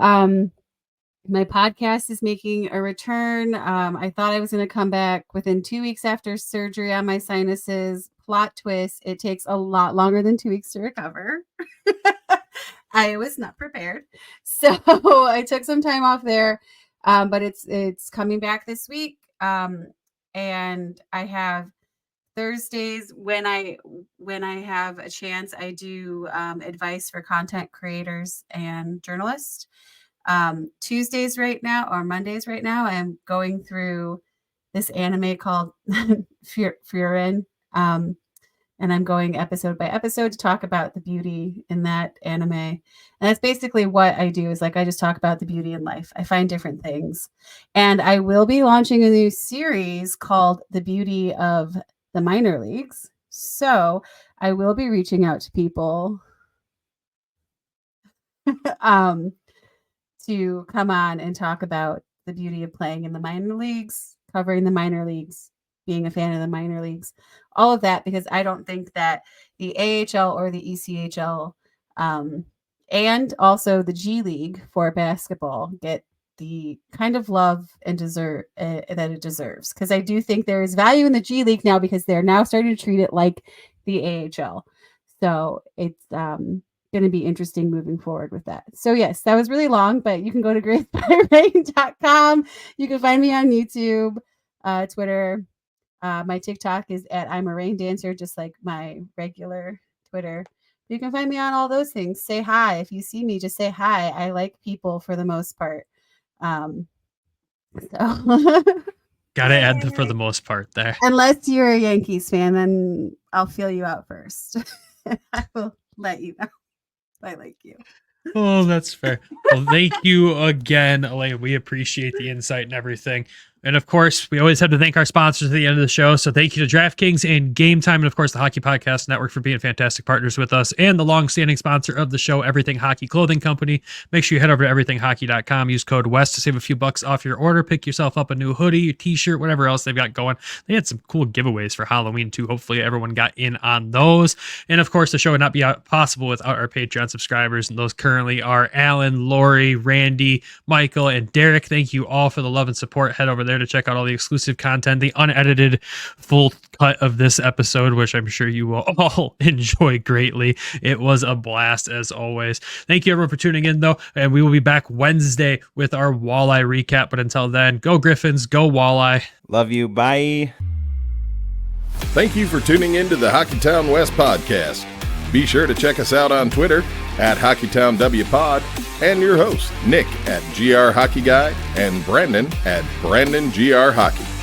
my podcast is making a return. I thought I was going to come back within 2 weeks after surgery on my sinuses. Plot twist, it takes a lot longer than 2 weeks to recover. I was not prepared. So I took some time off there, but it's coming back this week. And I have Thursdays when I have a chance, I do advice for content creators and journalists. Tuesdays right now, or Mondays right now, I'm going through this anime called Furin. And I'm going episode by episode to talk about the beauty in that anime. And that's basically what I do, is like I just talk about the beauty in life. I find different things. And I will be launching a new series called The Beauty of the Minor Leagues. So I will be reaching out to people to come on and talk about the beauty of playing in the minor leagues, covering the minor leagues, being a fan of the minor leagues, all of that, because I don't think that the AHL or the ECHL and also the G League for basketball get the kind of love and that it deserves. Because I do think there is value in the G League now, because they're now starting to treat it like the AHL. So it's going to be interesting moving forward with that. So yes, that was really long, but you can go to gracedbyrain.com. You can find me on YouTube, Twitter, My TikTok is at I'm a Rain Dancer, just like my regular Twitter. You can find me on all those things. Say hi. If you see me, just say hi. I like people for the most part. So Gotta add the for the most part there. unless you're a Yankees fan, then I'll feel you out first. I will let you know I like you. Oh, that's fair. Well, thank you again, Elaine. We appreciate the insight and everything. And of course, we always have to thank our sponsors at the end of the show. So thank you to DraftKings and Game Time, and of course, the Hockey Podcast Network for being fantastic partners with us, and the long-standing sponsor of the show, Everything Hockey Clothing Company. Make sure you head over to everythinghockey.com. Use code WEST to save a few bucks off your order. Pick yourself up a new hoodie, t-shirt, whatever else they've got going. They had some cool giveaways for Halloween too. Hopefully, everyone got in on those. And of course, the show would not be possible without our Patreon subscribers, and those currently are Alan, Lori, Randy, Michael, and Derek. Thank you all for the love and support. Head over there to check out all the exclusive content, the unedited full cut of this episode, which I'm sure you will all enjoy greatly. It was a blast as always. Thank you everyone for tuning in though, and we will be back Wednesday with our Walleye recap. But until then, go Griffins, go Walleye. Love you. Bye. Thank you for tuning in to the Hockeytown West podcast. Be sure to check us out on Twitter at HockeytownWPod, and your host, Nick at GR Hockey Guy, and Brandon at BrandonGR Hockey.